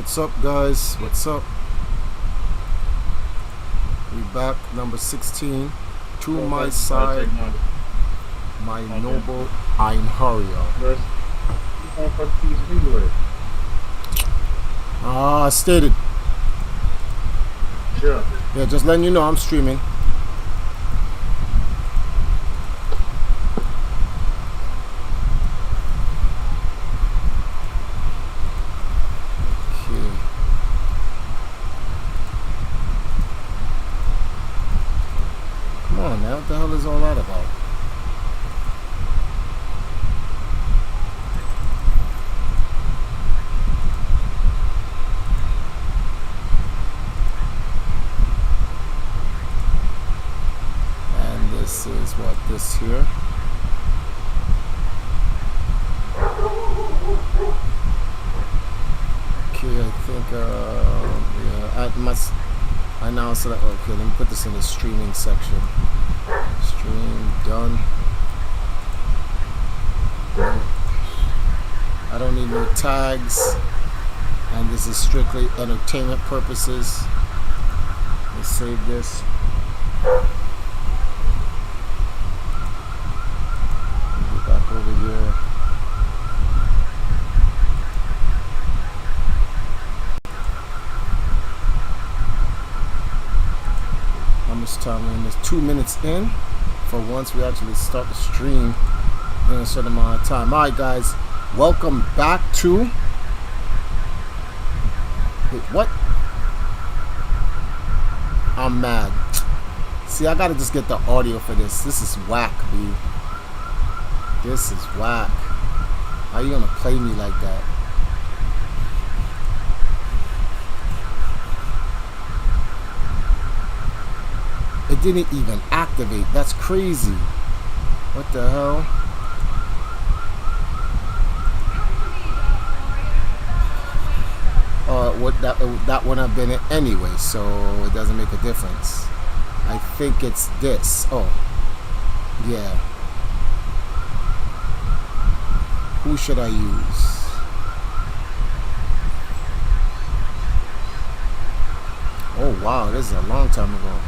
What's up, guys? What's up? We back, number 16. To my side, my noble Einherjar. Stated. Sure. Yeah, just letting you know I'm streaming. Come on now, what the hell is all that about? And this is what this here. Okay, I think yeah, I now select. Okay, let me put this in the streaming section. Stream done. I don't need no tags, and this is strictly entertainment purposes. Let's save this. Get back over here. How much time we're in this? 2 minutes in. For once we actually start the stream in a certain amount of time. Alright, guys, welcome back to what? I'm mad. See, I gotta just get the audio for this. This is whack, B. This is whack. How you gonna play me like that? It didn't even activate. That's crazy. What the hell? What that wouldn't have been it anyway, so it doesn't make a difference. I think it's this. Oh, yeah. Who should I use? Oh wow, this is a long time ago.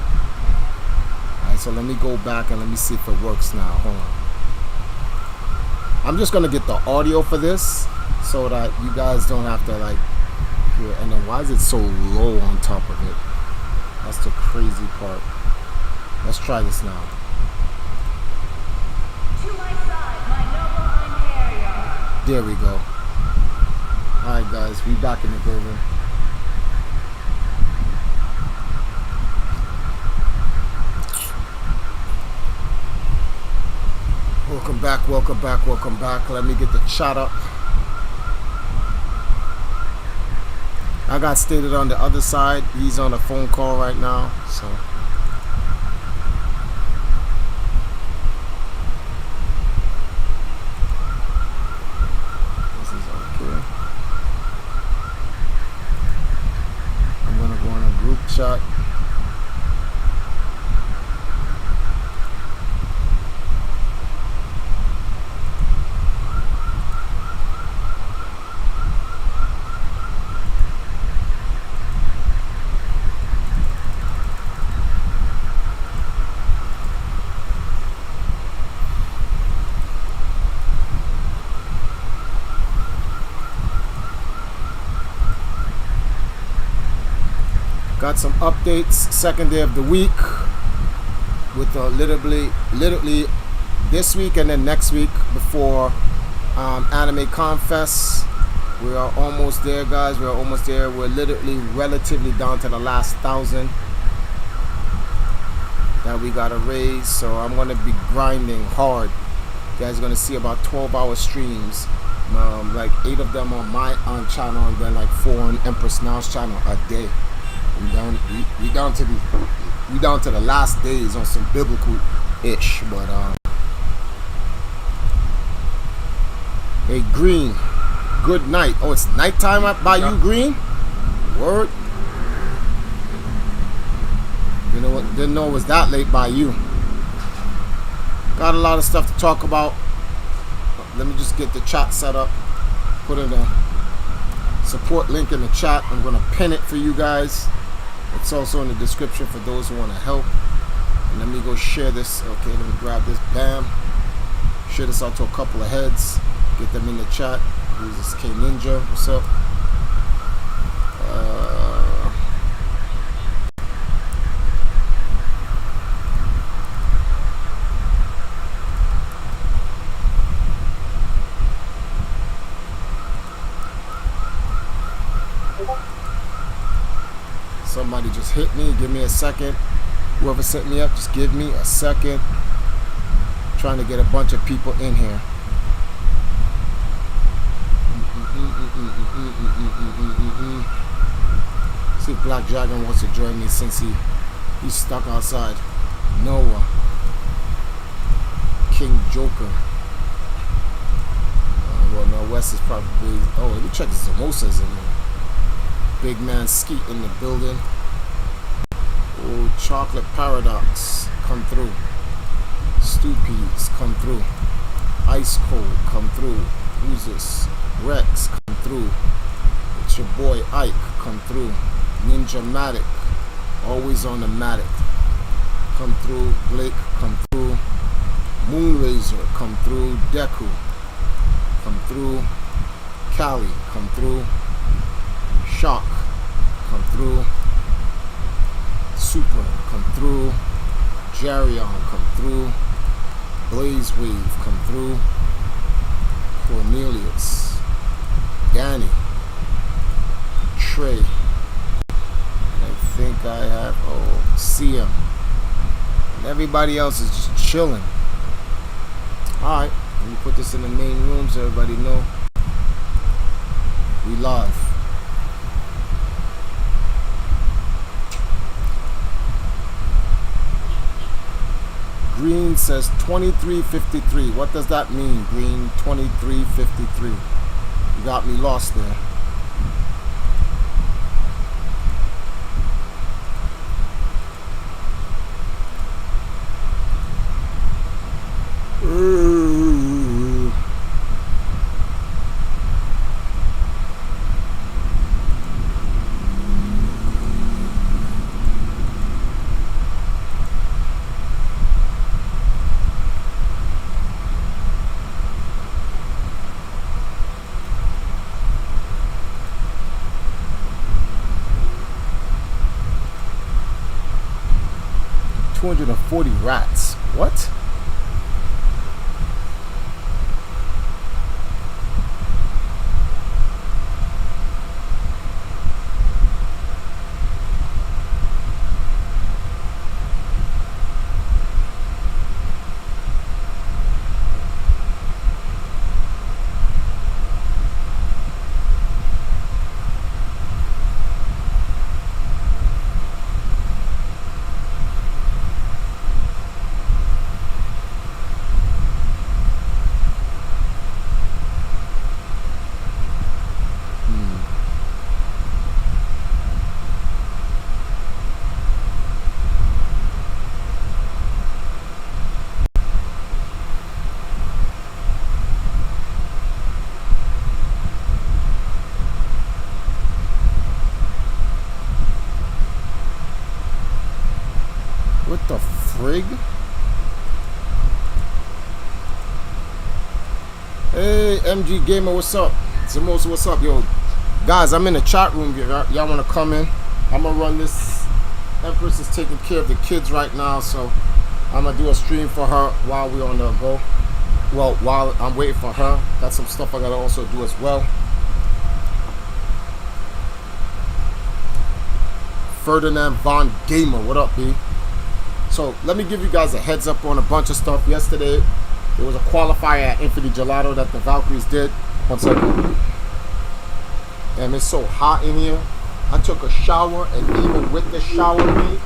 Alright, so let me go back and let me see if it works now. Hold on. I'm just gonna get the audio for this so that you guys don't have to like hear. And then why is it so low on top of it? That's the crazy part. Let's try this now. To my side, my noble Einherjar. There we go. Alright guys, we back in the building. Welcome back, welcome back, welcome back. Let me get the chat up. I got stated on the other side. He's on a phone call right now, so. This is okay. I'm gonna go on a group chat. Got some updates. Second day of the week with literally this week and then next week before Anime Confest. We are almost there, guys. We're almost there. We're literally relatively down to the last 1,000 that we gotta raise. So I'm gonna be grinding hard. You guys are gonna see about 12-hour streams, like 8 of them on my channel and then like 4 on Empress Now's channel a day. We down to the last days on some biblical ish, but hey Green, good night. Oh, it's nighttime up by you, Green? Word. You know what? Didn't know it was that late by you. Got a lot of stuff to talk about. Let me just get the chat set up. Put in a support link in the chat. I'm gonna pin it for you guys. It's also in the description for those who want to help. And let me go share this. Okay, let me grab this. Bam. Share this out to a couple of heads. Get them in the chat. Who's this? K Ninja. What's up? Somebody just hit me. Give me a second. Whoever set me up, just give me a second. Trying to get a bunch of people in here. See if Black Dragon wants to join me since he's stuck outside. Noah. King Joker. Well, no, West is probably... Oh, let me check the Samosas in there. Big Man Skeet in the building. Oh, Chocolate Paradox. Come through. Stupies, come through. Ice Cold, come through. Who's this? Rex, come through. It's your boy Ike, come through. Ninja Matic, always on the Matic. Come through. Blake, come through. Moonrazer, come through. Deku, come through. Cali, come through. Shock, come through. Super, come through. Jarion, come through. Blaze Wave, come through. Cornelius, Danny, Trey. I think I have CM. And everybody else is just chilling. Alright, let me put this in the main room so everybody know we live. Green says 2353. What does that mean, Green? 2353. You got me lost there. Ooh. 240 rats. What? What the frig? Hey, MG Gamer, what's up? Zamos, what's up? Yo, guys, I'm in the chat room here. Y'all want to come in? I'm going to run this. Empress is taking care of the kids right now, so I'm going to do a stream for her while we're on the go. Well, while I'm waiting for her. Got some stuff I got to also do as well. Ferdinand Von Gamer, what up, B? So let me give you guys a heads up on a bunch of stuff. Yesterday, there was a qualifier at Infinity Gelato that the Valkyries did. 1 second. Damn, it's so hot in here. I took a shower, and even with the shower, B,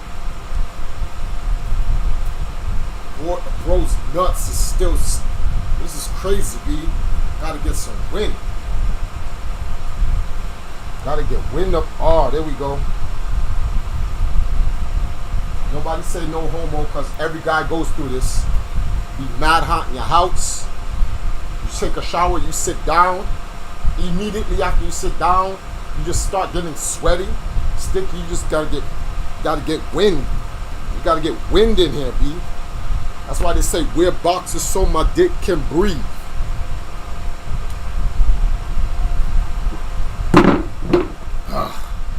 bro's nuts is still. This is crazy, B. Gotta get some wind. Gotta get wind up. Oh, there we go. Nobody say no homo, because every guy goes through this. Be mad hot in your house. You take a shower, you sit down. Immediately after you sit down, you just start getting sweaty, sticky. You just gotta get wind. You gotta get wind in here, B. That's why they say wear boxers so my dick can breathe.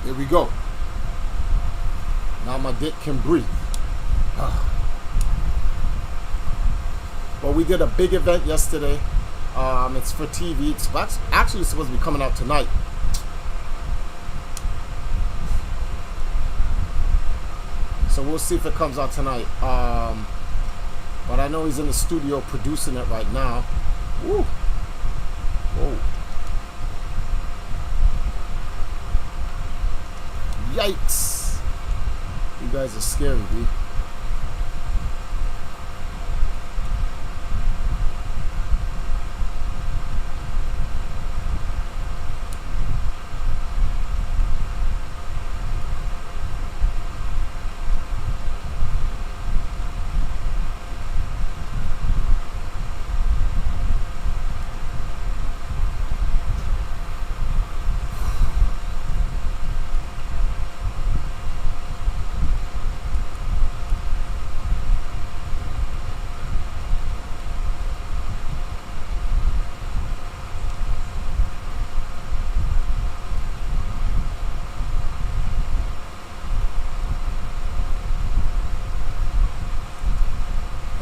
Here we go. Now my dick can breathe. Well, we did a big event yesterday. It's for TV. It's actually supposed to be coming out tonight. So we'll see if it comes out tonight. But I know he's in the studio producing it right now. Woo. Whoa. Yikes. You guys are scary, dude.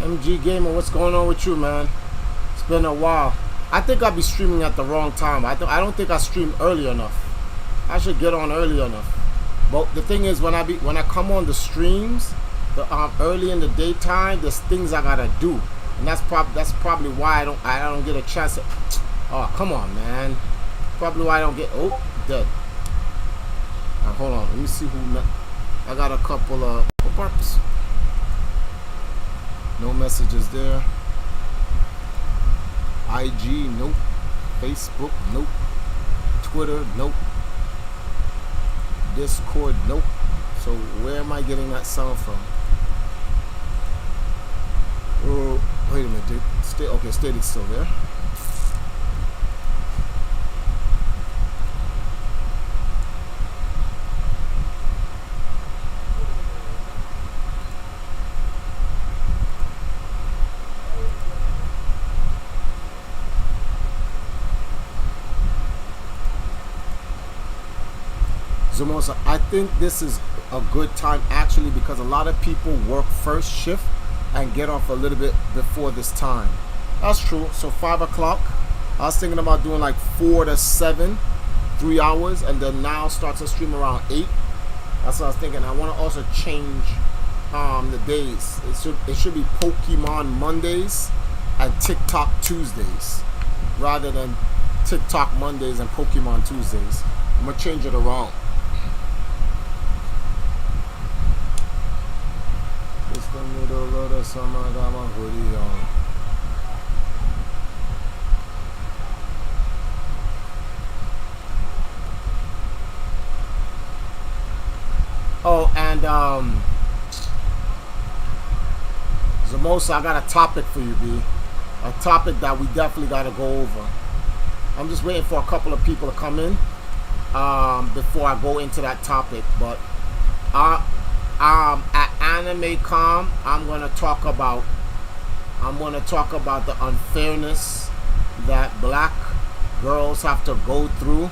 MG Gamer, what's going on with you, man? It's been a while. I think I'll be streaming at the wrong time. I don't think I stream early enough. I should get on early enough. But the thing is, when I come on the streams, early in the daytime, there's things I gotta do, and that's probably why I don't get a chance to. Oh, come on, man. Probably why I don't get. Oh, dead. Now, hold on. Let me see who. I got a couple of purpose. No messages there. IG, nope. Facebook, nope. Twitter, nope. Discord, nope. So where am I getting that sound from? Oh, wait a minute, dude. Stayed still there. Zamosa, I think this is a good time actually because a lot of people work first shift and get off a little bit before this time. That's true. So 5 o'clock. I was thinking about doing like 4 to 7, 3 hours, and then now start to stream around 8. That's what I was thinking. I want to also change the days. It should be Pokemon Mondays and TikTok Tuesdays rather than TikTok Mondays and Pokemon Tuesdays. I'm gonna change it around. It's the middle of the summer, I got my hoodie on. Oh, and Zamosa, I got a topic for you, B. A topic that we definitely got to go over. I'm just waiting for a couple of people to come in before I go into that topic. But at AnimeCom, I'm gonna talk about the unfairness that black girls have to go through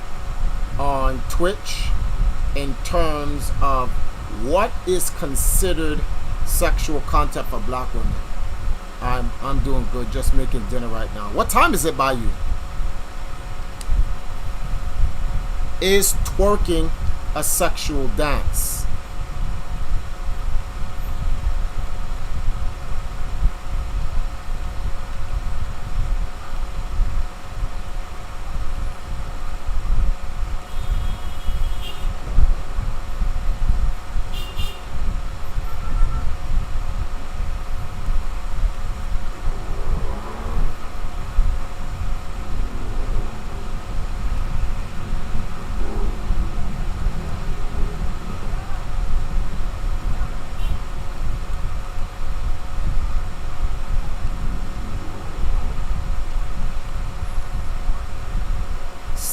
on Twitch in terms of what is considered sexual content for black women. I'm doing good, just making dinner right now. What time is it by you? Is twerking a sexual dance?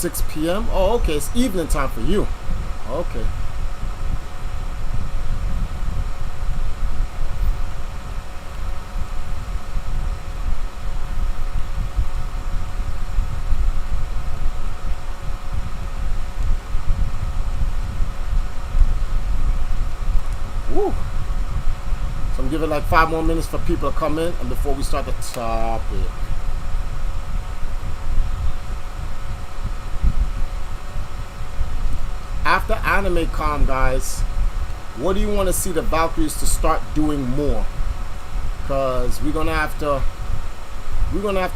6 p.m. Oh, okay. It's evening time for you. Okay. Woo. So I'm giving like 5 more minutes for people to come in and before we start the topic. After Anime Con, guys, what do you want to see the Valkyries to start doing more? Because we're gonna have to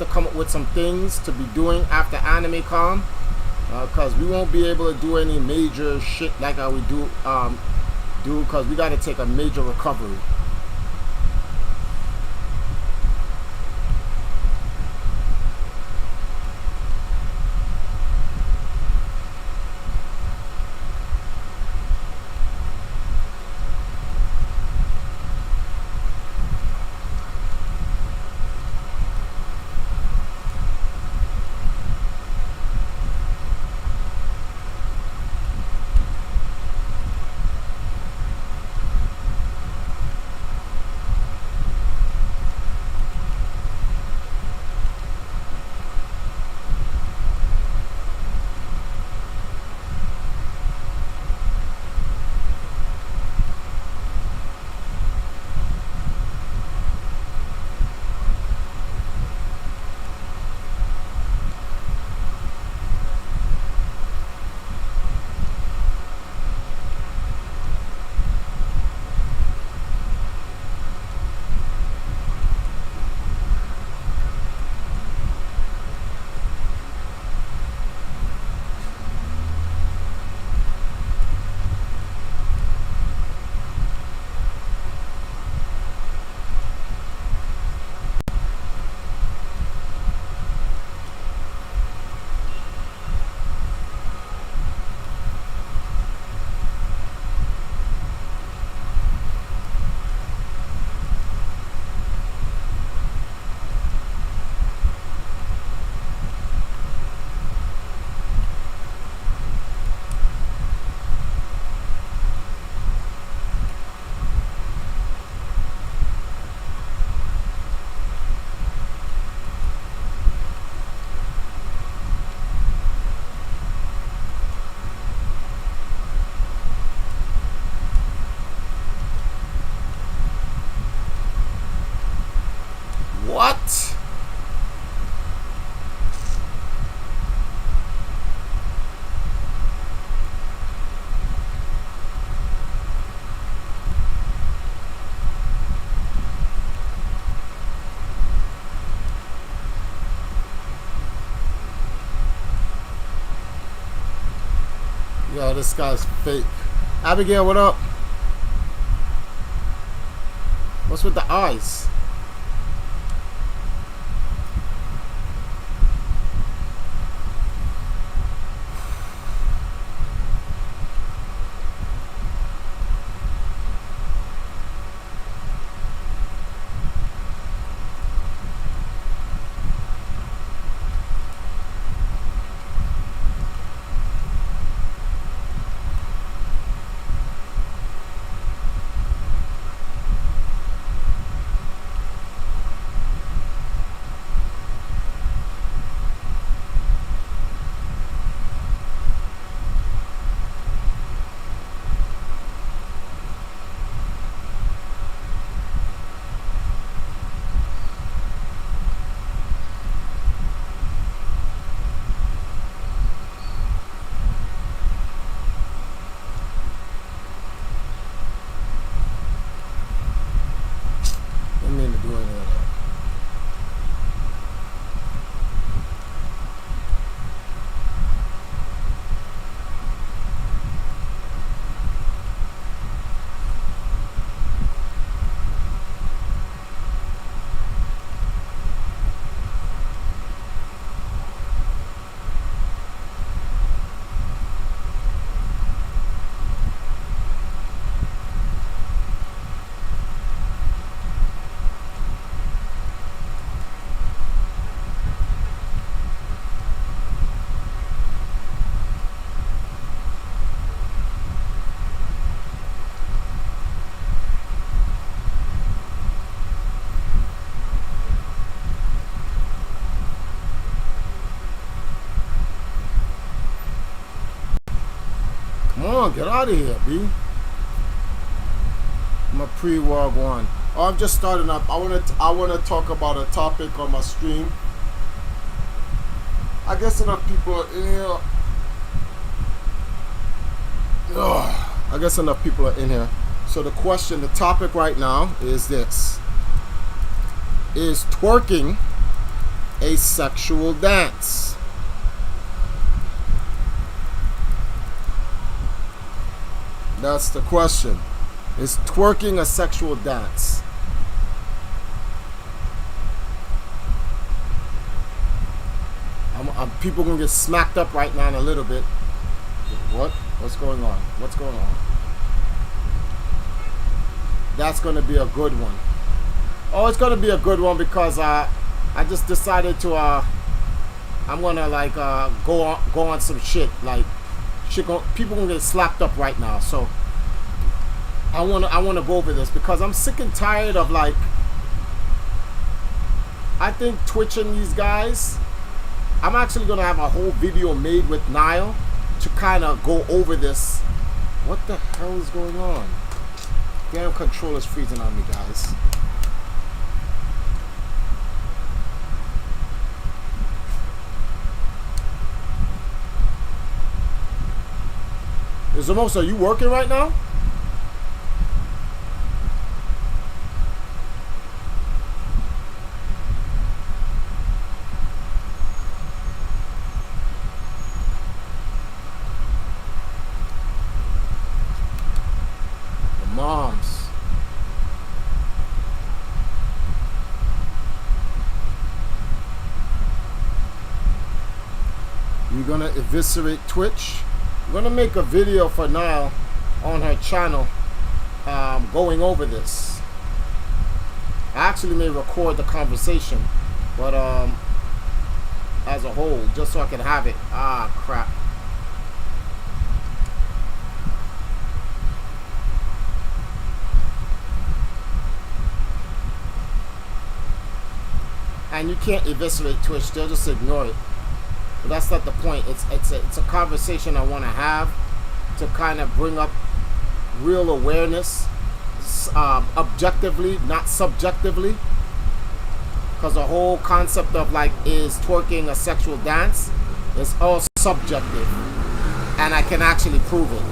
come up with some things to be doing after Anime Con. Because we won't be able to do any major shit like how we do because we got to take a major recovery. What? Yo, this guy's fake. Abigail, what up? What's with the eyes? on, get out of here, B. I'm a pre-wog one. Oh, I'm just starting up. I wanna talk about a topic on my stream. I guess enough people are in here. Ugh. I guess enough people are in here. So the topic right now is this. Is twerking a sexual dance? That's the question. Is twerking a sexual dance? People gonna get smacked up right now in a little bit. What? What's going on? What's going on? That's gonna be a good one. Oh, it's gonna be a good one because I just decided to I'm gonna like go on some shit like people gonna get slapped up right now. So I wanna go over this because I'm sick and tired of like I think twitching these guys. I'm actually gonna have a whole video made with Nile to kind of go over this. What the hell is going on? Damn controller's freezing on me, guys. Zomos, are you working right now? The moms. You're gonna eviscerate Twitch? I'm gonna make a video for now on her channel going over this. I actually may record the conversation, but as a whole, just so I can have it. Ah, crap. And you can't eviscerate Twitch, they'll just ignore it. But that's not the point. It's a conversation I want to have to kind of bring up real awareness, objectively, not subjectively. Because the whole concept of like, is twerking a sexual dance, is all subjective, and I can actually prove it.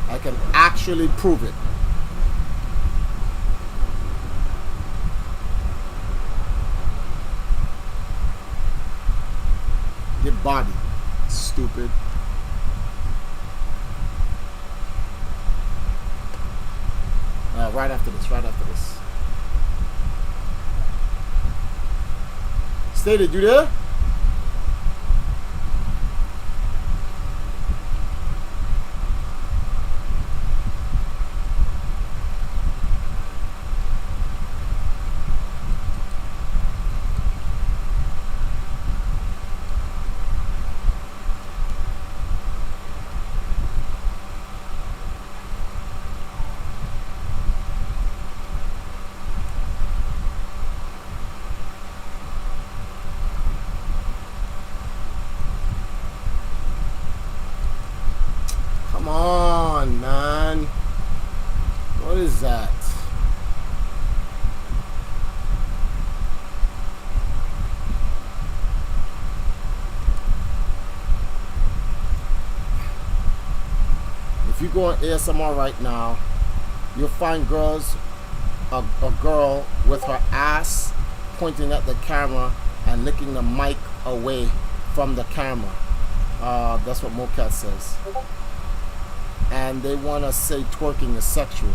I can actually prove it. Get body, stupid. Right after this, right after this. Stated, you there? Come on, man. What is that? If you go on ASMR right now, you'll find girls, a girl with her ass pointing at the camera and licking the mic away from the camera. That's what Mocat says. And they want to say twerking is sexual.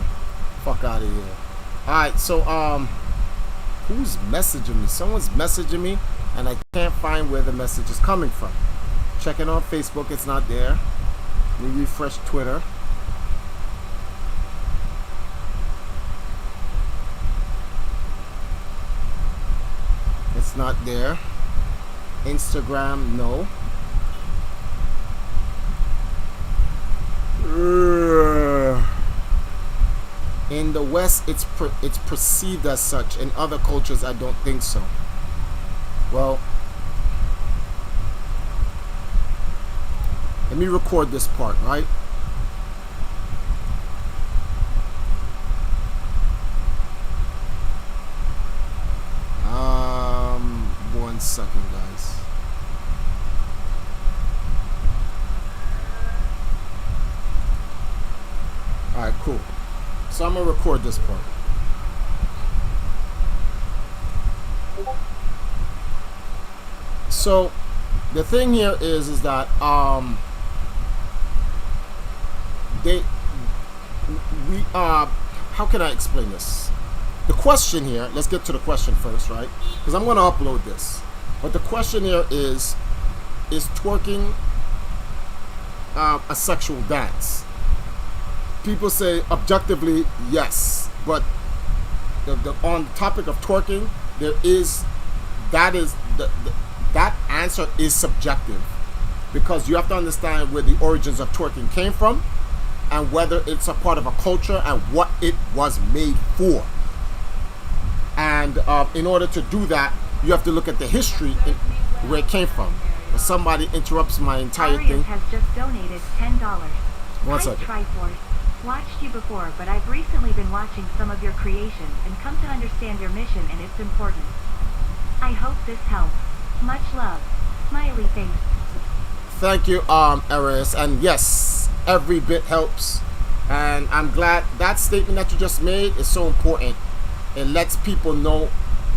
Fuck out of here. Alright, so who's messaging me? Someone's messaging me and I can't find where the message is coming from. Checking on Facebook, it's not there. Let me refresh Twitter. It's not there. Instagram, no. In the West, it's perceived as such. In other cultures, I don't think so. Well, me record this part, right? One second, guys. Alright, cool. So I'm gonna record this part. So the thing here is that how can I explain this? The question here, let's get to the question first, right? Because I'm gonna upload this. But the question here is twerking a sexual dance? People say objectively yes, but on the topic of twerking, that answer is subjective, because you have to understand where the origins of twerking came from and whether it's a part of a culture and what it was made for. And in order to do that, you have to look at the history where it came from. If somebody interrupts my entire thing. Has just donated $10. One second. Triforce. Watched you before, but I've recently been watching some of your creations and come to understand your mission and its importance. I hope this helps. Much love. Smiley face. Thank you, Eris. And yes, every bit helps. And I'm glad that statement that you just made is so important. It lets people know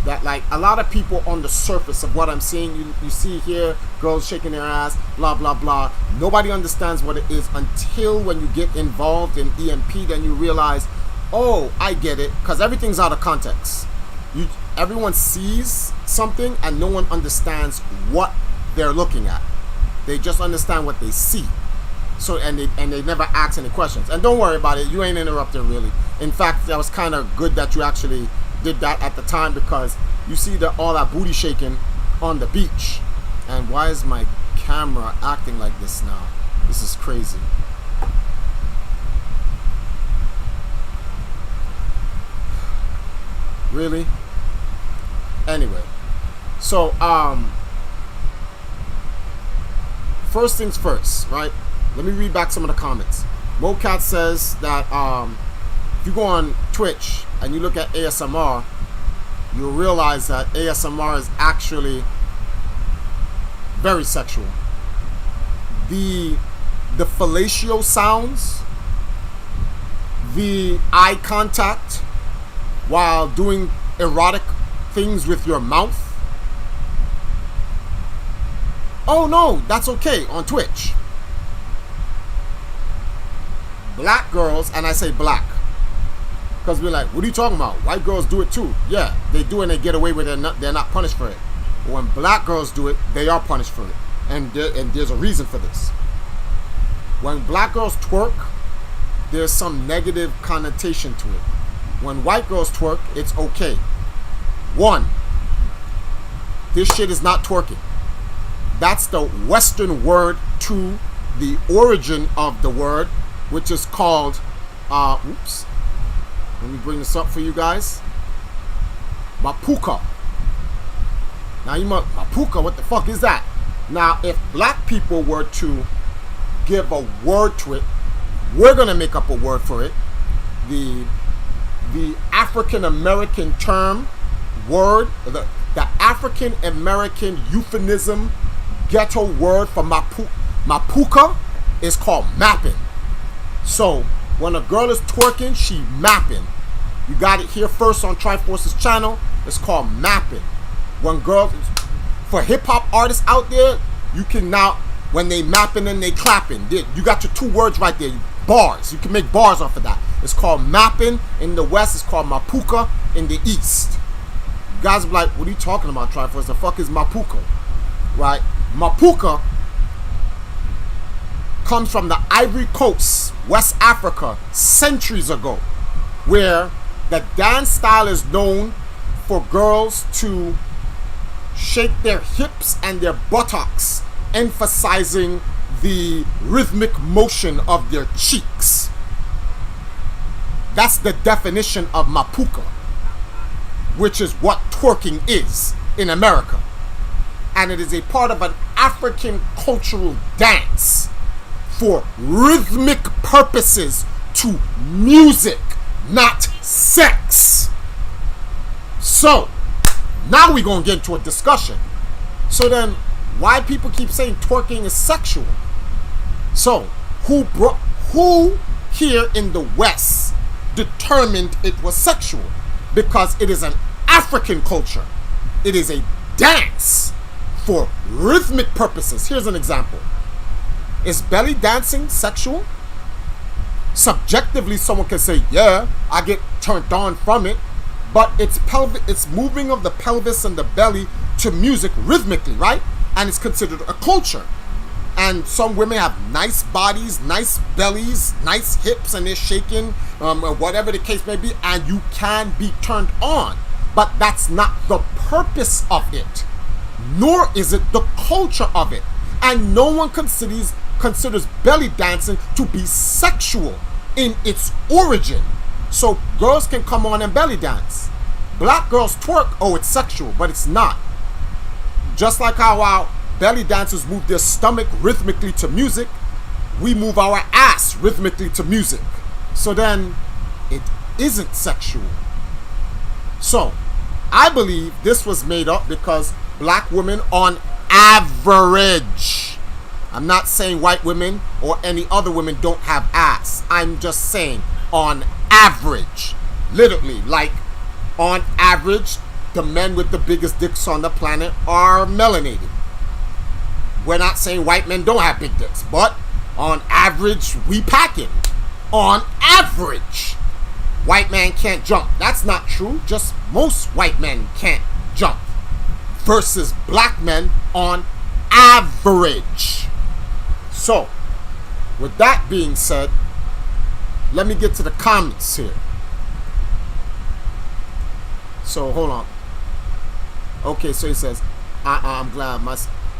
that, like, a lot of people on the surface of what I'm seeing, you see here, girls shaking their ass, blah, blah, blah. Nobody understands what it is until when you get involved in EMP, then you realize, oh, I get it, because everything's out of context. Everyone sees something and no one understands what they're looking at. They just understand what they see. So and they never ask any questions. And don't worry about it, you ain't interrupted really. In fact, that was kind of good that you actually did that at the time, because you see all that booty shaking on the beach. And why is my camera acting like this now? This is crazy. Really? Anyway, so first things first, right? Let me read back some of the comments. Mocat says that if you go on Twitch and you look at ASMR, you'll realize that ASMR is actually very sexual. The fellatio sounds, the eye contact while doing erotic things with your mouth. Oh no, that's okay on Twitch. Black girls, and I say black because we're like, what are you talking about? White girls do it too. Yeah, they do and they get away with it. They're not punished for it. But when black girls do it, they are punished for it. And there's a reason for this. When black girls twerk, there's some negative connotation to it. When white girls twerk, it's okay. One, this shit is not twerking. That's the Western word to the origin of the word, which is called, oops, let me bring this up for you guys. Mapuka. Now you might, Mapuka, what the fuck is that? Now, if black people were to give a word to it, we're gonna make up a word for it. The African American term, word, the African American euphemism, ghetto word for Mapuka is called mapping. So when a girl is twerking, she mapping. You got it here first on Triforce's channel. It's called mapping. When girls, for hip hop artists out there, you can now, when they mapping and they clapping, you got your two words right there, bars. You can make bars off of that. It's called mapping in the West. It's called Mapuka in the East. You guys be like, what are you talking about, Triforce? The fuck is Mapuka? Right? Mapuka comes from the Ivory Coast, West Africa, centuries ago, where the dance style is known for girls to shake their hips and their buttocks, emphasizing the rhythmic motion of their cheeks. That's the definition of Mapuka, which is what twerking is in America. And it is a part of an African cultural dance for rhythmic purposes to music, not sex. So, now we're going to get into a discussion. So then, why people keep saying twerking is sexual? So, who here in the West determined it was sexual? Because it is an African culture. It is a dance for rhythmic purposes. Here's an example. Is belly dancing sexual? Subjectively, someone can say, yeah, I get turned on from it. But it's moving of the pelvis and the belly to music rhythmically, right? And it's considered a culture. And some women have nice bodies, nice bellies, nice hips, and they're shaking, whatever the case may be, and you can be turned on. But that's not the purpose of it, nor is it the culture of it. And no one considers belly dancing to be sexual in its origin. So girls can come on and belly dance. Black girls twerk, oh, it's sexual, but it's not. Just like how our belly dancers move their stomach rhythmically to music, we move our ass rhythmically to music. So then, it isn't sexual. So, I believe this was made up because black women on average, I'm not saying white women or any other women don't have ass. I'm just saying on average. Literally, like on average, the men with the biggest dicks on the planet are melanated. We're not saying white men don't have big dicks, but on average, we packing. On average, white man can't jump. That's not true. Just most white men can't jump. Versus black men on average. So, with that being said, let me get to the comments here. So, hold on. Okay, so he says, I'm glad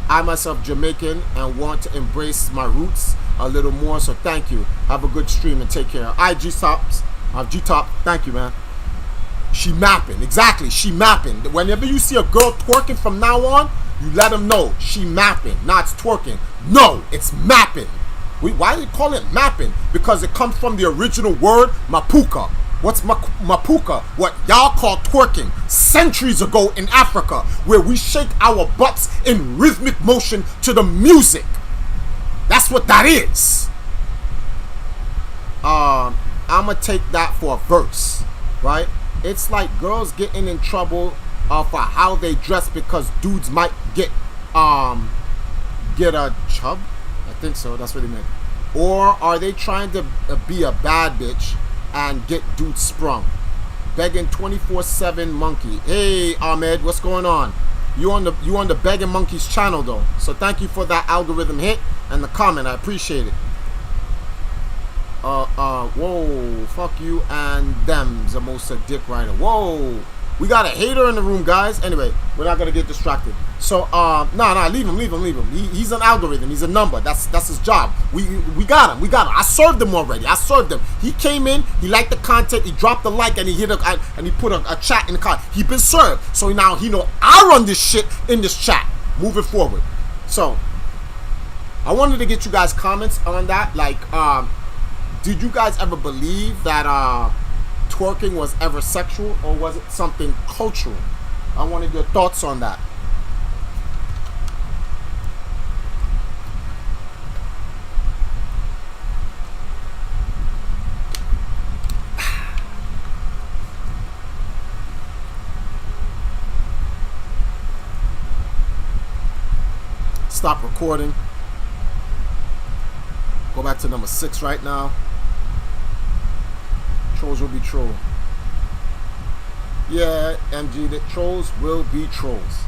I myself Jamaican and want to embrace my roots a little more, so thank you. Have a good stream and take care. G-Top, thank you, man. She mapping, exactly, she mapping. Whenever you see a girl twerking from now on, you let them know she mapping, not twerking. No, it's mapping. Why do you call it mapping? Because it comes from the original word Mapuka. What's Mapuka? What y'all call twerking centuries ago in Africa, where we shake our butts in rhythmic motion to the music. That's what that is. I'ma take that for a verse, right? It's like girls getting in trouble for how they dress because dudes might get a chub. I think so. That's what he meant. Or are they trying to be a bad bitch and get dudes sprung? Begging 24/7 monkey. Hey Ahmed, what's going on? You on the Begging Monkeys channel though. So thank you for that algorithm hit and the comment. I appreciate it. Whoa, fuck you and them's a most a dick rider. Whoa, we got a hater in the room, guys. Anyway, we're not gonna get distracted. So, nah, leave him. He's an algorithm. He's a number. That's his job. We got him. I served him already. He came in. He liked the content. He dropped a like and he put a chat in the car. He been served. So now he know I run this shit in this chat. Moving forward. So, I wanted to get you guys comments on that. Like, did you guys ever believe that twerking was ever sexual, or was it something cultural? I wanted your thoughts on that. Stop recording. Go back to number 6 right now. Trolls will be trolls. Yeah, MG, the trolls will be trolls.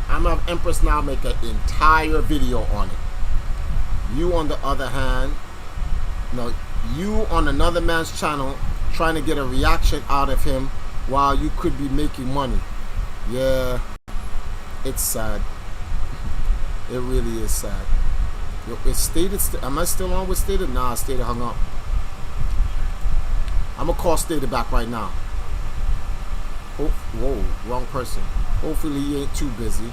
I'm gonna have Empress now make an entire video on it. You on the other hand, no, you on another man's channel trying to get a reaction out of him while you could be making money. Yeah, it's sad. It really is sad. Yo, it's Stated. Am I still on with Stated? Nah, Stated hung up. I'm gonna call Stated back right now. Oh, whoa, wrong person. Hopefully he ain't too busy.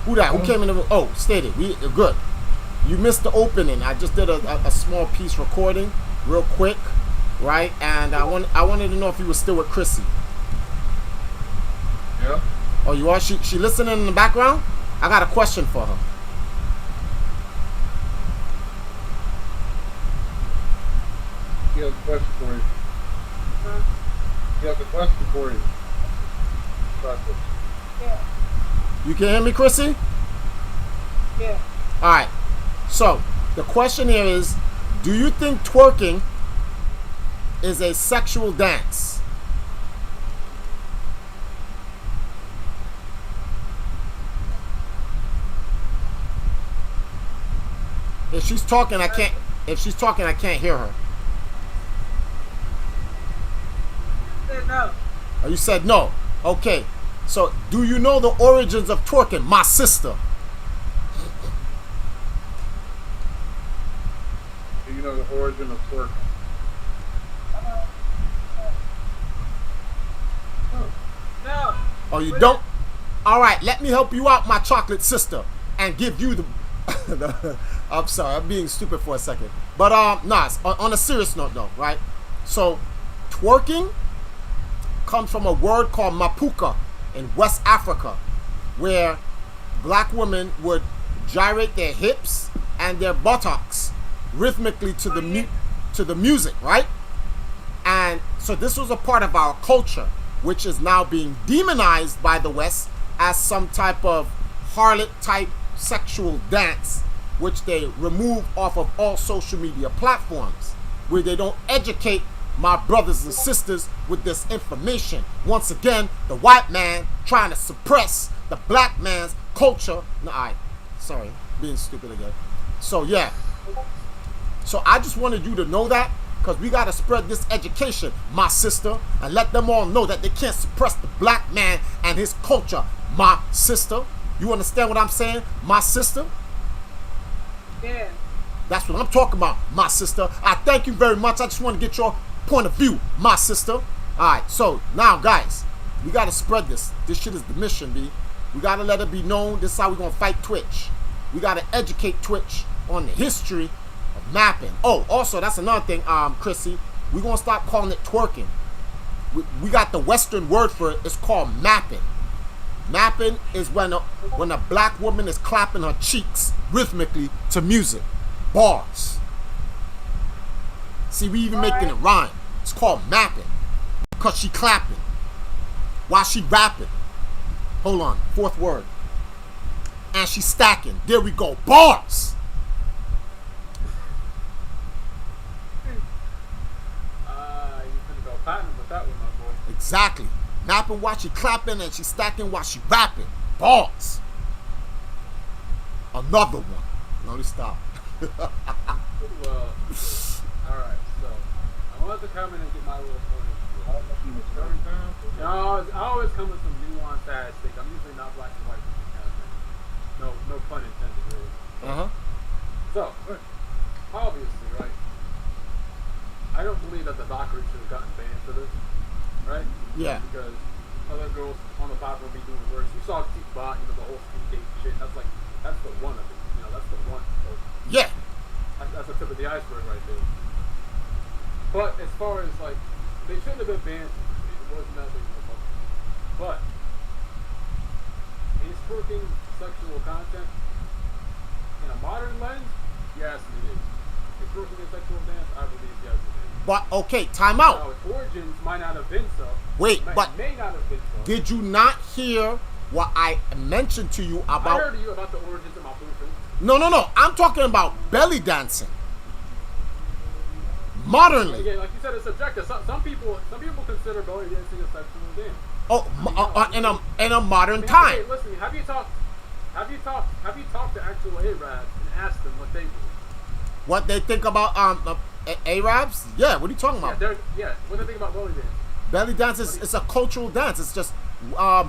Who that? Who came in the room? Oh, Steady. We good. You missed the opening. I just did a small piece recording, real quick, right? And I wanted to know if you were still with Chrissy. Yeah. Oh, you are? She listening in the background? I got a question for her. He has a question for you. He has a question for you. Yeah. You can hear me, Chrissy? Yeah. All right. So the question here is, do you think twerking is a sexual dance? If she's talking, I can't. If she's talking, I can't hear her. Said no. Oh, you said no. Okay. So, do you know the origins of twerking, my sister? Do you know the origin of twerking? No. Oh, you don't? All right. Let me help you out, my chocolate sister, and give you the. I'm sorry, I'm being stupid for a second. But nah, on a serious note though, right? So twerking comes from a word called Mapuka in West Africa, where black women would gyrate their hips and their buttocks rhythmically to the music, right? And so this was a part of our culture, which is now being demonized by the West as some type of harlot type sexual dance, which they remove off of all social media platforms, where they don't educate my brothers and sisters with this information. Once again, the white man trying to suppress the black man's culture. No, sorry, being stupid again. So yeah, so I just wanted you to know that, because we got to spread this education, my sister, and let them all know that they can't suppress the black man and his culture, my sister. You understand what I'm saying, my sister? Yeah. That's what I'm talking about, my sister. I thank you very much. I just want to get your point of view, my sister. All right, so now, guys, we got to spread this. This shit is the mission, B. We got to let it be known. This is how we're going to fight Twitch. We got to educate Twitch on the history of mapping. Oh, also, that's another thing, Chrissy. We're going to stop calling it twerking. We got the Western word for it. It's called mapping. Mapping is when a black woman is clapping her cheeks rhythmically to music. Bars. See, we even making it rhyme. It's called mapping. Because she clapping while she rapping. Hold on. Fourth word. And she stacking. There we go. Bars. You finna go platinum with that one, my boy. Exactly. Mapping while she clapping and she stacking while she rapping. Bars. Another one. Let me stop. Well, alright, so I'm gonna have to come in and get my little point of view. I always come with some nuanced ass things. I'm usually not black and white with this kind of thing. No pun intended, really. Uh-huh. So, obviously, right? I don't believe that the Valkyrie should have gotten banned for this, right? Yeah. Because other girls on the platform be doing worse. You saw T-Bot, the whole speed date shit. That's the one of it. That's the one. So Yeah. that's the tip of the iceberg right there. But as far as they shouldn't have been banned. It wasn't that big of a fuck. But is twerking sexual content in a modern lens? Yes, it is. Is twerking a sexual dance? I believe yes, it is. But okay, time out. Now, its origins might not have been so. Wait, It but may not have been so. did you not hear what I mentioned to you about? I heard you about the origins of Mapuka. No. I'm talking about belly dancing. Modernly. Again, like you said, it's subjective. Some people consider belly dancing a sexual dance. Oh, in a modern Okay, time. listen, have you talked to actual Arabs and asked them what they do? What they think about Arabs? Yeah, what are you talking about? What do you think about belly dance? Belly dance is it's a cultural dance. It's just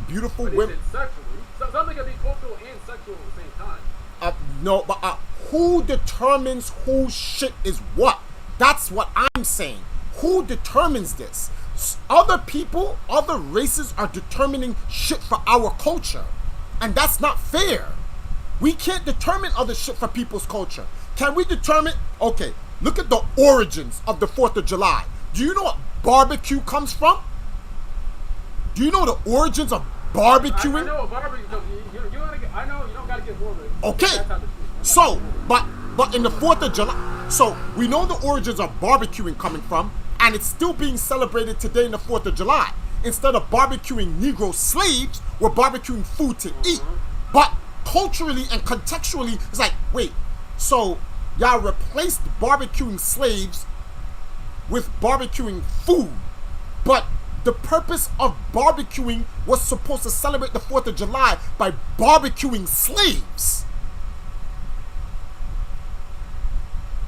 beautiful But women. is it sexual? Something can be cultural and sexual at the same time. No, but who determines whose shit is what? That's what I'm saying. Who determines this? Other people, other races are determining shit for our culture. And that's not fair. We can't determine other shit for people's culture. Can we determine? Okay, look at the origins of the 4th of July. Do you know what barbecue comes from? Do you know the origins of barbecuing? I know what barbecue comes from. I know you don't gotta get morbid. Okay. So, but in the 4th of July, so we know the origins of barbecuing coming from, and it's still being celebrated today in the 4th of July. Instead of barbecuing Negro slaves, we're barbecuing food to eat. But culturally and contextually, it's like, wait, so y'all replaced barbecuing slaves with barbecuing food. But the purpose of barbecuing was supposed to celebrate the 4th of July by barbecuing slaves.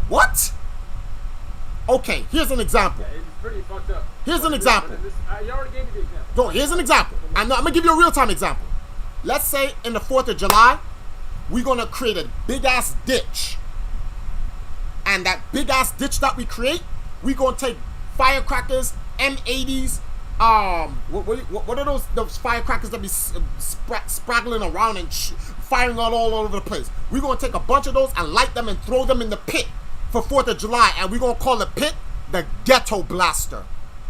What? Okay, here's an example. Yeah, it's pretty fucked up. Here's an example. You already gave me the example. So here's an example. I'm gonna give you a real-time example. Let's say in the 4th of July, we're gonna create a big-ass ditch. And that big-ass ditch that we create, we're gonna take firecrackers, M80s, what are those firecrackers that be spraggling around and firing all over the place? We're gonna take a bunch of those and light them and throw them in the pit for 4th of July, and we're gonna call the pit the Ghetto Blaster.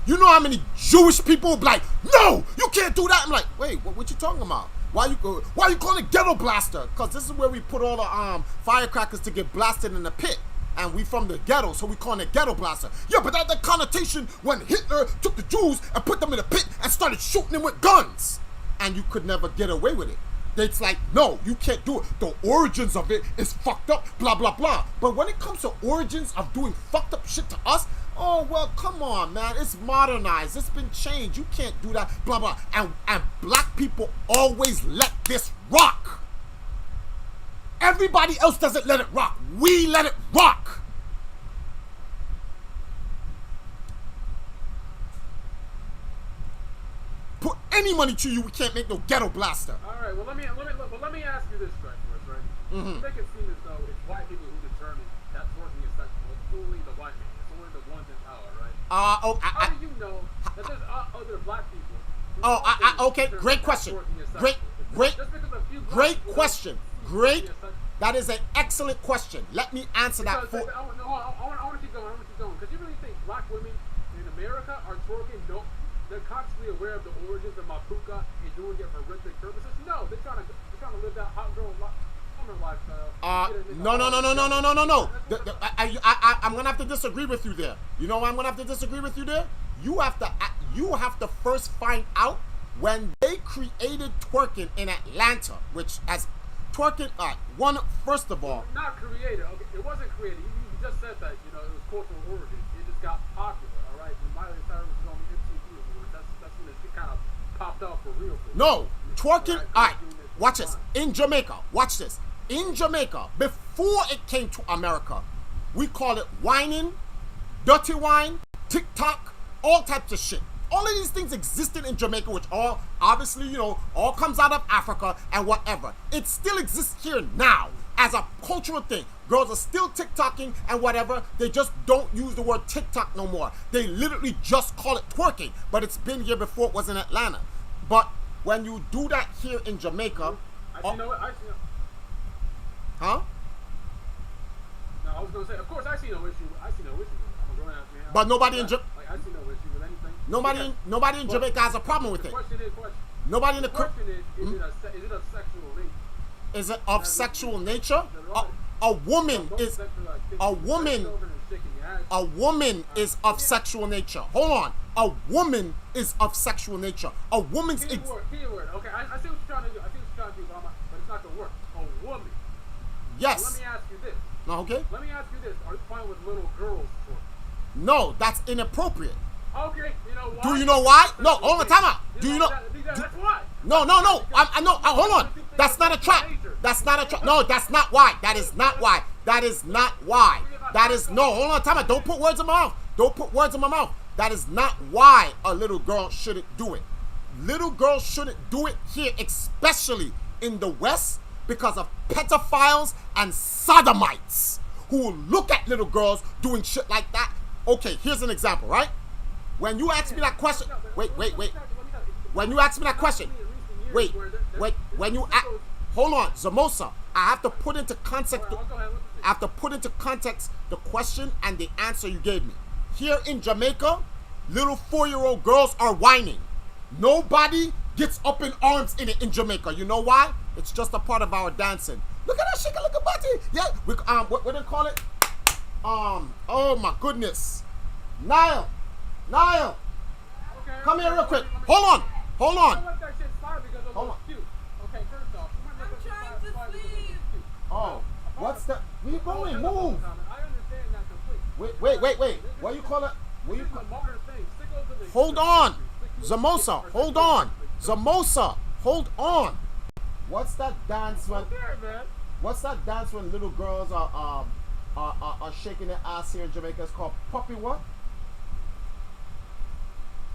You know how many Jewish people be like, no, you can't do that. I'm like, wait, what you talking about? Why you calling it Ghetto Blaster? Because this is where we put all the firecrackers to get blasted in the pit. And we from the ghetto, so we call it Ghetto Blaster. Yeah, but that's the connotation when Hitler took the Jews and put them in a pit and started shooting them with guns. And you could never get away with it. It's like, no, you can't do it. The origins of it is fucked up, blah, blah, blah. But when it comes to origins of doing fucked up shit to us, oh, well, come on, man. It's modernized. It's been changed. You can't do that, blah, blah. And black people always let this rock. Everybody else doesn't let it rock. We let it rock. Put any money to you, we can't make no Ghetto Blaster. All right. Well, let me ask you this, Triforce, right? You make it seem as though it's white people who determine that twerking is sexual. It's only the white man. It's only the ones in power, right? How do you know that there's other black people? Okay. Great question. Great question. That is an excellent question. Let me answer that for. I want to keep going. Because you really think black women in America are twerking? No, they're constantly aware of the origins of Mapuka and doing it for ritual purposes. No, they're trying to live that hot girl lifestyle. No. I'm gonna have to disagree with you there. You know why I'm gonna have to disagree with you there? You have to first find out when they created twerking in Atlanta, which as twerking, first of all, not created. Okay, it wasn't created. You just said that it was cultural origins. It just got popular. All right, when Miley Cyrus was on the MTV, that's when it kind of popped off for real. No, twerking. All right, watch this. In Jamaica, watch this. In Jamaica, before it came to America, we call it whining, dirty wine, TikTok, all types of shit. All of these things existed in Jamaica, which all, obviously, all comes out of Africa and whatever. It still exists here now as a cultural thing. Girls are still TikToking and whatever. They just don't use the word TikTok no more. They literally just call it twerking. But it's been here before it was in Atlanta. But when you do that here in Jamaica... I see. Huh? No, I was going to say, of course, I see no issue. I'm a grown ass man. But nobody in Jamaica... I see no issue with anything. Nobody in Jamaica has a problem with it. Nobody in the question is it of sexual nature? Is it of sexual nature? A woman is of sexual nature. Hold on. A woman is of sexual nature. A woman's keyword. Okay, I see what you're trying to do. But it's not gonna work. A woman. Yes. Let me ask you this. Okay. Let me ask you this. Are you fine with little girls twerking? No, that's inappropriate. Okay, you know why? Do you know why? No, hold on, time out. Do you know? That's why. No. I know. Hold on. That's not a trap. That's not a trap. No, that's not why. That is not why. That is not why. That is no. Hold on, time out. Don't put words in my mouth. Don't put words in my mouth. That is not why a little girl shouldn't do it. Little girls shouldn't do it here, especially in the West, because of pedophiles and sodomites who will look at little girls doing shit like that. Okay, here's an example, right? When you ask me that question, wait. When you ask me that question, wait. When you hold on, Zamosa, I have to put into context. I have to put into context the question and the answer you gave me. Here in Jamaica, little 4-year-old girls are whining. Nobody gets up in arms in Jamaica. You know why? It's just a part of our dancing. Look at that shit, look at body. Yeah, we what do they call it? Oh my goodness. Niall, Okay, come here real quick. Hold on. Don't let that shit slide because it looks cute. Okay, first off, I'm trying to sleep. Oh, what's that? Where you going? Move. I understand that completely. Wait. What you call it? What you This is call? a modern thing. Sickos is a- Hold on. Zamosa, hold on. Zamosa, hold on. What's that dance when? There, man. What's that dance when little girls are shaking their ass here in Jamaica? It's called puppy what?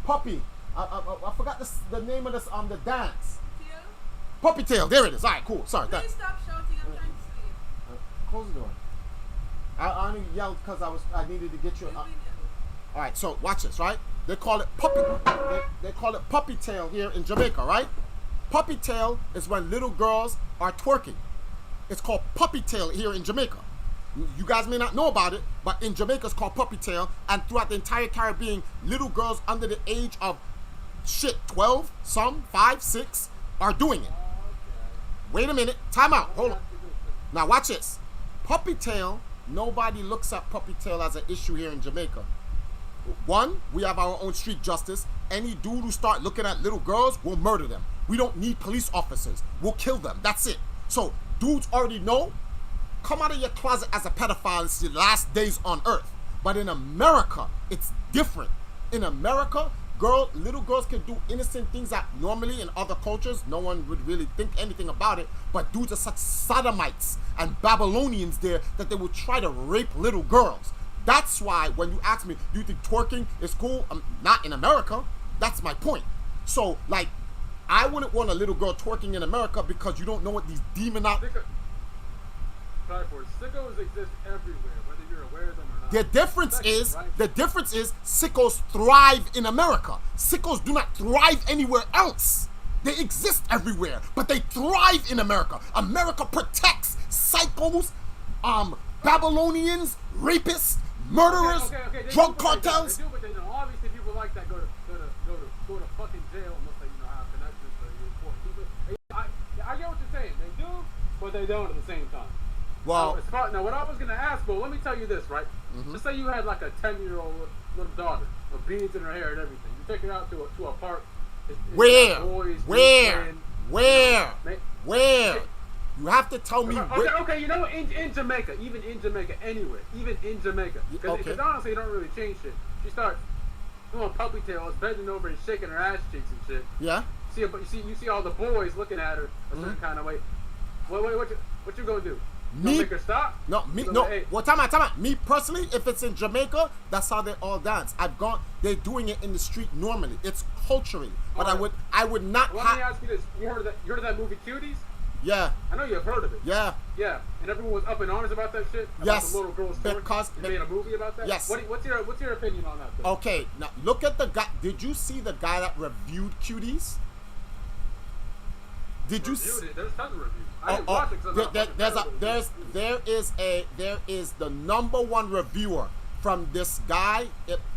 Puppy. I forgot the name of this the dance. Teal, Puppy tail. There it is. All right, cool. Sorry. please Thanks. stop shouting. I'm trying to sleep. Close the door. I only yelled because I needed to get you. You've been All right, so watch this, right? They call it puppy. They call it puppy tail here in Jamaica, right? Puppy tail is when little girls are twerking. It's called puppy tail here in Jamaica. You guys may not know about it, but in Jamaica it's called puppy tail, and throughout the entire Caribbean, little girls under the age of 12, some 5, 6 are doing it. Wait a minute, time out. Hold on. Now watch this. Puppy tail. Nobody looks at puppy tail as an issue here in Jamaica. One, we have our own street justice. Any dude who start looking at little girls, we'll murder them. We don't need police officers. We'll kill them. That's it. So dudes already know. Come out of your closet as a pedophile. It's your last days on earth. But in America, it's different. In America, little girls can do innocent things that normally in other cultures no one would really think anything about it. But dudes are such sodomites and Babylonians there that they will try to rape little girls. That's why when you ask me, do you think twerking is cool? Not in America. That's my point. So, like, I wouldn't want a little girl twerking in America because you don't know what these Triforce. Sickos exist everywhere, whether you're aware of them or not. The difference Right? is sickos thrive in America. Sickos do not thrive anywhere else. They exist everywhere, but they thrive in America. America protects psychos, Babylonians, rapists, murderers, drug cartels. They do, but they know. Obviously, people like that go to fucking jail unless they have connections to important people. I get what you're saying. They do, but they don't at the same time. Well, Now, what I was gonna ask, but let me tell you this, right? Just say you had like a 10-year-old little daughter with beads in her hair and everything. You take her out to a park. It's where? boys, Where? playing, Where? You have to tell me. Okay, you know, in Jamaica, even in Jamaica, anywhere, even in Jamaica, because honestly, you don't really change shit. She starts doing puppy tails, bending over and shaking her ass cheeks and shit. Yeah. You see all the boys looking at her a certain kind of way. What you gonna do? Me? Make her stop? No. Hey. Well, time out. Me personally, if it's in Jamaica, that's how they all dance. They're doing it in the street normally. It's culturally, but Alright. I would not. Let me ask you this: You heard of that movie Cuties? Yeah. I know you've heard of it. Yeah. Yeah, and everyone was up in arms about that shit. About Yes. the little girl's story. Because They made a movie about that. Yes. What's your opinion on that? Though? Okay. Now look at the guy. Did you see the guy that reviewed Cuties? Did you see? There's tons of reviews. I didn't watch it 'cause I'm not fucking there is the number one reviewer from this guy.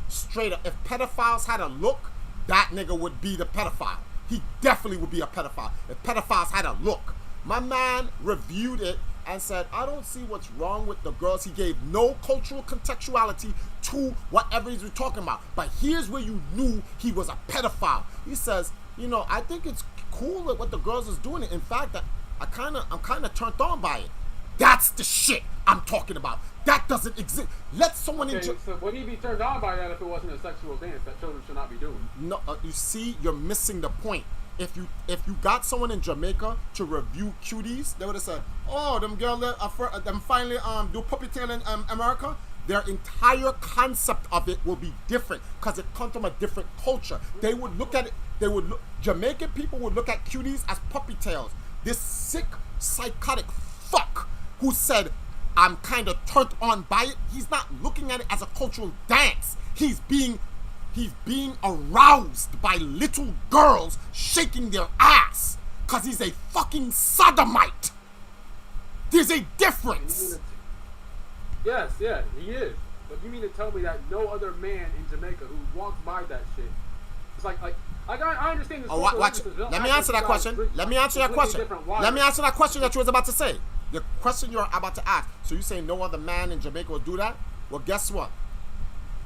Straight up, if pedophiles had a look, that nigga would be the pedophile. He definitely would be a pedophile if pedophiles had a look. My man reviewed it and said, I don't see what's wrong with the girls. He gave no cultural contextuality to whatever he's talking about. But here's where you knew he was a pedophile. He says, I think it's cool that what the girls is doing. In fact, I'm kind of turned on by it. That's the shit I'm talking about. That doesn't exist. Let someone so would he be turned on by that if it wasn't a sexual dance that children should not be doing? No, you see, you're missing the point. If you got someone in Jamaica to review Cuties, they would have said, "Oh, them girl, them finally do puppy tail in America." Their entire concept of it will be different because it comes from a different culture. They would look at it, Jamaican people would look at cuties as puppy tails. This sick, psychotic fuck who said, I'm kind of turned on by it, he's not looking at it as a cultural dance. He's being aroused by little girls shaking their ass because he's a fucking sodomite. There's a difference. Yes, yeah, he is. But you mean to tell me that no other man in Jamaica who walks by that shit, it's like I understand this. Oh, watch. Let me answer that question. Let me answer that question. Let me answer that question that you was about to say. The question you're about to ask. So you say no other man in Jamaica will do that? Well, guess what?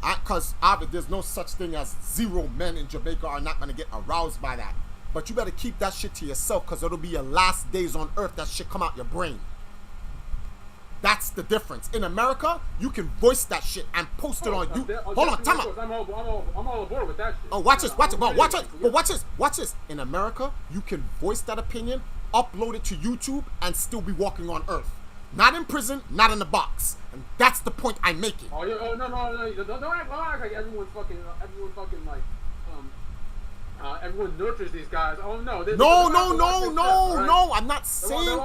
Because there's no such thing as zero men in Jamaica are not going to get aroused by that. But you better keep that shit to yourself because it'll be your last days on earth that shit come out your brain. That's the difference. In America, you can voice that shit and post it on you. Hold on, time out. I'm all aboard with that shit. Oh, watch this, watch it. But watch this. In America, you can voice that opinion, upload it to YouTube, and still be walking on earth. Not in prison, not in the box. And that's the point I'm making. Oh, yeah, no. Don't act like everyone fucking like, everyone nurtures these guys. Oh, no. No, I'm not saying,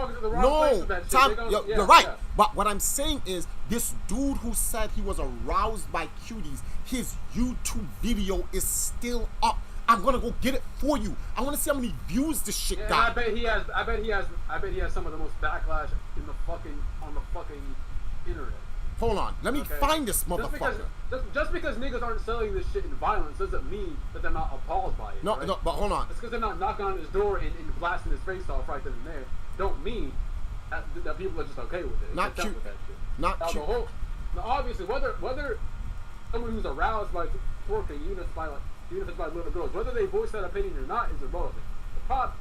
Tom, you're right. Yeah. But what I'm saying is, this dude who said he was aroused by cuties, his YouTube video is still up. I'm gonna go get it for you. I want to see how many views this shit got. I bet he has some of the most backlash on the fucking internet. Hold on, let me find this motherfucker. Just because niggas aren't selling this shit in violence doesn't mean that they're not appalled by it. No, right? no, but hold on. Just because they're not knocking on his door and blasting his face off right then and there, don't mean that people are just okay with it. Not cute. With that shit. Not now, cute. Now, obviously, whether someone who's aroused by twerking, even if it's by little girls, whether they voice that opinion or not is irrelevant. The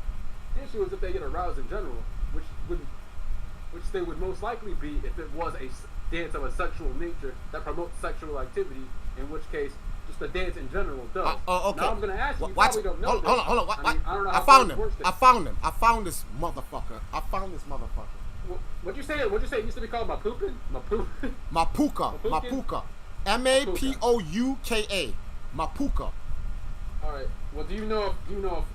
issue is if they get aroused in general, which they would most likely be if it was a dance of a sexual nature that promotes sexual activity, in which case just the dance in general does. Okay. Now I'm gonna ask you, you watch, probably don't know. Hold on. I don't know how I found him. works I found him. I found this motherfucker. What'd you say? It used to be called Mapuka? Mapuka. Mapouka. Mapuka. All right. Well, do you know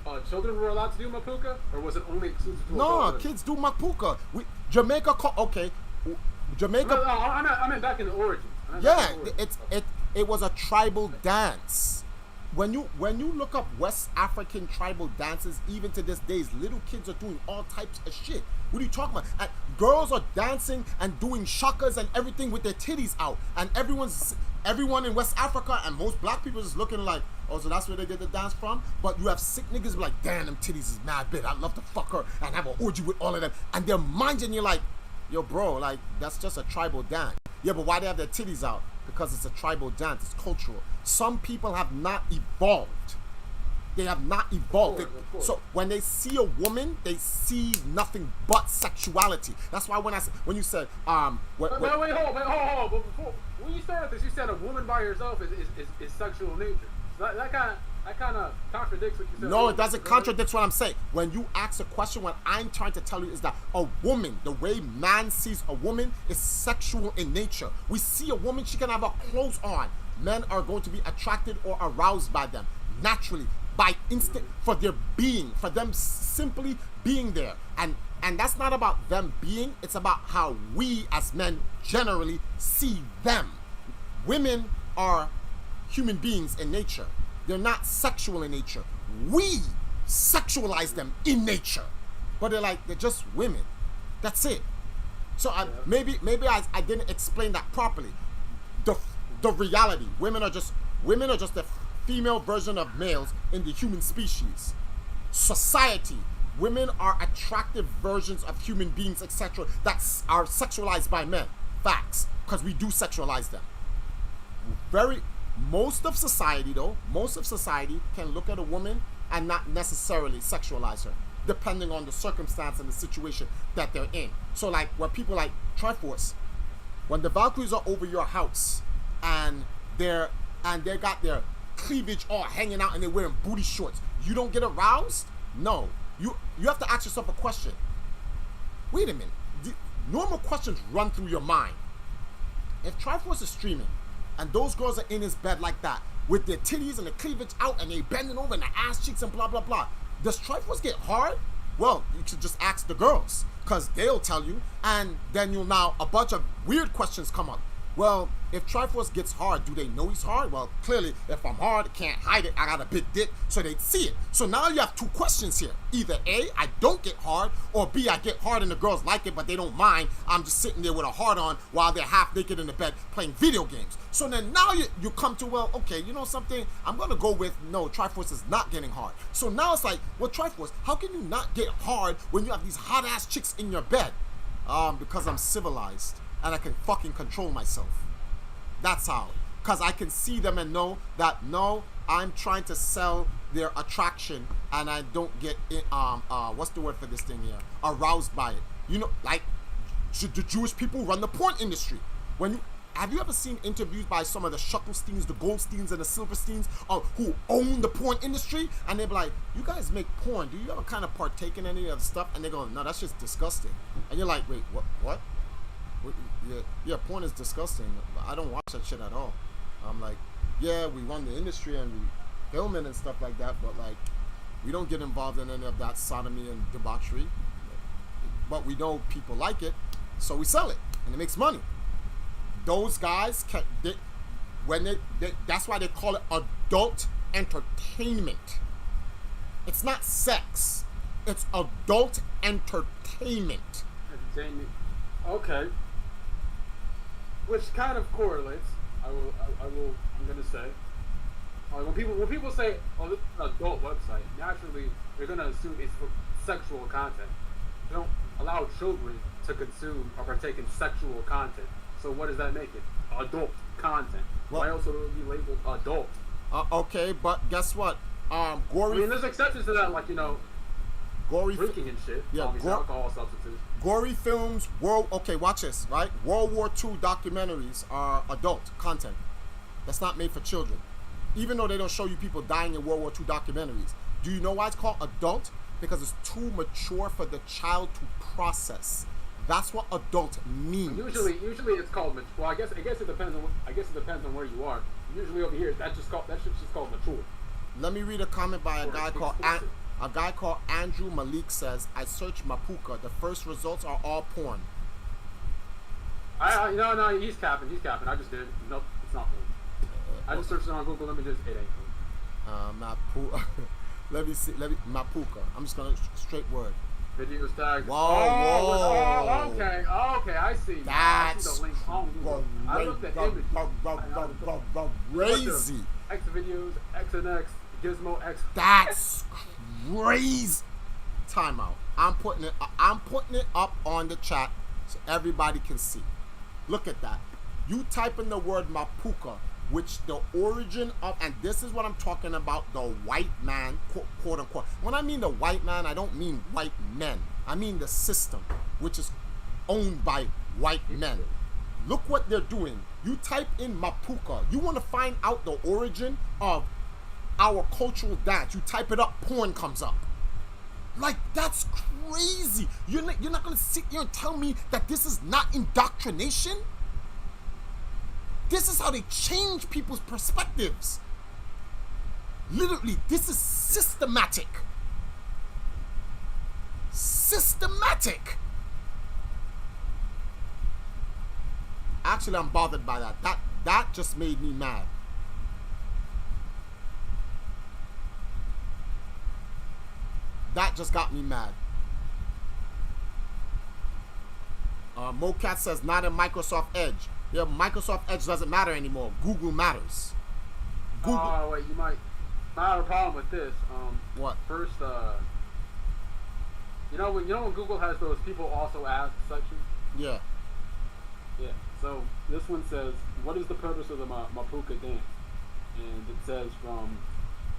if children were allowed to do Mapuka, or was it only exclusive to adults? Kids do Mapuka. Jamaica. Jamaica. No, I meant back in the origins. It was a tribal dance. When you look up West African tribal dances, even to this day, little kids are doing all types of shit. What are you talking about? And girls are dancing and doing shakas and everything with their titties out, and everyone in West Africa and most black people is looking like, oh, so that's where they get the dance from? But you have sick niggas be like, damn, them titties is mad big. I'd love to fuck her and have an orgy with all of them. And they're minding you like, yo, bro, like, that's just a tribal dance. Yeah, but why they have their titties out? Because it's a tribal dance. It's cultural. Some people have not evolved. They have not evolved. Of course. So when they see a woman, they see nothing but sexuality. That's why when you said wait, hold on. But before, when you started this, you said a woman by herself is sexual nature. So that kind of contradicts what you said. No, it doesn't contradict what I'm saying. When you ask a question, what I'm trying to tell you is that a woman, the way man sees a woman, is sexual in nature. We see a woman, she can have her clothes on. Men are going to be attracted or aroused by them naturally, by instinct, for their being, for them simply being there. And that's not about them being, it's about how we as men generally see them. Women are human beings in nature. They're not sexual in nature. We sexualize them in nature. But they're just women. That's it. So maybe I didn't explain that properly. The reality, women are just the female version of males in the human species. Society, women are attractive versions of human beings, etc., that are sexualized by men. Facts, because we do sexualize them. Most of society can look at a woman and not necessarily sexualize her, depending on the circumstance and the situation that they're in. So like when people like Triforce, when the Valkyries are over your house and they got their cleavage all hanging out and they're wearing booty shorts, you don't get aroused? No. You have to ask yourself a question. Wait a minute. Normal questions run through your mind. if Triforce is streaming and those girls are in his bed like that with their titties and the cleavage out and they bending over and the ass cheeks and blah blah blah, does Triforce get hard? Well, you should just ask the girls, because they'll tell you, and then you'll now a bunch of weird questions come up. Well, if Triforce gets hard, do they know he's hard? Well, clearly, if I'm hard, I can't hide it. I got a big dick, so they'd see it. So now you have two questions here. Either A, I don't get hard, or B, I get hard and the girls like it, but they don't mind. I'm just sitting there with a hard on while they're half naked in the bed playing video games. So then now you come to, well, okay, you know something? I'm going to go with, no, Triforce is not getting hard. So now it's like, well, Triforce, how can you not get hard when you have these hot-ass chicks in your bed? Because I'm civilized. And I can fucking control myself. That's how. Because I can see them and know that, no, I'm trying to sell their attraction and I don't get, what's the word for this thing here? Aroused by it. You know, like, the Jewish people run the porn industry. Have you ever seen interviews by some of the Shuckelsteins, the Goldsteins, and the Silversteins who own the porn industry? And they're like, you guys make porn. Do you ever kind of partake in any of the stuff? And they go, no, that's just disgusting. And you're like, wait, what? Yeah, porn is disgusting. I don't watch that shit at all. I'm like, yeah, we run the industry and we film it and stuff like that, but like, we don't get involved in any of that sodomy and debauchery. But we know people like it, so we sell it, and it makes money. Those guys, that's why they call it adult entertainment. It's not sex. It's adult entertainment. Entertainment. Okay. Which kind of correlates. I'm gonna say. When people say, "Oh, this is an adult website," naturally they're gonna assume it's for sexual content. They don't allow children to consume or partake in sexual content. So what does that make it? Adult content. Well, why else would it be labeled adult? Okay, but guess what? Gory. I mean, there's exceptions to that, like gory drinking and shit. Yeah, obviously alcohol substances. Gory films, okay, watch this, right? World War II documentaries are adult content. That's not made for children. Even though they don't show you people dying in World War II documentaries. Do you know why it's called adult? Because it's too mature for the child to process. That's what adult means. Usually it's called mature. Well, I guess it depends on where you are. Usually over here, that shit's just called mature. Let me read a comment by a guy called Andrew Malik says, I searched Mapuka. The first results are all porn. No, he's capping. I just did. Nope, it's not porn. I just searched it on Google. It ain't porn. Mapuka. Let me Mapuka. I'm just gonna straight word. Videos tagged. Whoa. Okay, I see. I see the link on Google. I looked at images. Crazy. X videos, X and X, Gizmo X. That's crazy. Timeout. I'm putting it up on the chat so everybody can see. Look at that. You type in the word Mapuka, which the origin of, and this is what I'm talking about, the white man, quote unquote. When I mean the white man, I don't mean white men. I mean the system, which is owned by white men. Look what they're doing. You type in Mapuka. You want to find out the origin of our cultural dance. You type it up, porn comes up. Like, that's crazy. You're not going to sit here and tell me that this is not indoctrination? This is how they change people's perspectives. Literally, this is systematic. Systematic. Actually, I'm bothered by that. That just made me mad. That just got me mad. Mocat says, not in Microsoft Edge. Yeah, Microsoft Edge doesn't matter anymore. Google matters. Google. Oh, wait, you might have a problem with this. What? First, you know when Google has those people also ask sections? Yeah. Yeah. So this one says, what is the purpose of the Mapuka dance? And it says from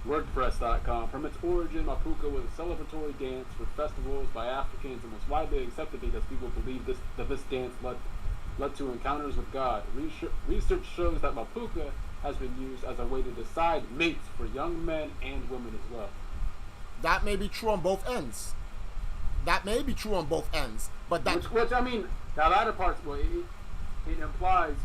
WordPress.com, from its origin, Mapuka was a celebratory dance for festivals by Africans and was widely accepted because people believed that this dance led to encounters with God. Research shows that Mapuka has been used as a way to decide mates for young men and women as well. That may be true on both ends. But that... Which I mean, that latter part, well, it implies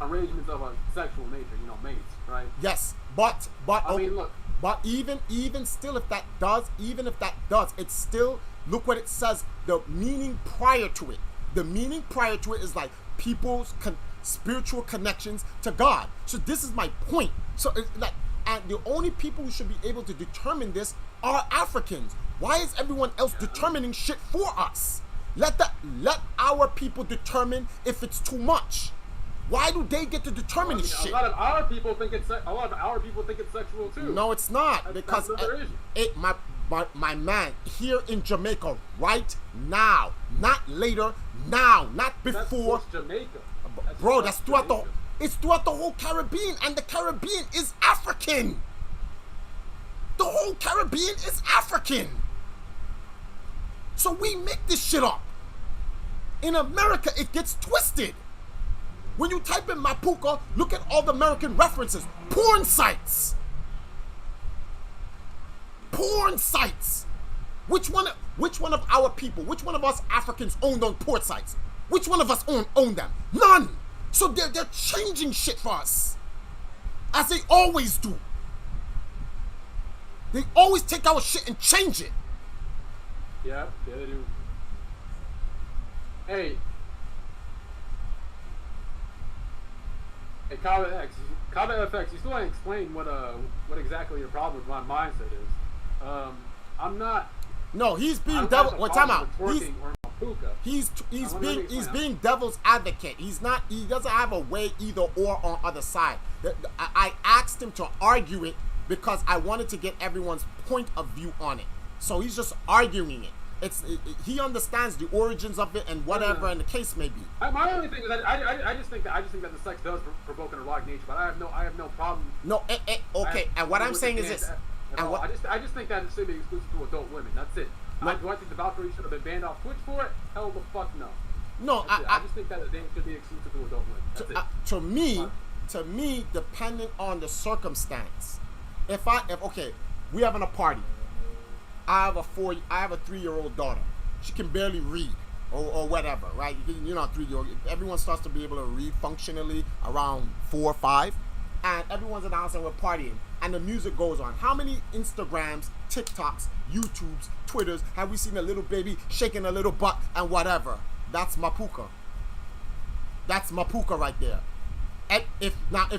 arrangements of a sexual nature. You know, mates, right? Yes, but I mean, look. But even still, if that does, it's still, look what it says. The meaning prior to it. The meaning prior to it is like people's spiritual connections to God. So this is my point. So it's like, and the only people who should be able to determine this are Africans. Why is everyone else determining shit for us? Let our people determine if it's too much. Why do they get to determine this shit? A lot of our people think it's sexual too. No, it's not, because my man, here in Jamaica right now, not later, now, not before. That's Jamaica. Bro, that's throughout it's throughout the whole Caribbean, and the Caribbean is African. The whole Caribbean is African. So we make this shit up. In America, it gets twisted. When you type in Mapuka, look at all the American references. Porn sites. Porn sites. Which one of our people, which one of us Africans own those porn sites? Which one of us own them? None. So they're changing shit for us. As they always do. They always take our shit and change it. Yeah, they do. Hey, Kava FX, you still ain't explained what exactly your problem with my mindset is. I'm not. No, he's being devil. What time out? He's being devil's advocate. He doesn't have a way either or on other side. I asked him to argue it because I wanted to get everyone's point of view on it. So he's just arguing it. He understands the origins of it and whatever, and the case may be. My only thing is that I just think that the sex does provoke an erotic nature, but I have no problem. No, okay. And what I'm saying is this. I just think that it should be exclusive to adult women. That's it. No. Do I think the Valkyrie should have been banned off Twitch for it? Hell the fuck no. No, I just think that it should be exclusive to adult women. That's it. To me, depending on the circumstance, if we having a party. I have a 3-year-old daughter. She can barely read or whatever, right? You know, 3-year-old. Everyone starts to be able to read functionally around 4 or 5, and everyone's announcing we're partying, and the music goes on. How many Instagrams, TikToks, YouTubes, Twitters have we seen a little baby shaking a little butt and whatever? That's Mapuka. That's Mapuka right there. And if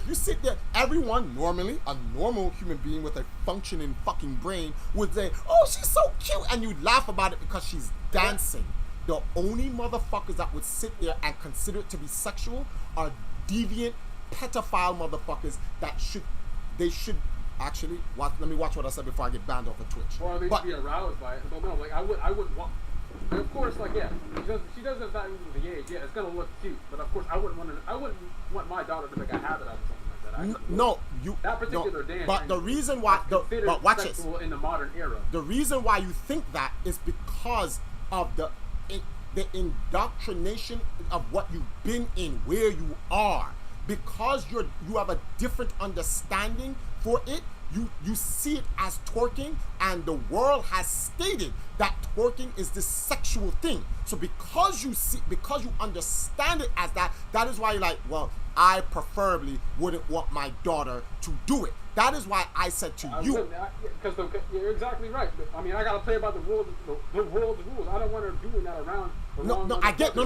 you sit there, everyone normally, a normal human being with a functioning fucking brain would say, oh, she's so cute, and you'd laugh about it because she's dancing. The only motherfuckers that would sit there and consider it to be sexual are deviant, pedophile motherfuckers that should actually watch. Let me watch what I said before I get banned off of Twitch. Or they should be aroused by it. But no, like I wouldn't want. And of course, like yeah, she doesn't have that the age. Yeah, it's gonna look cute, but of course, I wouldn't want my daughter to make a habit out of something like that. That particular dance. But the reason why, but watch this. In the modern era. The reason why you think that is because of the indoctrination of what you've been in, where you are. Because you have a different understanding for it. You see it as twerking, and the world has stated that twerking is this sexual thing. So because you understand it as that is why you're like, well, I preferably wouldn't want my daughter to do it. That is why I said to you. Because you're exactly right. I mean, I gotta play by the rules. The rules. I don't want her doing that around. I get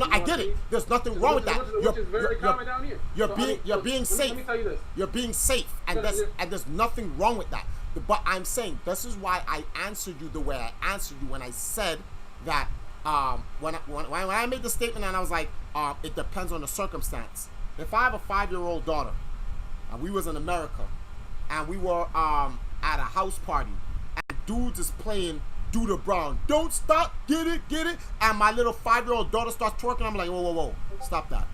it. There's nothing wrong with that. Which is very common down here. You're being safe. Let me tell you this. You're being safe, and there's nothing wrong with that. But I'm saying this is why I answered you the way I answered you when I said that when I made the statement and I was like, it depends on the circumstance. If I have a 5-year-old daughter and we was in America and we were at a house party and dudes is playing Do the Brown, don't stop, get it, and my little 5-year-old daughter starts twerking, I'm like, whoa, stop that.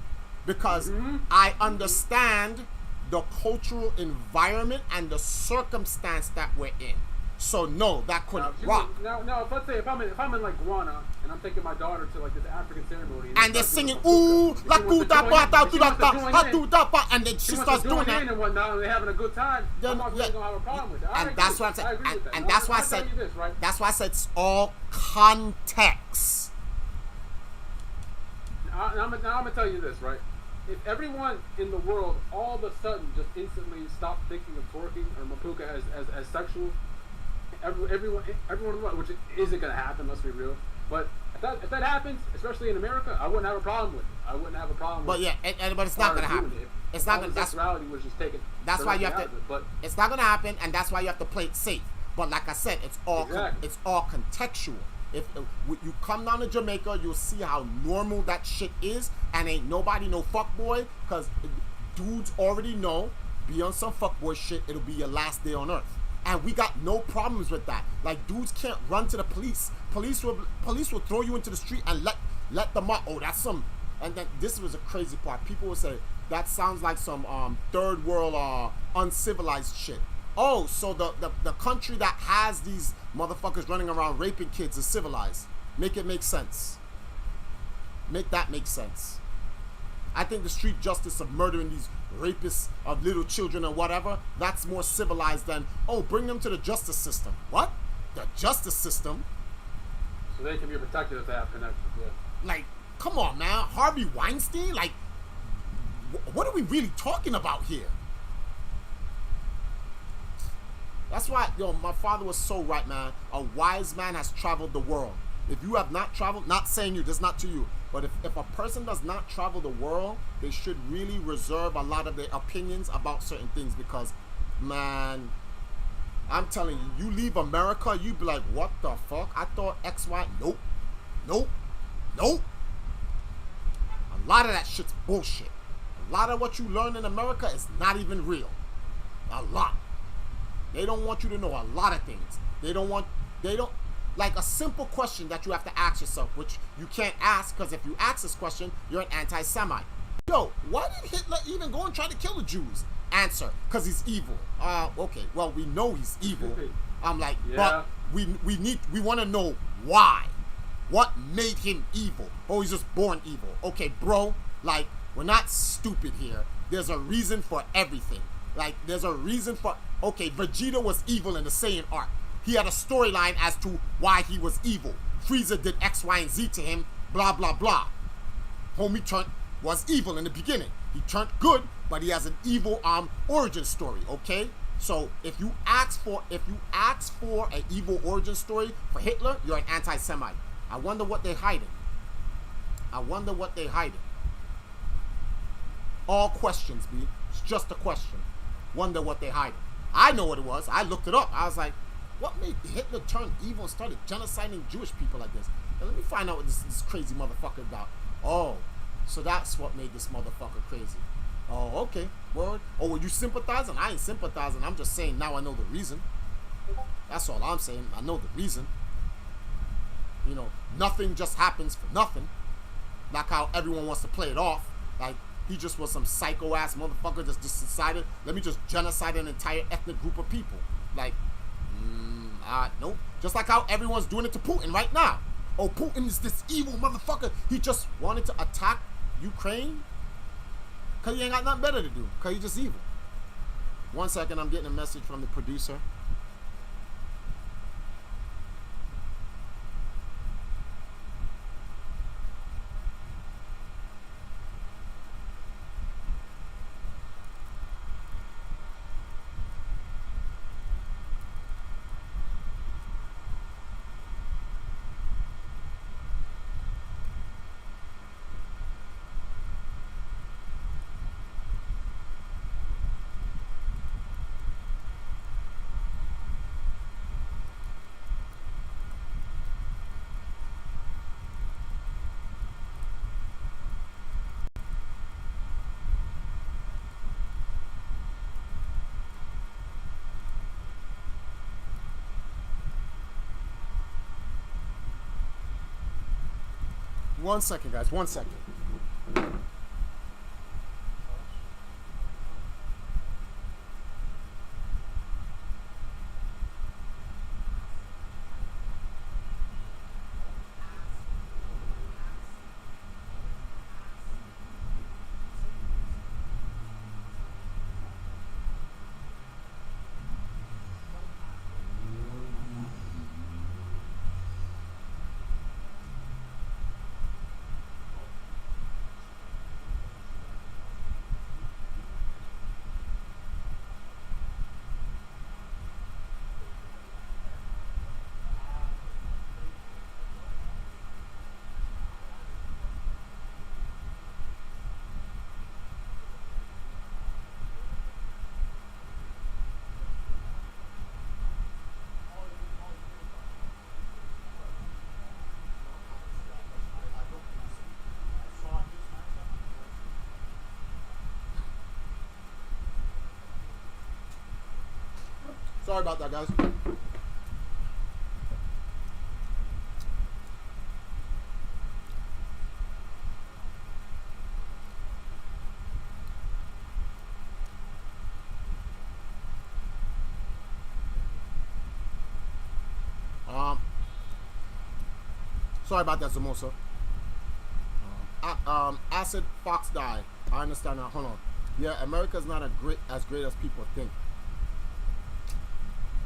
Because I understand the cultural environment and the circumstance that we're in. So no, that couldn't rock. Now, if I'm in like Guana and I'm taking my daughter to like this African ceremony, and they're singing ooh la kuta pata tuda pa, and then she starts doing that and whatnot, and they're having a good time. I'm not gonna have a problem with that. And that's what I'm saying. And that's why I said. That's why I said it's all context. I'm gonna tell you this, right? If everyone in the world all of a sudden just instantly stopped thinking of twerking or Mapuka as sexual, everyone in the world, which isn't gonna happen, let's be real. But if that happens, especially in America, I wouldn't have a problem with it. I wouldn't have a problem with But yeah, but it's not gonna happen. It's not gonna. Sexuality was just taken. That's why you have to. But it's not gonna happen, and that's why you have to play it safe. But like I said, it's all Exactly. it's all contextual. If you come down to Jamaica, you'll see how normal that shit is, and ain't nobody no fuckboy, cause dudes already know. Be on some fuckboy shit, it'll be your last day on earth. And we got no problems with that. Like, dudes can't run to the police. Police will throw you into the street and let them up. Oh, that's some. And then this was a crazy part. People will say that sounds like some third world uncivilized shit. Oh, so the country that has these motherfuckers running around raping kids is civilized. Make it make sense. Make that make sense. I think the street justice of murdering these rapists of little children or whatever, that's more civilized than, oh, bring them to the justice system. What? The justice system? so they can be protected if they have connections. Yeah. Like, come on, man. Harvey Weinstein? Like, what are we really talking about here? That's why, my father was so right, man. A wise man has traveled the world. If you have not traveled, not saying you, this is not to you, but if a person does not travel the world, they should really reserve a lot of their opinions about certain things because, man, I'm telling you, you leave America, you be like, what the fuck? I thought X, Y, nope, nope, nope. A lot of that shit's bullshit. A lot of what you learn in America is not even real. A lot. They don't want you to know a lot of things. They don't, like a simple question that you have to ask yourself, which you can't ask because if you ask this question, you're an anti-Semite. Yo, why did Hitler even go and try to kill the Jews? Answer, because he's evil. Okay, well, we know he's evil. I'm like, Yeah. but we want to know why. What made him evil? Oh, he's just born evil. Okay, bro, like, we're not stupid here. There's a reason for everything. Like, there's a reason for, okay, Vegeta was evil in the Saiyan arc. He had a storyline as to why he was evil. Frieza did X, Y, and Z to him, blah, blah, blah. Homie was evil in the beginning. He turned good, but he has an evil origin story, okay? So if you ask for an evil origin story for Hitler, you're an anti-Semite. I wonder what they're hiding. I wonder what they're hiding. All questions, B. It's just a question. Wonder what they're hiding. I know what it was. I looked it up. I was like, what made Hitler turn evil and started genociding Jewish people like this? Now, let me find out what this crazy motherfucker about. Oh, so that's what made this motherfucker crazy. Oh, okay. Word. Oh, were you sympathizing? I ain't sympathizing. I'm just saying now I know the reason. That's all I'm saying. I know the reason. You know, nothing just happens for nothing. Like how everyone wants to play it off. Like, he just was some psycho-ass motherfucker that just decided, let me just genocide an entire ethnic group of people. Like, nope. Just like how everyone's doing it to Putin right now. Oh, Putin is this evil motherfucker. He just wanted to attack Ukraine because he ain't got nothing better to do. Because he's just evil. 1 second, I'm getting a message from the producer. One second, guys. 1 second. Sorry about that, guys. Sorry about that, Samosa. Acid Fox died. I understand that. Hold on. Yeah, America's not as great as people think.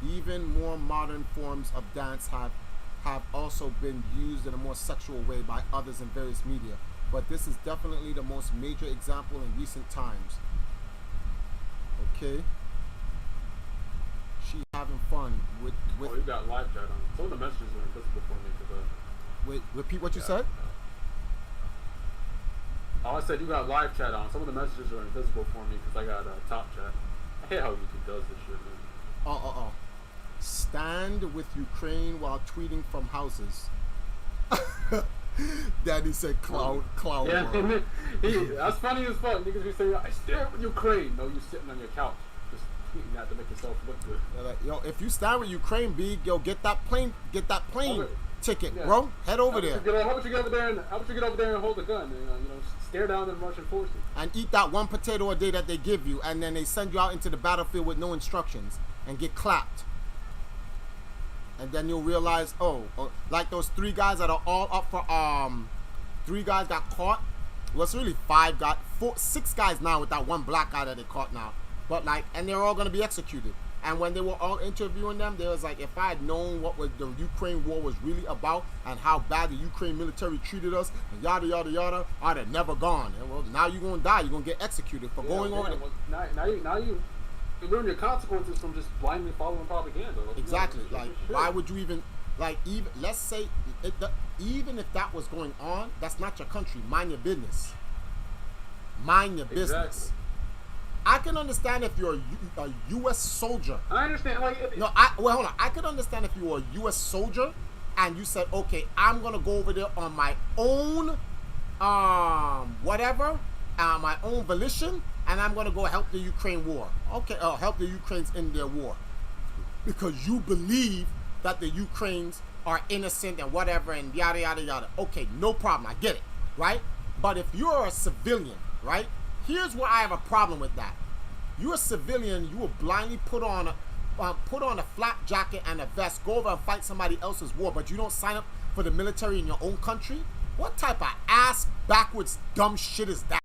Even more modern forms of dance have also been used in a more sexual way by others in various media. But this is definitely the most major example in recent times. Okay. She having fun with Oh, you got live chat on. Some of the messages are invisible for me because wait, repeat what you said? oh, I said you got live chat on. Some of the messages are invisible for me because I got top chat. I hate how YouTube does this shit, man. Stand with Ukraine while tweeting from houses. Daddy said cloud Yeah, world. that's funny as fuck. Niggas be saying, I stand with Ukraine. No, you sitting on your couch. Just tweeting that to make yourself look good. They're like, yo, if you stand with Ukraine, B, yo, get that plane ticket, Yeah. bro. Head over there. How about you get over there and hold a gun and stare down the Russian forces And eat that one potato a day that they give you, and then they send you out into the battlefield with no instructions and get clapped. And then you'll realize, like those 3 guys that are all up for 3 guys got caught. Well, it's really 6 guys now with that one black guy that they caught now. But and they're all gonna be executed. And when they were all interviewing them, they was like, if I had known what the Ukraine war was really about and how bad the Ukraine military treated us, and yada yada yada, I'd have never gone. And well, now you're gonna die. You're gonna get executed for going over there. Well, now you learn your consequences from just blindly following propaganda. Exactly. Why would you even let's say even if that was going on, that's not your country. Mind your business. Mind your business. Exactly. I can understand if you're a U.S. soldier. I understand. Hold on. I could understand if you were a U.S. soldier and you said, okay, I'm gonna go over there on my own, my own volition, and I'm gonna go help the Ukraine war. Okay, help the Ukrainians in their war because you believe that the Ukrainians are innocent and whatever and yada yada yada. Okay, no problem. I get it, right? But if you're a civilian, right? Here's where I have a problem with that. You're a civilian. You will blindly put on a flak jacket and a vest, go over and fight somebody else's war, but you don't sign up for the military in your own country. What type of ass backwards dumb shit is that?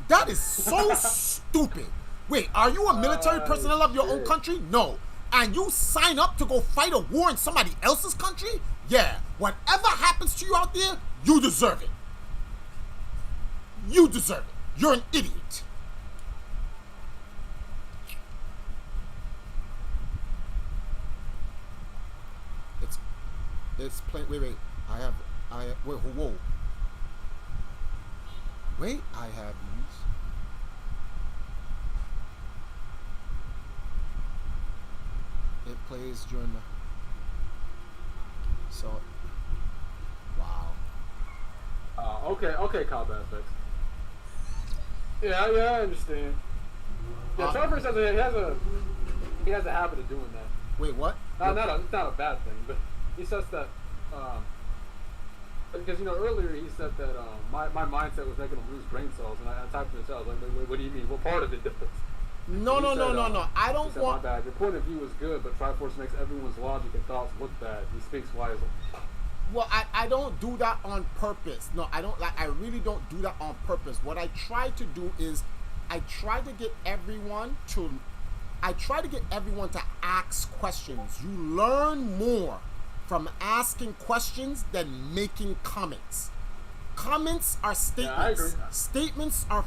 That is so stupid. Wait, are you a military personnel of your own country? No. And you sign up to go fight a war in somebody else's country? Yeah. Whatever happens to you out there, you deserve it. You deserve it. You're an idiot. It's plain. Wait. Whoa. Wait, I have these. It plays during the. So. Wow. Okay, combat effects. Yeah, I understand. Yeah, Triforce has a habit of doing that. Wait, what? It's not a bad thing, but he says that because earlier he said that my mindset was making him lose brain cells, and I typed in the cells like, wait, what do you mean? What part of it does? No. I don't want. My bad. Your point of view is good, but Triforce makes everyone's logic and thoughts look bad. He speaks wisely. Well, I don't do that on purpose. No, I don't I really don't do that on purpose. What I try to do is I try to get everyone to ask questions. You learn more from asking questions than making comments. Comments are statements. Yeah, I agree. Statements are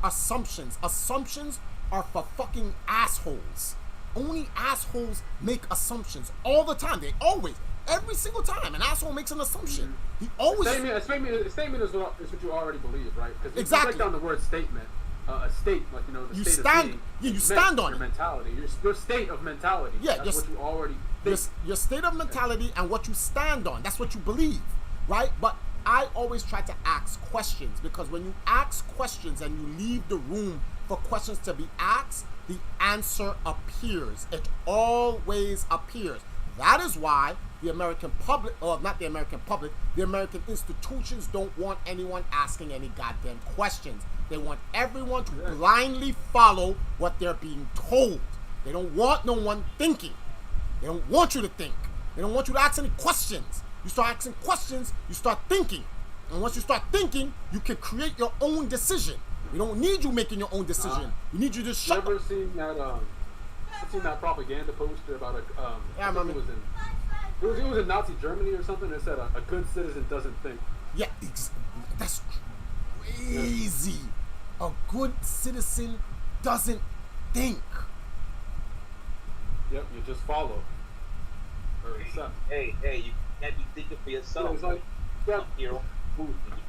assumptions. Assumptions are for fucking assholes. Only assholes make assumptions all the time. They always. Every single time an asshole makes an assumption, he always. A statement is what you already believe, right? Because exactly. You break down the word statement, a state, like the you state stand, of being. Yeah, you stand on your it. mentality, your state of mentality. Yeah, that's what you already think. Your state of mentality and what you stand on. That's what you believe, right? But I always try to ask questions because when you ask questions and you leave the room for questions to be asked, the answer appears. It always appears. That is why the American public, or not the American public, the American institutions don't want anyone asking any goddamn questions. They want everyone to blindly follow what they're being told. They don't want no one thinking. They don't want you to think. They don't want you to ask any questions. You start asking questions, you start thinking. And once you start thinking, you can create your own decision. We don't need you making your own decision. We need you to shut up. Never seen that propaganda poster about a Yeah, I remember. It was in Nazi Germany or something that said a good citizen doesn't think. Yeah, that's crazy. A good citizen doesn't think. Yep, you just follow. Or accept. Hey, you can't be thinking for yourself. Yeah, it's like, yeah. Your own food, and you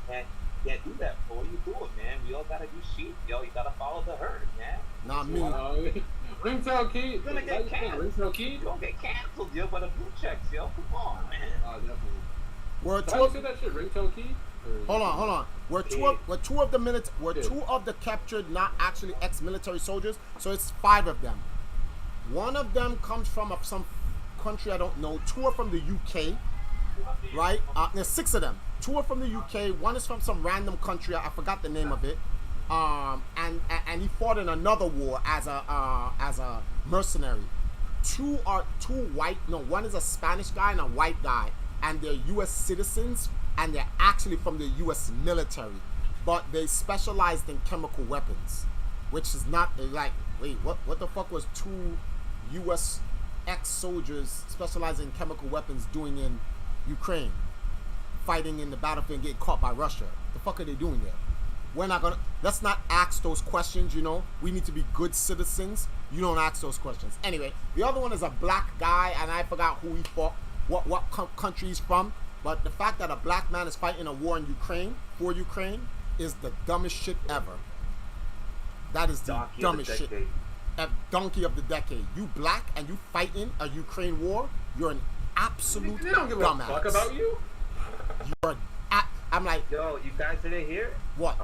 can't do that. Boy, you do it, man. We all gotta be sheep, yo. You gotta follow the herd, man. Not me. Ringtail Key. You're gonna get canceled. Ringtail Key. You don't get canceled, yo, by the blue checks, yo. Come on, man. Definitely. We're Did two I say that shit? Ringtail Key? Hold on. We're two of the captured, not actually ex-military soldiers. So it's 5 of them. One of them comes from some country I don't know. 2 are from the UK, right? There's 6 of them. 2 are from the UK. 1 is from some random country. I forgot the name of it. And he fought in another war as a mercenary. 2 white. No, 1 is a Spanish guy and a white guy, and they're U.S. citizens, and they're actually from the U.S. military, but they specialized in chemical weapons, which is not like, wait, what the fuck was 2 U.S. ex-soldiers specializing in chemical weapons doing in Ukraine, fighting in the battlefield and getting caught by Russia? The fuck are they doing there? Let's not ask those questions, you know? We need to be good citizens. You don't ask those questions. Anyway, the other one is a black guy, and I forgot who he fought, what country he's from. But the fact that a black man is fighting a war in Ukraine, for Ukraine, is the dumbest shit ever. That is the dumbest shit. A donkey of the decade. You black and you fighting a Ukraine war, you're an absolute They don't give a dumbass. fuck about you. I'm like, Yo, you guys didn't hear? what?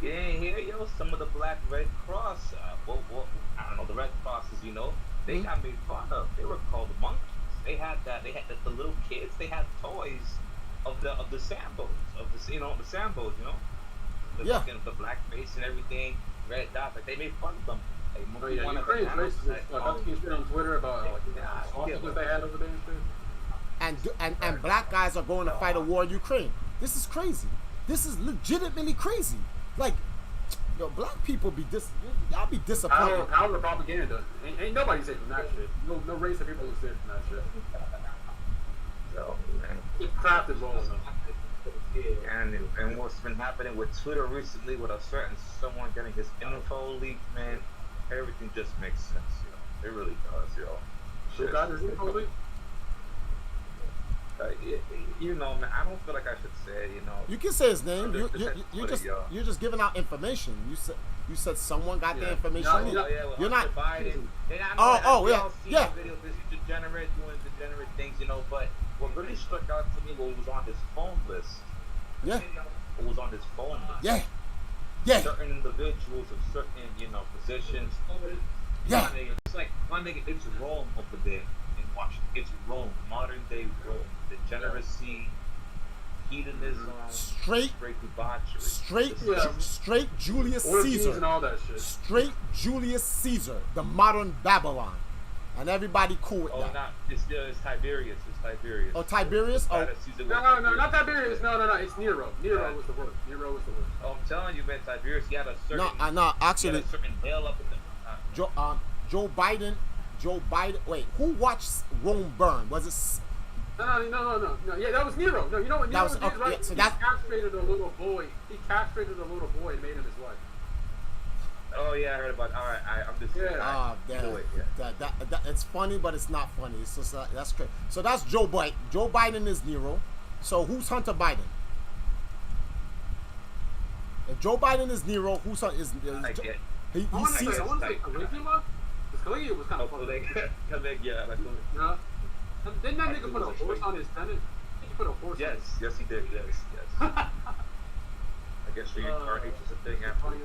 You didn't hear, yo? Some of the Black Red Cross, I don't know, the Red Crosses, you know, they got made fun of. They were called monkeys. They had the little kids. They had toys of the Sambos, the Sambos, you know, the black face and everything, red dots. Like they made fun of them. Like, Ukraine's racist. I've seen shit on Twitter about hostages they had over there and shit. And black guys are going to fight a war in Ukraine. This is crazy. This is legitimately crazy. Like, yo, black people y'all be disappointed. How the propaganda? Ain't nobody safe from that shit. No race of people is safe from that shit. So, man. It's crafted rolling them. And what's been happening with Twitter recently with a certain someone getting his info leaked, man, everything just makes sense, yo. It really does, yo. Who got his info leaked? You know, man, I don't feel like I should say, you know. You can say his name. You're just giving out information. You said someone got the information. You're not. Biden. Yeah. This degenerate doing degenerate things, you know. But what really struck out to me was on his phone list. Yeah. It was on his phone list. Yeah. Yeah. Certain individuals of certain, you know, positions. Yeah. It's like one nigga, it's Rome over there in Washington. It's Rome, modern day Rome. Degeneracy, hedonism, straight debauchery, straight Julius orgies Caesar, and all that shit. Straight Julius Caesar, the modern Babylon, and everybody cool with that. It's Tiberius. It's Tiberius. Oh, Tiberius. Oh, no, not Tiberius. No, it's Nero. Nero was the word. Oh, I'm telling you, man, Tiberius. He had a certain. No, actually, he had a certain nail up in the. Joe Biden. Wait, who watched Rome burn? Was it? No. Yeah, that was Nero. No, you know what Nero did, right? Yeah, so he castrated a little boy. He castrated a little boy and made him his wife. Oh yeah, I heard about. All right, I'm just. It's funny, but it's not funny. It's just that's crazy. So that's Joe Biden. Joe Biden is Nero. So who's Hunter Biden? If Joe Biden is Nero, who's Hunter? He's Caesar. I want to say Caligula. Because Caligula was kind of funny. Yeah, like. Yeah. Didn't that nigga put a horse on his tenant? He put a horse on his Yes, he did. Yes. I guess reincarnation's a thing after.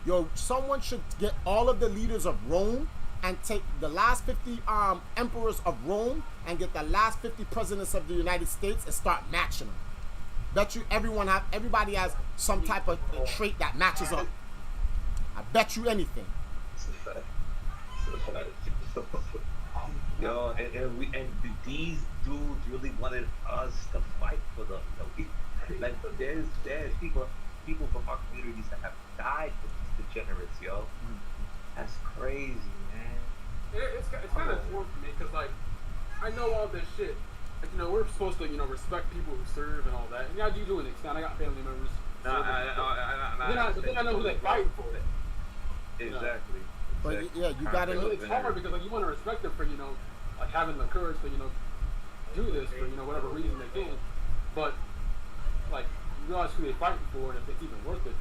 Yo, someone should get all of the leaders of Rome and take the last 50 emperors of Rome and get the last 50 presidents of the United States and start matching them. Bet you everybody has some type of trait that matches up. I bet you anything. Yo, and these dudes really wanted us to fight for them. Like there's people from our communities that have died for these degenerates, yo. That's crazy, man. It's kind of tough for me because like I know all this shit. Like, you know, we're supposed to, you know, respect people who serve and all that. And I do to an extent. I got family members. But then I know who they fight for. Exactly. But yeah, you gotta know. It's hard because like you want to respect them for, you know, like having the courage to, you know, do this for, you know, whatever reason they can. But like you realize who they fighting for and if it's even worth it.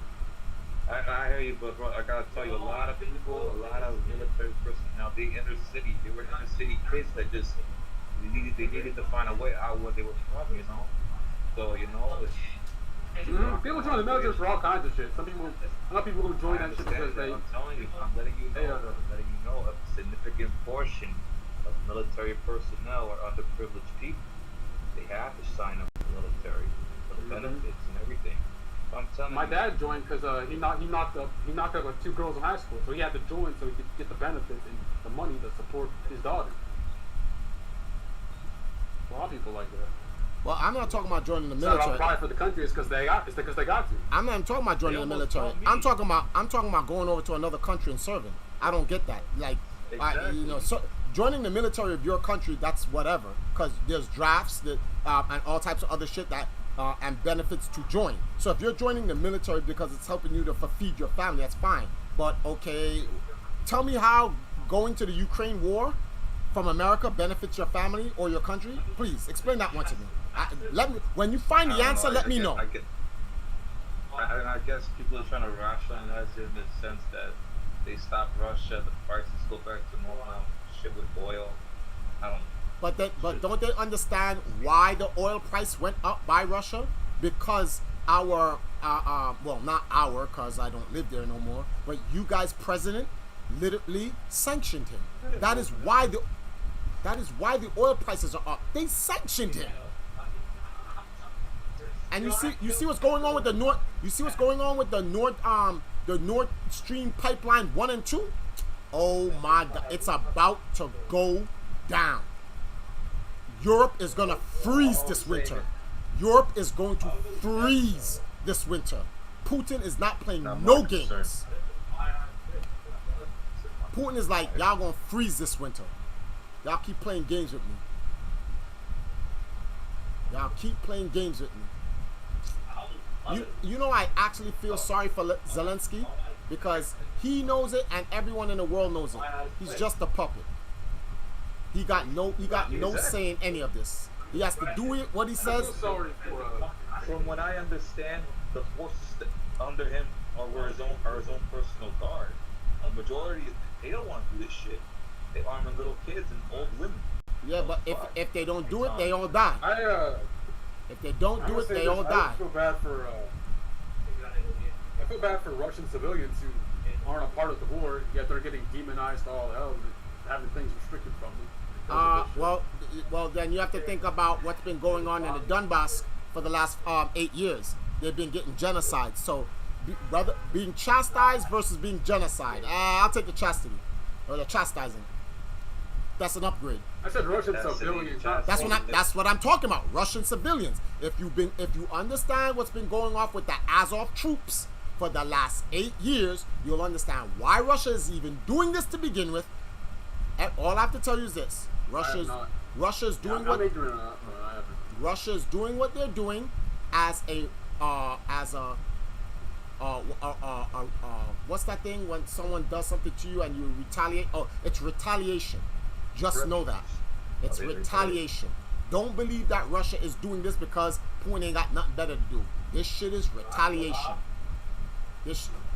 I hear you, but bro, I gotta tell you, a lot of people, a lot of military personnel, they were inner city kids that just they needed to find a way out where they were from, you know. So you know, people join the military for all kinds of shit. A lot of people who join that shit because they. I'm telling you, I'm letting you know, a significant portion of military personnel are underprivileged people. They have to sign up for the military for the benefits and everything. I'm telling My you. dad joined because he knocked up like 2 girls in high school, so he had to join so he could get the benefits and the money to support his daughter. A lot of people like that. Well, I'm not talking about joining the It's not military. about pride for the country. It's because they got to. I'm not even talking about joining the military. I'm talking about going over to another country and serving. I don't get that. Like, you know, so joining the military of your country, that's whatever. Because there's drafts that and all types of other shit that and benefits to join. So if you're joining the military because it's helping you to feed your family, that's fine. But okay, tell me how going to the Ukraine war from America benefits your family or your country. Please explain that one to me. When you find the answer, let me know. I guess people are trying to rationalize it in the sense that they stop Russia, the prices go back to normal, shit with oil. I don't know. But don't they understand why the oil price went up by Russia? Because our well, not our, because I don't live there no more, but you guys' president literally sanctioned him. That is why the oil prices are up. They sanctioned him. And you see what's going on with the North. You see what's going on with the Nord Stream pipeline 1 and 2. Oh my God, it's about to go down. Europe is gonna freeze this winter. Europe is going to freeze this winter. Putin is not playing no games. Putin is like, y'all gonna freeze this winter. Y'all keep playing games with me. Y'all keep playing games with me. You know, I actually feel sorry for Zelensky because he knows it and everyone in the world knows it. He's just a puppet. He got no say in any of this. He has to do it what he says. From what I understand, the forces under him are his own personal guard. The majority, they don't want to do this shit. They arming little kids and old women. Yeah, but if they don't do it, they all die. If they don't do it, they all die. I feel bad for Russian civilians who aren't a part of the war, yet they're getting demonized to all hell and having things restricted from them. Well, then you have to think about what's been going on in the Donbass for the last 8 years. They've been getting genocide. So, being chastised versus being genocide. I'll take the chastity or the chastising. That's an upgrade. I said Russian civilians. That's what I'm talking about. Russian civilians. If you understand what's been going on with the Azov troops for the last 8 years, you'll understand why Russia is even doing this to begin with. And all I have to tell you is this: Russia's doing what they're doing as a what's that thing when someone does something to you and you retaliate? Oh, it's retaliation. Just know that. It's retaliation. Don't believe that Russia is doing this because Putin ain't got nothing better to do. This shit is retaliation.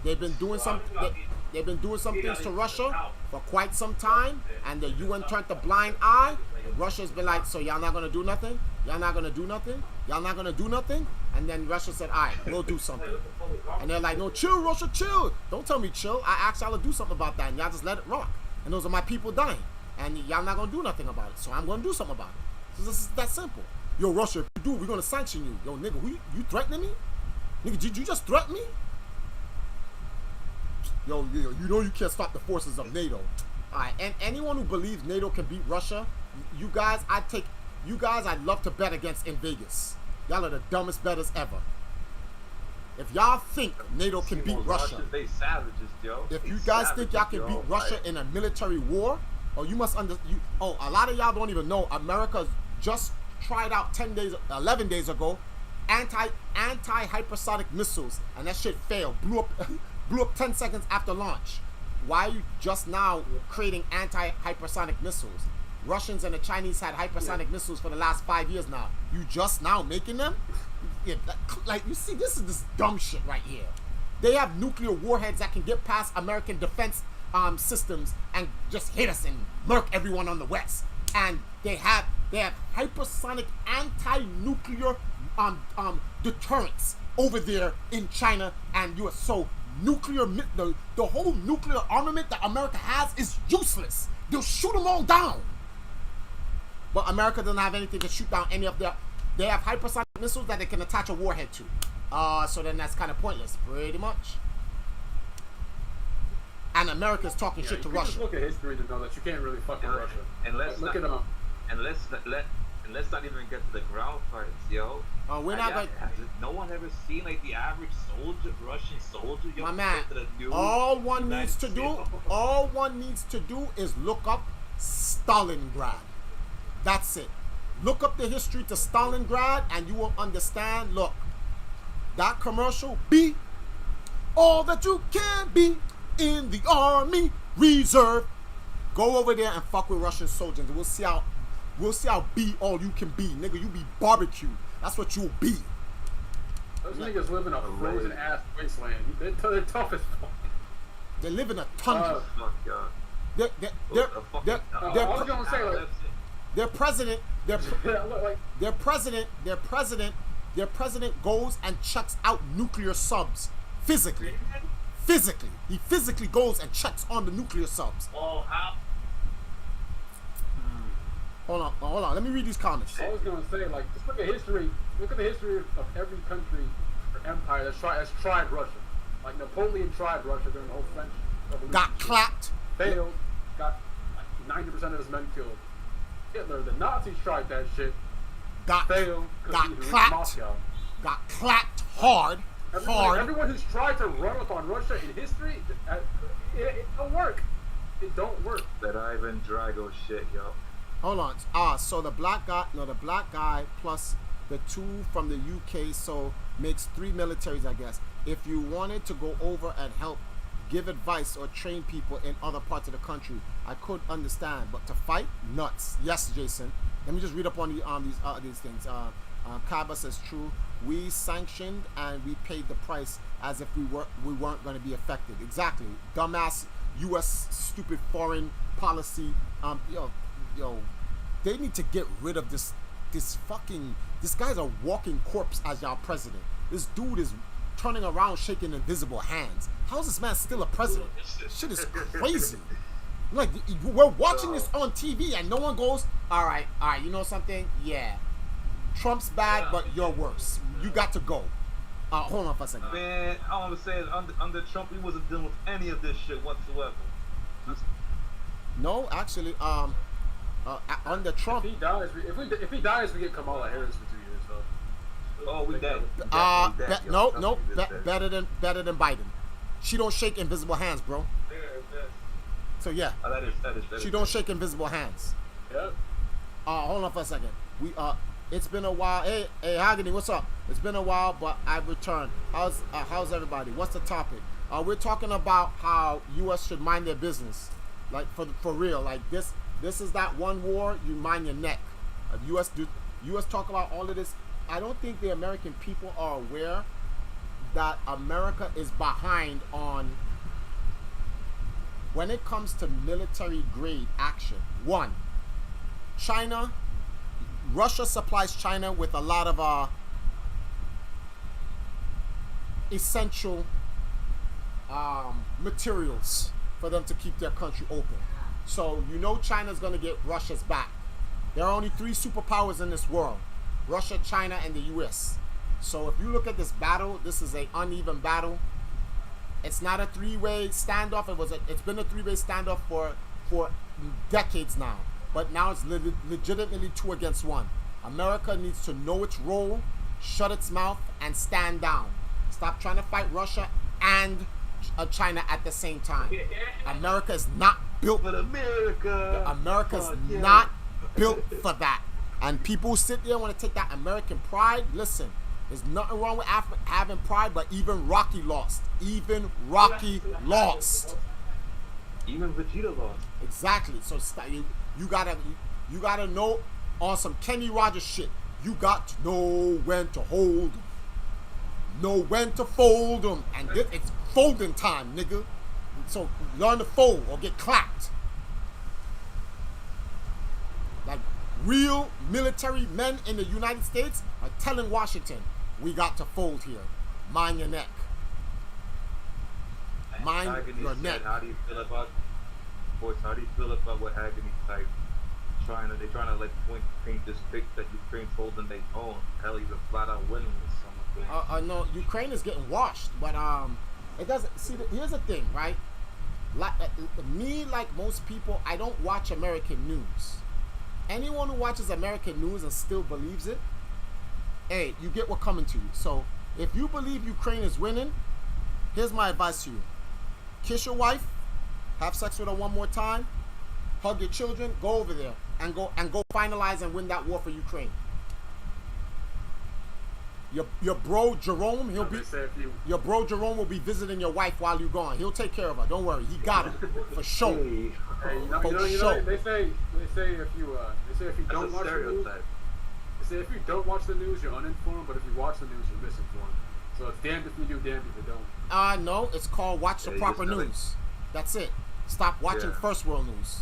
They've been doing some things to Russia for quite some time, and the UN turned a blind eye. Russia's been like, so y'all not gonna do nothing? Y'all not gonna do nothing? Y'all not gonna do nothing? And then Russia said, all right, we'll do something. And they're like, no, chill, Russia, chill. Don't tell me chill. I asked y'all to do something about that, and y'all just let it rock. And those are my people dying. And y'all not going to do nothing about it. So I'm going to do something about it. So this is that simple. Yo, Russia, if you do, we're going to sanction you. Yo, nigga, you threatening me? Nigga, did you just threaten me? Yo, you know you can't stop the forces of NATO. All right, and anyone who believes NATO can beat Russia, you guys, I'd love to bet against in Vegas. Y'all are the dumbest betters ever. If y'all think NATO can beat Russia, they savages, yo. if you guys think y'all can beat Russia in a military war, a lot of y'all don't even know America just tried out 11 days ago, anti-hypersonic missiles, and that shit failed. Blew up 10 seconds after launch. Why are you just now creating anti-hypersonic missiles? Russians and the Chinese had hypersonic missiles for the last 5 years now. You just now making them? Yeah, like, you see, this is this dumb shit right here. They have nuclear warheads that can get past American defense systems and just hit us and murk everyone on the West. And they have hypersonic anti-nuclear deterrents over there in China and US. So nuclear, the whole nuclear armament that America has is useless. They'll shoot them all down. But America doesn't have anything to shoot down any of their. They have hypersonic missiles that they can attach a warhead to. So then that's kind of pointless, pretty much. And America's talking shit to Russia. Just look at history to know that you can't really fuck with Russia. And let's look not, at them. And let's not even get to the ground parts, yo. We're not going. No one ever seen like the average soldier, Russian soldier. Yo, My man, all one needs to do is look up Stalingrad. That's it. Look up the history to Stalingrad and you will understand. Look, that commercial, be all that you can be in the Army Reserve. Go over there and fuck with Russian soldiers. We'll see how be all you can be. Nigga, you be barbecue. That's what you'll be. Those niggas live in a frozen ass wasteland. They're tough as fuck. They live in a tundra. Their president goes and checks out nuclear subs physically. He physically goes and checks on the nuclear subs. Hold on. Let me read these comments. I was gonna say, like, just look at history. Look at the history of every country or empire that's tried Russia. Like Napoleon tried Russia during the whole French Revolution. Got clapped. Failed. Got like 90% of his men killed. Hitler, the Nazis tried that shit. Failed. Got clapped. Got clapped hard. Everyone who's tried to run up on Russia in history, it don't work. It don't work. That Ivan Drago shit, yo. Hold on. So the black guy plus the two from the UK, so makes 3 militaries, I guess. If you wanted to go over and help give advice or train people in other parts of the country, I could understand, but to fight, nuts. Yes, Jason. Let me just read up on these things. Kaba says true. We sanctioned and we paid the price as if we weren't going to be affected. Exactly. Dumbass U.S. stupid foreign policy. Yo, they need to get rid of this guy's a walking corpse as y'all president. This dude is turning around shaking invisible hands. How is this man still a president? Shit is crazy. Like, we're watching this on TV and no one goes, all right, you know something? Yeah. Trump's bad, but you're worse. You got to go. Hold on for a second. Man, all I'm saying is under Trump, he wasn't dealing with any of this shit whatsoever. No, actually, under Trump. If he dies, we get Kamala Harris for 2 years. So. Oh, we dead. Better than Biden. She don't shake invisible hands, bro. So yeah. That is she don't shake invisible hands. Yep. Hold on for a second. It's been a while. Hey, Hagany, what's up? It's been a while, but I've returned. How's everybody? What's the topic? We're talking about how U.S. should mind their business, like for real. Like this is that one war. You mind your neck. U.S. talk about all of this. I don't think the American people are aware that America is behind on when it comes to military grade action. One, Russia supplies China with a lot of essential materials for them to keep their country open. So you know China's going to get Russia's back. There are only 3 superpowers in this world: Russia, China, and the US. So if you look at this battle, this is an uneven battle. It's not a 3-way standoff. It's been a 3-way standoff for decades now. But now it's legitimately 2 against 1. America needs to know its role, shut its mouth, and stand down. Stop trying to fight Russia and China at the same time. America is not built for America. America's not built for that. And people who sit there and want to take that American pride, listen, there's nothing wrong with having pride, but even Rocky lost. Even Rocky lost. Even Vegeta lost. Exactly. So you gotta know on some Kenny Rogers shit. You got to know when to hold them, know when to fold them, and it's folding time, nigga. So learn to fold or get clapped. Like real military men in the United States are telling Washington, we got to fold here. Mind your neck. Mind your neck. How do you feel about, boys? How do you feel about what Agony type? They're trying to like paint this picture that Ukraine's holding their own. Hell, even flat out winning with some. No, Ukraine is getting washed, but it doesn't. See, here's the thing, right? Like me, like most people, I don't watch American news. Anyone who watches American news and still believes it, hey, you get what coming to you. So if you believe Ukraine is winning, here's my advice to you: kiss your wife, have sex with her one more time, hug your children, go over there and go finalize and win that war for Ukraine. Your bro Jerome, your bro Jerome will be visiting your wife while you're gone. He'll take care of her. Don't worry, he got her for sure. Hey, you know, they say if you don't watch the news, they say if you don't watch the news, you're uninformed. But if you watch the news, you're misinformed. So it's damned if you do, damned if you don't. No, it's called watch the proper news. That's it. Stop watching first world news.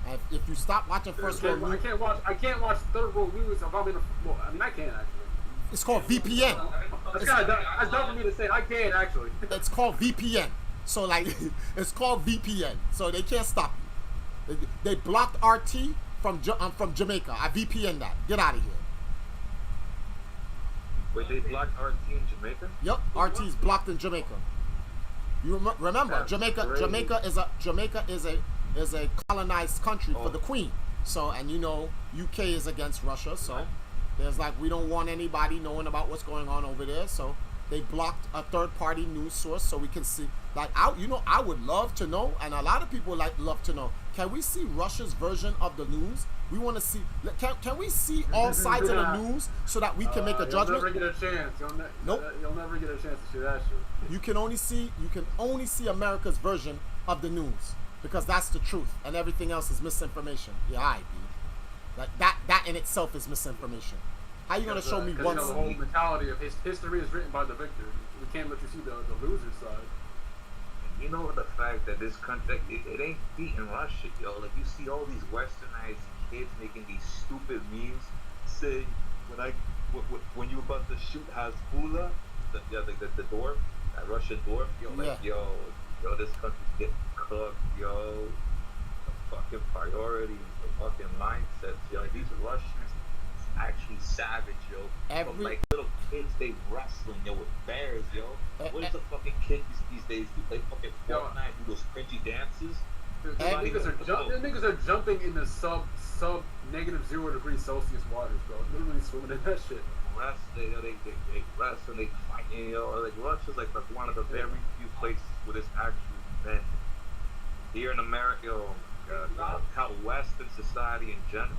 And if you stop watching first world news, I can't watch third world news if I'm in a. Well, I mean, I can actually. It's called VPN. That's dumb for me to say. I can actually. It's called VPN. So like, it's called VPN. So they can't stop you. They blocked RT from Jamaica. I VPN that. Get out of here. Wait, they blocked RT in Jamaica? Yep, RT is blocked in Jamaica. You remember That's Jamaica? crazy. Jamaica is a colonized country for the Queen. So, and you know, UK is against Russia. So there's like, we don't want anybody knowing about what's going on over there. So they blocked a third-party news source so we can see. Like, I would love to know, and a lot of people love to know. Can we see Russia's version of the news? We want to see. Can we see all sides of the news so that we can make a judgment? You'll never get a chance. Nope. You'll never get a chance to see that shit. You can only see America's version of the news because that's the truth, and everything else is misinformation. Yeah, I be. Like that in itself is misinformation. How you gonna show me one? The whole mentality of history is written by the victor. We can't let you see the loser side. You know the fact that this country, it ain't beating Russia, yo. Like you see all these westernized kids making these stupid memes, saying when you about to shoot Hezbollah, the door, that Russian door, yo, like yo, this country's getting cooked, yo. The fucking priorities, the fucking mindsets, yo. Like, these Russians actually savage, yo. From like little kids, they wrestling, yo, with bears, yo. What is a fucking kid these days? Do play fucking Fortnite, do those cringy dances? Dude, niggas are jumping in the sub -0 Celsius waters, bro. Literally swimming in that shit. Wrestling, yo, they wrestle, they fighting, yo. Like Russia's like one of the very few places where this actually been. Here in America, yo, how Western society in general.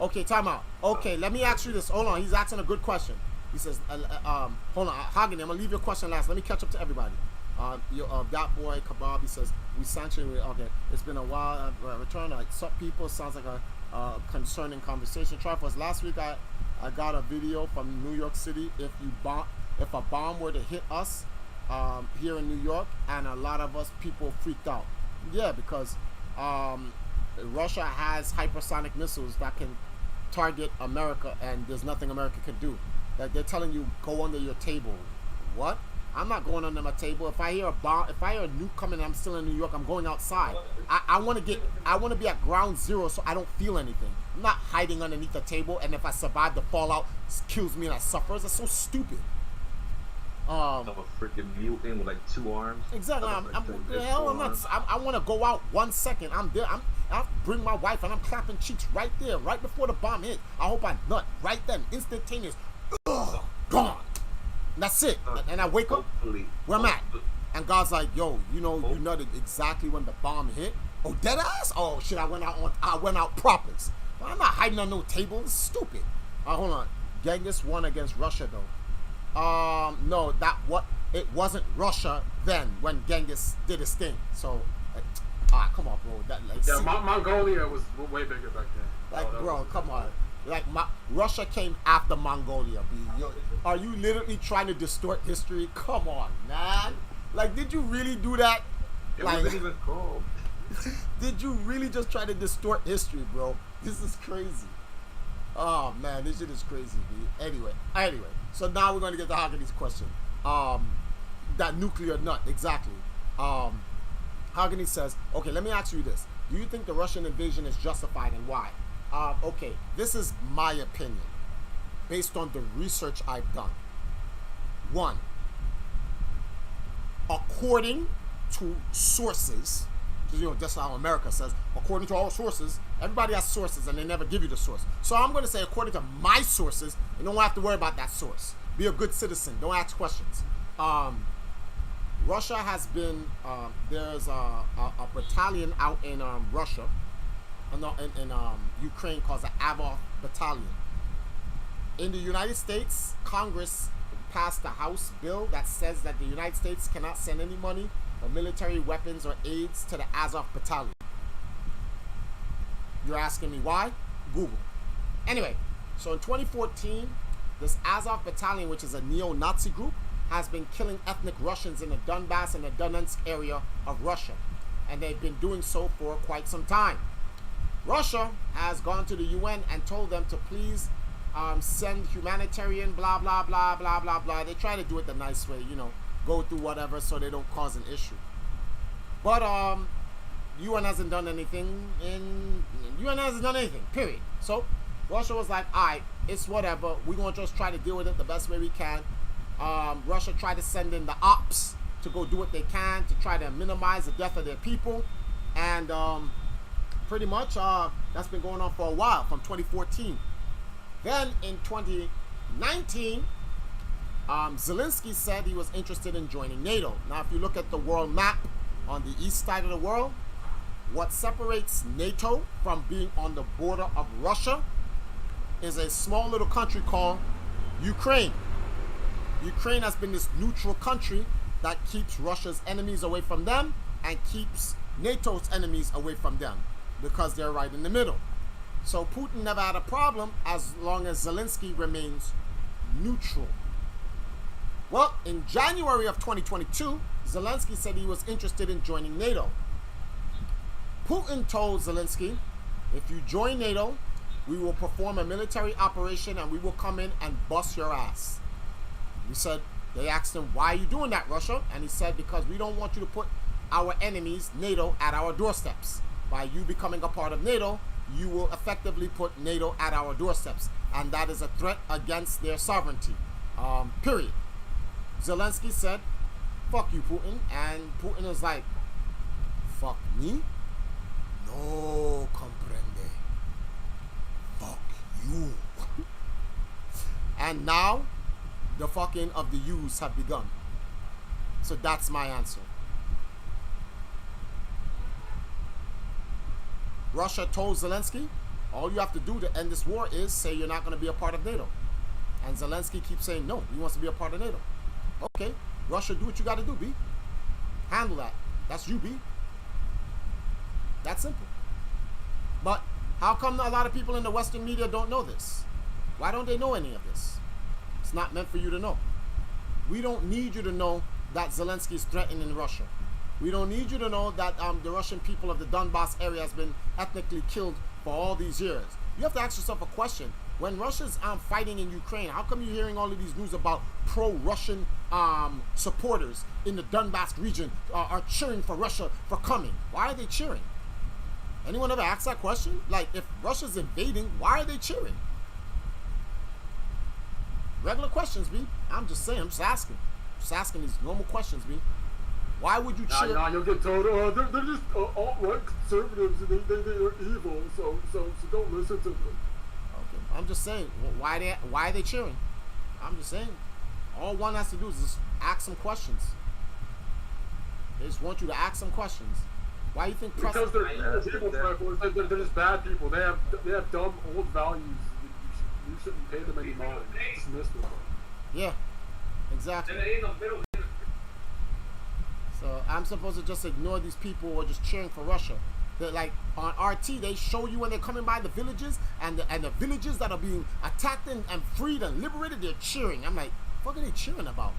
Okay, time out. Okay, let me ask you this. Hold on, he's asking a good question. He says, hold on, Hagen, I'm gonna leave your question last. Let me catch up to everybody. That boy Kebab, he says, we sanctioned it. Okay, it's been a while. Return, like, sup people, sounds like a concerning conversation. Triforce, last week I got a video from New York City. If a bomb were to hit us here in New York, and a lot of us people freaked out. Yeah, because Russia has hypersonic missiles that can target America, and there's nothing America can do. Like, they're telling you, go under your table. What? I'm not going under my table. If I hear a bomb, if I hear a nuke coming, and I'm still in New York. I'm going outside. I want to be at ground zero, so I don't feel anything. I'm not hiding underneath the table, and if I survive the fallout, it kills me and I suffer. That's so stupid. I'm a freaking mutant with like 2 arms. Exactly. I'm not. I want to go out 1 second. I'm there. I'll bring my wife and I'm clapping cheeks right there, right before the bomb hit. I hope I nut right then, instantaneous. Ugh, gone. And that's it. And I wake up where I'm at. And God's like, yo, you know, you nutted exactly when the bomb hit. Oh, dead ass? Oh shit! I went out propers. Well, I'm not hiding on no table. It's stupid. Hold on. Genghis won against Russia though. No, it wasn't Russia then when Genghis did his thing. So, come on, bro. Mongolia was way bigger back then. Bro, come on. Like Russia came after Mongolia. Are you literally trying to distort history? Come on, man. Like, did you really do that? It wasn't even called. Did you really just try to distort history, bro? This is crazy. Oh man, this shit is crazy, dude. Anyway. So now we're going to get to Haggerty's question. That nuclear nut, exactly. Haggerty says, okay, let me ask you this. Do you think the Russian invasion is justified and why? Okay, this is my opinion based on the research I've done. 1, according to sources, because, you know, that's how America says, according to all sources, everybody has sources and they never give you the source. So I'm going to say, according to my sources, you don't have to worry about that source. Be a good citizen. Don't ask questions. Russia has been, there's a battalion out in Russia, in Ukraine called the Azov Battalion. In the United States, Congress passed a House bill that says that the United States cannot send any money or military weapons or aids to the Azov Battalion. You're asking me why? Google. Anyway, so in 2014, this Azov Battalion, which is a neo-Nazi group, has been killing ethnic Russians in the Donbass and the Donetsk area of Russia. And they've been doing so for quite some time. Russia has gone to the UN and told them to please send humanitarian blah, blah, blah, blah, blah, blah. They try to do it the nice way, you know, go through whatever so they don't cause an issue. But UN hasn't done anything. UN hasn't done anything, period. So Russia was like, all right, it's whatever. We're going to just try to deal with it the best way we can. Russia tried to send in the ops to go do what they can to try to minimize the death of their people. And pretty much that's been going on for a while, from 2014. Then in 2019, Zelensky said he was interested in joining NATO. Now, if you look at the world map on the east side of the world, what separates NATO from being on the border of Russia is a small little country called Ukraine. Ukraine has been this neutral country that keeps Russia's enemies away from them and keeps NATO's enemies away from them because they're right in the middle. So Putin never had a problem as long as Zelensky remains neutral. Well, in January of 2022, Zelensky said he was interested in joining NATO. Putin told Zelensky, if you join NATO, we will perform a military operation and we will come in and bust your ass. They asked him, why are you doing that, Russia? And he said, because we don't want you to put our enemies, NATO, at our doorsteps. By you becoming a part of NATO, you will effectively put NATO at our doorsteps. And that is a threat against their sovereignty. Period. Zelensky said, fuck you, Putin. And Putin was like, fuck me? No comprende. Fuck you. And now, the fucking of the yous have begun. So that's my answer. Russia told Zelensky, all you have to do to end this war is say you're not going to be a part of NATO. And Zelensky keeps saying, no, he wants to be a part of NATO. Okay, Russia, do what you got to do, B. Handle that. That's you, B. That's simple. But how come a lot of people in the Western media don't know this? Why don't they know any of this? It's not meant for you to know. We don't need you to know that Zelensky is threatening Russia. We don't need you to know that the Russian people of the Donbass area has been ethnically killed for all these years. You have to ask yourself a question. When Russia's fighting in Ukraine, how come you're hearing all of these news about pro-Russian supporters in the Donbass region are cheering for Russia for coming? Why are they cheering? Anyone ever asked that question? Like, if Russia's invading, why are they cheering? Regular questions, B. I'm just saying. I'm just asking. Just asking these normal questions, B. Why would you cheer? Nah, you'll get told, they're just alt-right conservatives and they're evil, so don't listen to them. Okay, I'm just saying. Why are they cheering? I'm just saying. All one has to do is just ask some questions. They just want you to ask some questions. Why do you think? Because they're people, they're just bad people. They have dumb old values. You shouldn't pay them any mind. Dismiss them. Yeah, exactly. So I'm supposed to just ignore these people who are just cheering for Russia. They're like on RT, they show you when they're coming by the villages and the villages that are being attacked and freed and liberated, they're cheering. I'm like, what are they cheering about?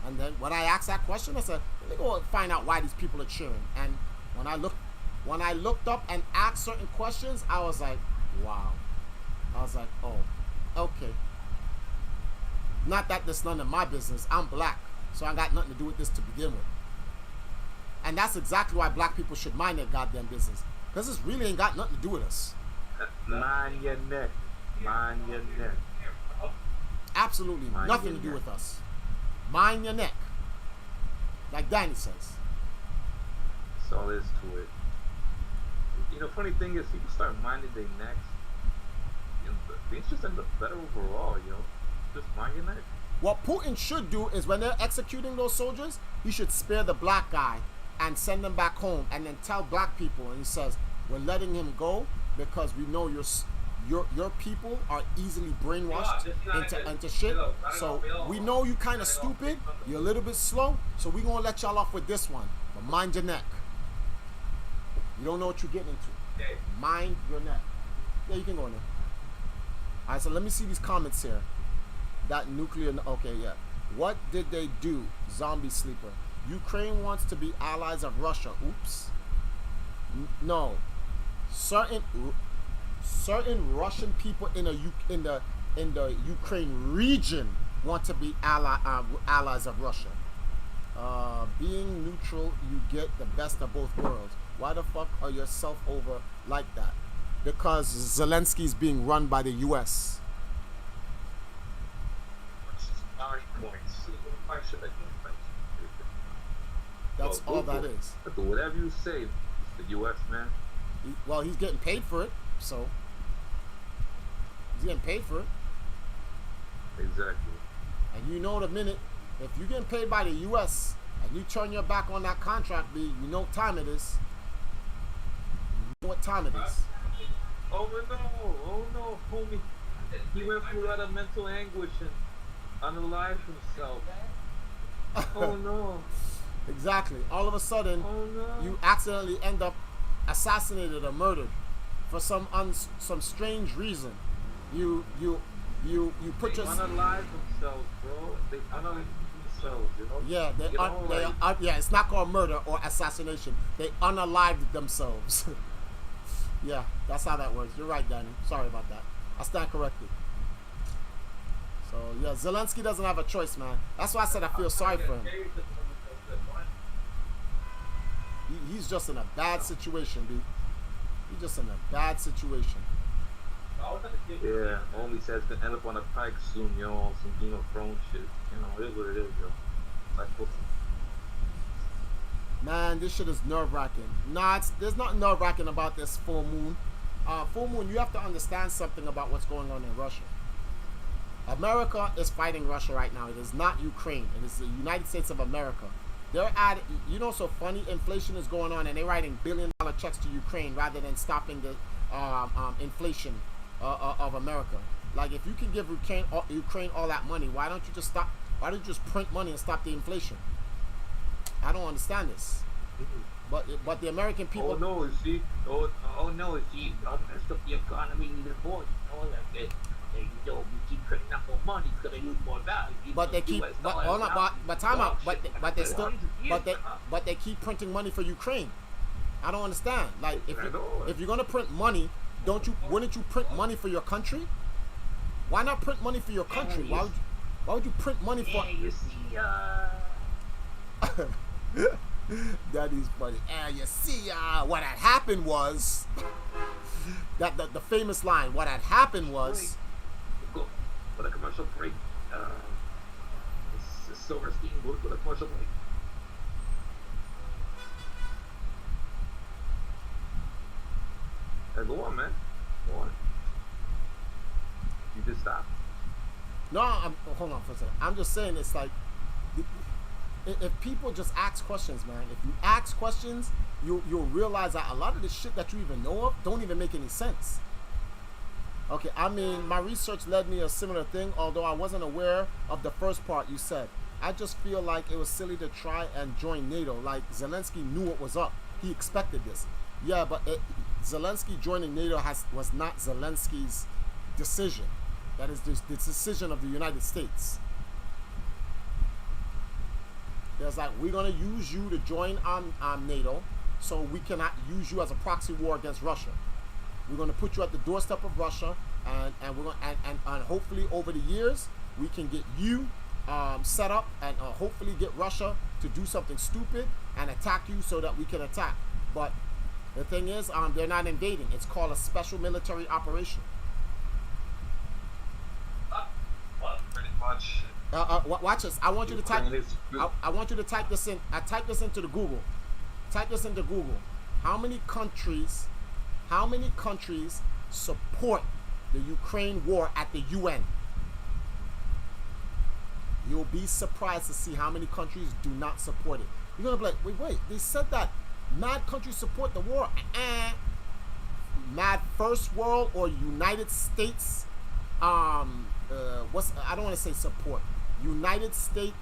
And then when I asked that question, I said, let me go find out why these people are cheering. And when I looked up and asked certain questions, I was like, wow. I was like, oh, okay. Not that that's none of my business. I'm black, so I got nothing to do with this to begin with. And that's exactly why black people should mind their goddamn business. Because this really ain't got nothing to do with us. Mind your neck. Mind your neck. Absolutely Mind nothing your to do neck. with us. Mind your neck. Like Danny says. That's all there is to it. You know, funny thing is, people start minding their necks. You know, things just end up better overall, you know. Just mind your neck. What Putin should do is when they're executing those soldiers, he should spare the black guy and send them back home and then tell black people, and he says, we're letting him go because we know your people are easily brainwashed into shit. So we know you kind of stupid, you're a little bit slow, so we're going to let y'all off with this one. But mind your neck. You don't know what you're getting into. Mind your neck. Yeah, you can go in there. Alright, so let me see these comments here. That nuclear, okay, yeah. What did they do? Zombie sleeper. Ukraine wants to be allies of Russia. Oops. No. Certain Russian people in the Ukraine region want to be allies of Russia. Being neutral, you get the best of both worlds. Why the fuck are yourself over like that? Because Zelensky's being run by the U.S. That's all that is. But whatever you say, it's the U.S., man. Well, he's getting paid for it, so he's getting paid for it. Exactly. And you know the minute, if you're getting paid by the U.S. and you turn your back on that contract, B, you know what time it is. You know what time it is. Oh no, homie. He went through a lot of mental anguish and unalived himself. Oh no. Exactly. All of a sudden, Oh no. you accidentally end up assassinated or murdered for some strange reason. You put your unalive themselves, bro. They unalive themselves, you know. yeah, yeah. It's not called murder or assassination. They unalived themselves. Yeah, that's how that works. You're right, Danny. Sorry about that. I stand corrected. So yeah, Zelensky doesn't have a choice, man. That's why I said I feel sorry for him. He's just in a bad situation, dude. He's just in a bad situation. Yeah, homie says to end up on a pike soon, yo, on some Game of Thrones shit. You know, it is what it is, yo. Like, Man, this shit is nerve-wracking. Nah, there's nothing nerve-wracking about this full moon. Full moon, you have to understand something about what's going on in Russia. America is fighting Russia right now. It is not Ukraine. It is the United States of America. They're you know, so funny, inflation is going on and they're writing billion-dollar checks to Ukraine rather than stopping the inflation of America. Like, if you can give Ukraine all that money, why don't you just stop? Why don't you just print money and stop the inflation? I don't understand this. But the American people. Oh no, see, don't mess up the economy even more. You know that you keep printing up more money, it's gonna lose more value. But they keep, but they keep printing money for Ukraine. I don't understand. Like, if you're gonna print money, wouldn't you print money for your country? Why not print money for your country? Why would you print money for? Yeah, you see, That is funny. And you see, what had happened was that the famous line. What had happened was. Go for the commercial break. It's Silver Steam with a commercial break. Go on, man. Go on. You just stop. No, hold on for a second. I'm just saying it's like if people just ask questions, man. If you ask questions, you'll realize that a lot of the shit that you even know of don't even make any sense. Okay, I mean, my research led me a similar thing, although I wasn't aware of the first part you said. I just feel like it was silly to try and join NATO. Like, Zelensky knew what was up. He expected this. Yeah, but Zelensky joining NATO was not Zelensky's decision. That is the decision of the United States. There's like, we're going to use you to join NATO, so we cannot use you as a proxy war against Russia. We're going to put you at the doorstep of Russia, and we're going and hopefully over the years we can get you set up and hopefully get Russia to do something stupid and attack you so that we can attack. But the thing is, they're not invading. It's called a special military operation. Well, pretty much. Watch this. I want you to type. I want you to type this in. I type this into the Google. Type this into Google. How many countries support the Ukraine war at the UN? You'll be surprised to see how many countries do not support it. You're gonna be like, wait. They said that mad countries support the war. Mad First World or United States. I don't want to say support. United States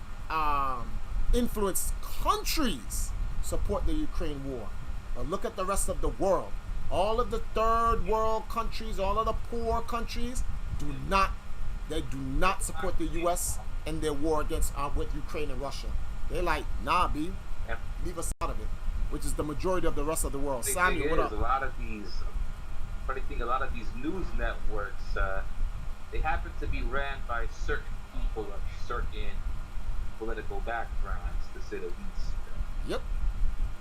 influenced countries support the Ukraine war. Now look at the rest of the world. All of the third world countries, all of the poor countries do not support the U.S. in their war against with Ukraine and Russia. They're like, nah, B, leave us out of it, which is the majority of the rest of the world. Samuel, what up? A lot of these news networks, they happen to be ran by certain people of certain political backgrounds, to say the least. Yep.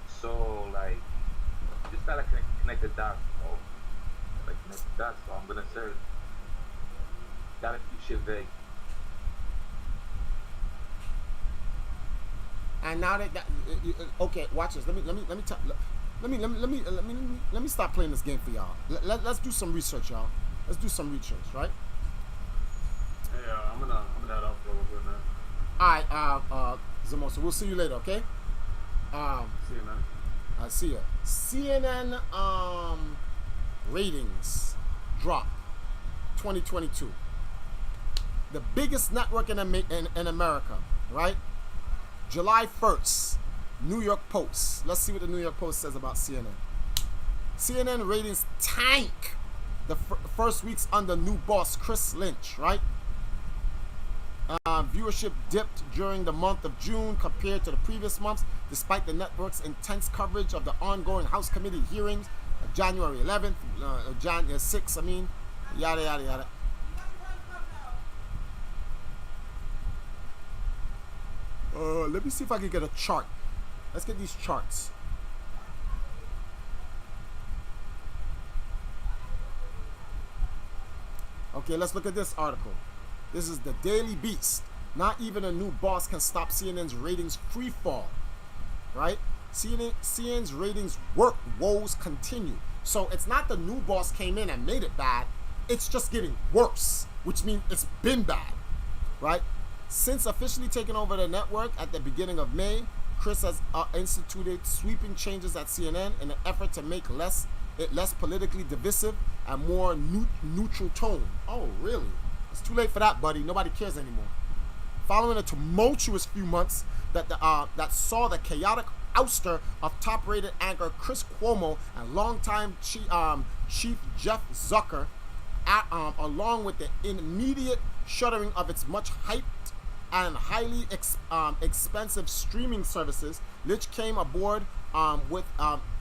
So, like, you just gotta connect the dots, bro. So I'm gonna say, gotta keep shit vague. And now that okay, watch this. Let me stop playing this game for y'all. Let's do some research, y'all. Let's do some research, right? Yeah, I'm gonna head out for a little bit, man. All right, Zamo. So we'll see you later, okay? See you, man. I see ya. CNN ratings drop 2022. The biggest network in America, right? July 1st, New York Post. Let's see what the New York Post says about CNN. CNN ratings tank the first weeks under new boss Chris Lynch, right? Viewership dipped during the month of June compared to the previous months, despite the network's intense coverage of the ongoing House Committee hearings of January 11th, January 6th, yada, yada, yada. Let me see if I can get a chart. Let's get these charts. Okay, let's look at this article. This is the Daily Beast. Not even a new boss can stop CNN's ratings free fall. Right? CNN's ratings woes continue. So it's not the new boss came in and made it bad. It's just getting worse, which means it's been bad. Right? Since officially taking over the network at the beginning of May, Chris has instituted sweeping changes at CNN in an effort to make it less politically divisive and more neutral tone. Oh, really? It's too late for that, buddy. Nobody cares anymore. Following a tumultuous few months that saw the chaotic ouster of top-rated anchor Chris Cuomo and longtime chief Jeff Zucker, along with the immediate shuttering of its much hyped and highly expensive streaming services, Lynch came aboard with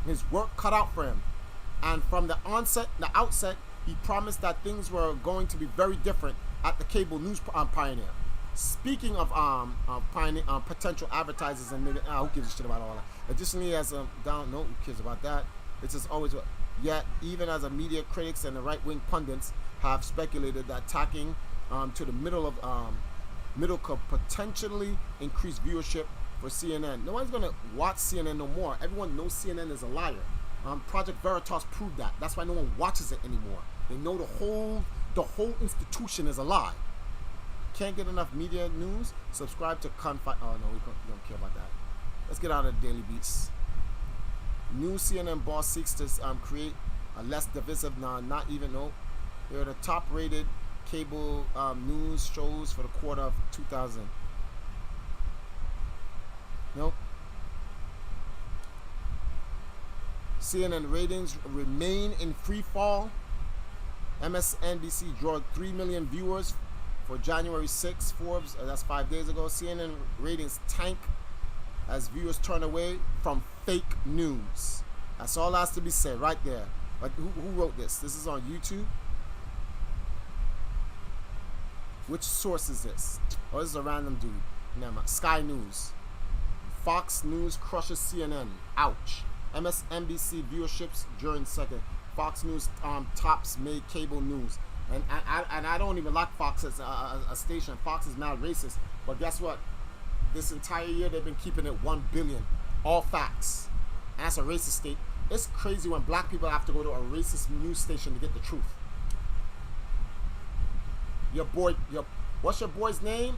his work cut out for him. And from the outset, he promised that things were going to be very different at the cable news pioneer. Speaking of pioneer, potential advertisers and who gives a shit about all that. Additionally, as down, no, who cares about that? It's just always. Yet, even as a media critics and the right-wing pundits have speculated that tacking to the middle could potentially increase viewership for CNN. No one's gonna watch CNN no more. Everyone knows CNN is a liar. Project Veritas proved that. That's why no one watches it anymore. They know the whole institution is a lie. Can't get enough media news? Subscribe to Confide. Oh no, we don't care about that. Let's get out of the Daily Beast. New CNN boss seeks to create a less divisive, not even no. They're the top-rated cable news shows for the quarter of 2000. Nope. CNN ratings remain in free fall. MSNBC drew 3 million viewers for January 6th. Forbes, that's 5 days ago. CNN ratings tank as viewers turn away from fake news. That's all that has to be said right there. But who wrote this? This is on YouTube. Which source is this? Oh, this is a random dude. Never mind. Sky News. Fox News crushes CNN. Ouch. MSNBC viewerships during second. Fox News tops made cable news. And I don't even like Fox as a station. Fox is now racist. But guess what? This entire year they've been keeping it 1 billion. All facts. And that's a racist state. It's crazy when black people have to go to a racist news station to get the truth. What's your boy's name?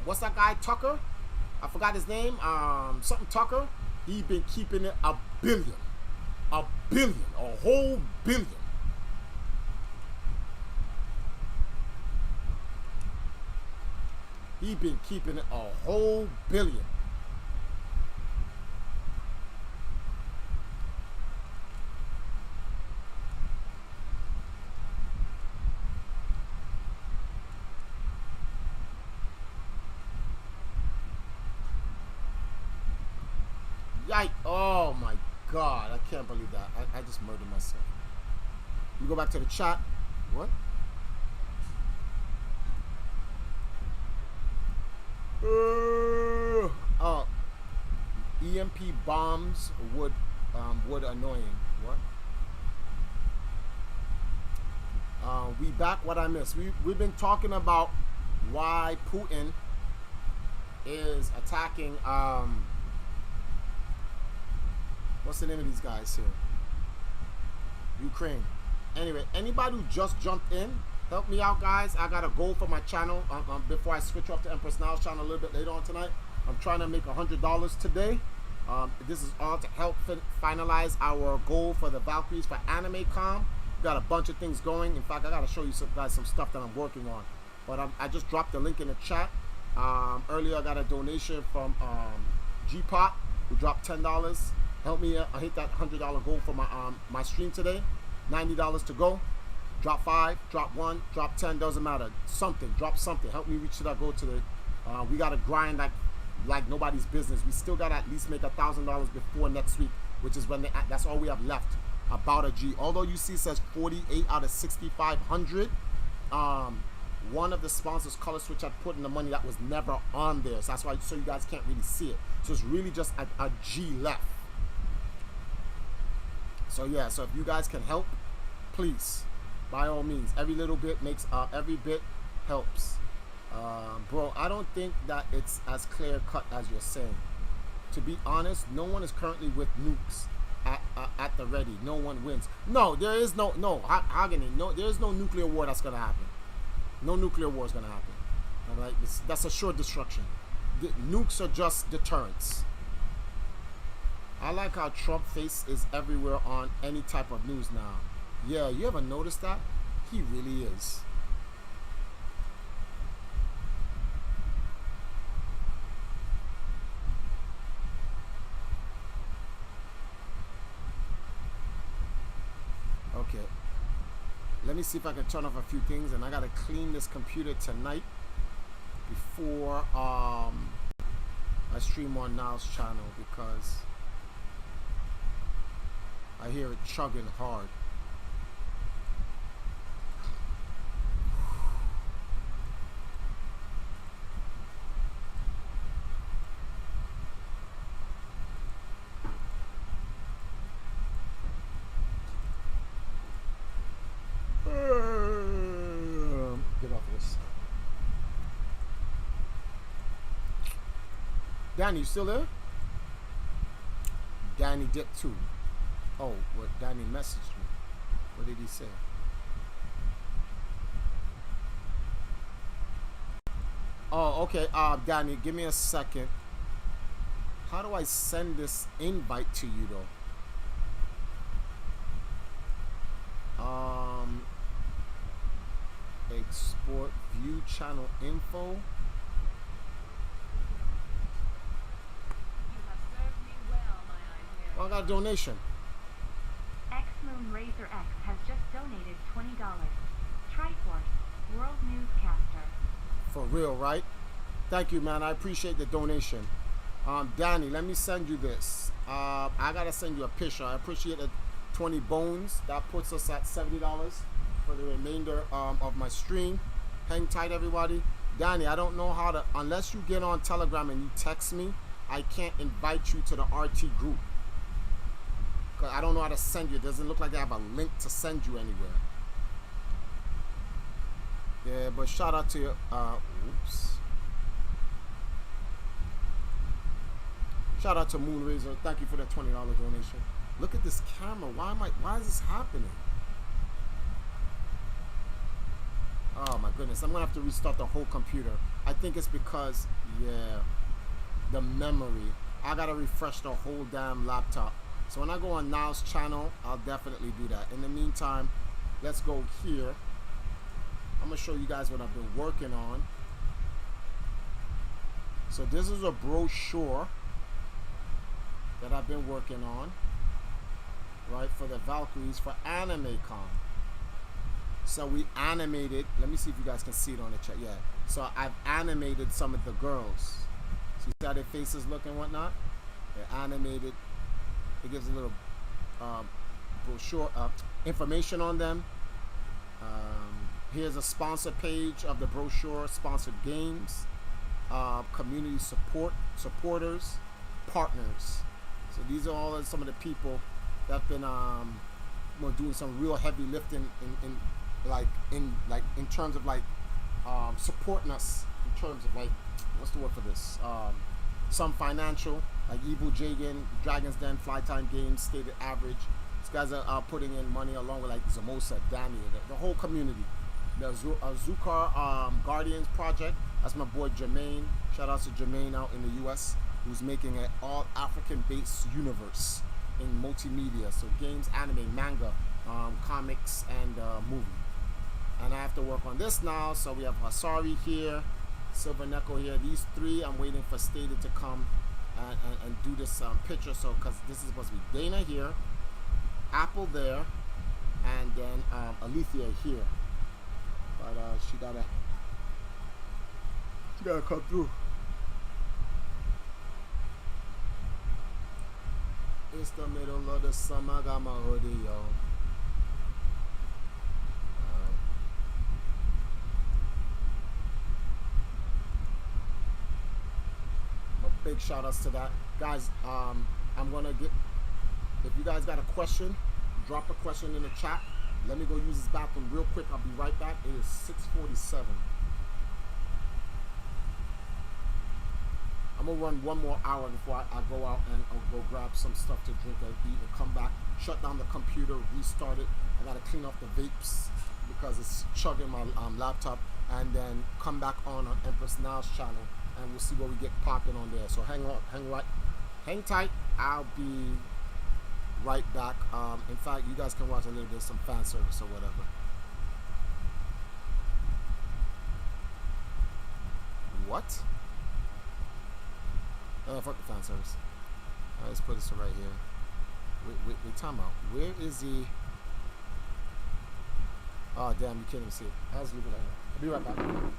What's that guy, Tucker? I forgot his name. Something Tucker. He been keeping it 1 billion. 1 billion. A whole billion. He been keeping it a whole billion. Yike. Oh my God. I can't believe that. I just murdered myself. You go back to the chat. What? EMP bombs would annoying. What? We back. What I missed. We've been talking about why Putin is attacking. What's the name of these guys here? Ukraine. Anyway, anybody who just jumped in, help me out, guys. I got a goal for my channel before I switch off to Empress Now's channel a little bit later on tonight. I'm trying to make $100 today. This is all to help finalize our goal for the Valkyries for AnimeCom. Got a bunch of things going. In fact, I got to show you some stuff that I'm working on. But I just dropped the link in the chat. Earlier, I got a donation from G-Pot, who dropped $10. Help me hit that $100 goal for my stream today. $90 to go. Drop 5, drop 1, drop 10, doesn't matter. Something, drop something. Help me reach that goal today. We gotta grind like nobody's business. We still gotta at least make $1,000 before next week, which is when that's all we have left. About a G. Although you see it says 48 out of 6,500. One of the sponsors, Color Switch, had put in the money that was never on there. So that's why, so you guys can't really see it. So it's really just a G left. So yeah, so if you guys can help, please, by all means. Every little bit makes, every bit helps. Bro, I don't think that it's as clear cut as you're saying. To be honest, no one is currently with nukes at the ready. No one wins. No, there is no Agony. No, there is no nuclear war that's gonna happen. No nuclear war is gonna happen. I'm like, that's a sure destruction. The nukes are just deterrents. I like how Trump face is everywhere on any type of news now. Yeah, you ever noticed that? He really is. Okay. Let me see if I can turn off a few things, and I gotta clean this computer tonight before I stream on Now's channel, because I hear it chugging hard. Danny, you still there? Danny dipped too. Oh, what Danny messaged me. What did he say? Oh, okay. Danny, give me a second. How do I send this invite to you though? Export view channel info. You have served me well, my Einherjar. Well, I got a donation. X Moon Razor X has just donated $20. Triforce, world newscaster. For real, right? Thank you, man. I appreciate the donation. Danny, let me send you this. I gotta send you a picture. I appreciate the 20 bones. That puts us at $70 for the remainder of my stream. Hang tight, everybody. Danny, I don't know how to, unless you get on Telegram and you text me, I can't invite you to the RT group. Cause I don't know how to send you. It doesn't look like I have a link to send you anywhere. Yeah, but shout out to you. Oops. Shout out to Moonraiser. Thank you for the $20 donation. Look at this camera. Why is this happening? Oh my goodness. I'm gonna have to restart the whole computer. I think it's because, yeah, the memory. I gotta refresh the whole damn laptop. So when I go on Now's channel, I'll definitely do that. In the meantime, let's go here. I'm gonna show you guys what I've been working on. So this is a brochure that I've been working on, right, for the Valkyries for AnimeCon. So we animated, let me see if you guys can see it on the chat. Yeah, so I've animated some of the girls. See how their faces look and whatnot? They're animated. It gives a little brochure, information on them. Here's a sponsor page of the brochure, sponsored games, community supporters, partners. So these are all some of the people that have been doing some real heavy lifting in terms of like supporting us in terms of like, what's the word for this? Some financial, like Evil Jagan, Dragon's Den, Flytime Games, Stated Average. These guys are putting in money along with like Zamosa, Danny, the whole community. The Zukar Guardians project. That's my boy Jermaine. Shout out to Jermaine out in the US, who's making an all African based universe in multimedia. So games, anime, manga, comics, and movie. And I have to work on this now. So we have Hasari here, Silver Neko here. These three, I'm waiting for Stated to come and do this picture. So because this is supposed to be Dana here, Apple there, and then Alethea here. But she gotta come through. It's the middle of the summer, got my hoodie, yo. Big shout outs to that. Guys, I'm gonna get, if you guys got a question, drop a question in the chat. Let me go use this bathroom real quick. I'll be right back. It is 6:47. I'm gonna run one more hour before I go out and I'll go grab some stuff to drink and eat and come back, shut down the computer, restart it. I gotta clean off the vapes because it's chugging my laptop, and then come back on Empress Now's channel and we'll see what we get popping on there. So hang tight. I'll be right back. In fact, you guys can watch a little bit of some fan service or whatever. What? Fuck the fan service. Alright, let's put this right here. Wait, time out. Where is the... Oh, damn, you can't even see it. I'll just leave it like that. I'll be right back.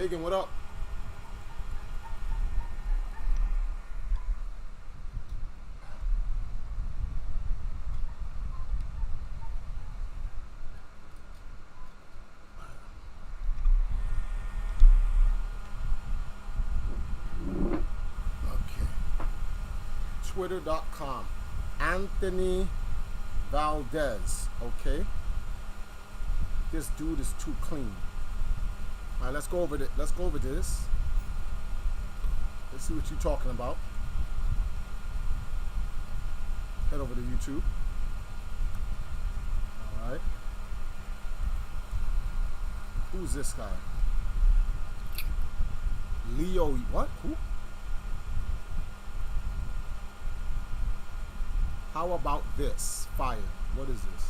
Jagan, what up? Okay. Twitter.com. Anthony Valdez. Okay. This dude is too clean. All right, let's go over this. Let's go over this. Let's see what you're talking about. Head over to YouTube. All right. Who's this guy? Leo. What? Who? How about this? Fire. What is this?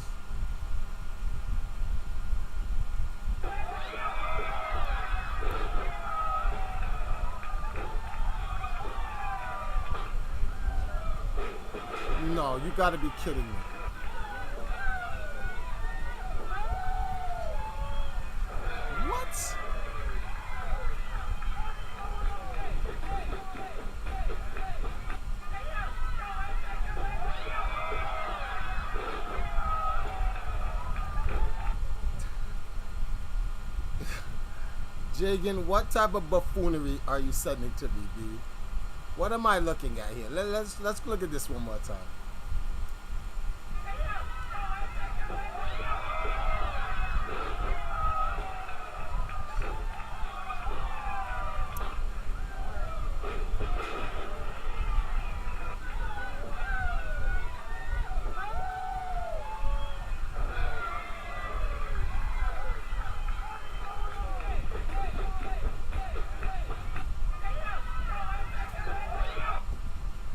No, you gotta be kidding me. What? Jagan, what type of buffoonery are you sending to me, B? What am I looking at here? Let's look at this one more time.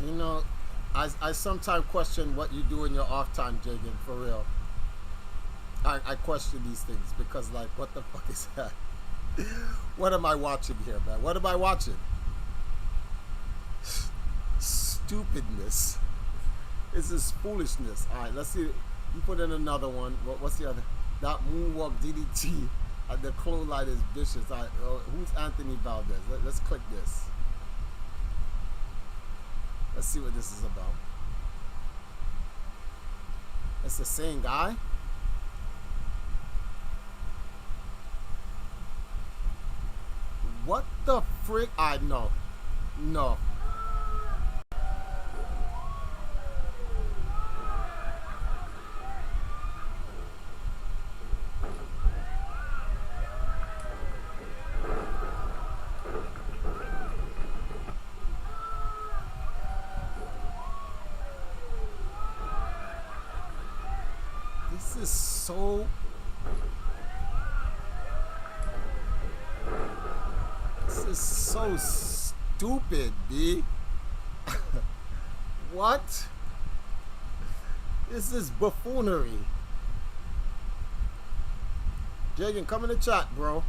You know, I sometimes question what you do in your off time, Jagan, for real. I question these things because, like, what the fuck is that? What am I watching here, man? What am I watching? Stupidness. This is foolishness. All right, let's see. You put in another one. What's the other? That moonwalk DDT at the clothesline is vicious. All right, who's Anthony Valdez? Let's click this. Let's see what this is about. It's the same guy? What the frick? I know. No. This is so... This is so stupid, B. What? This is buffoonery. Jagan, come in the chat, bro.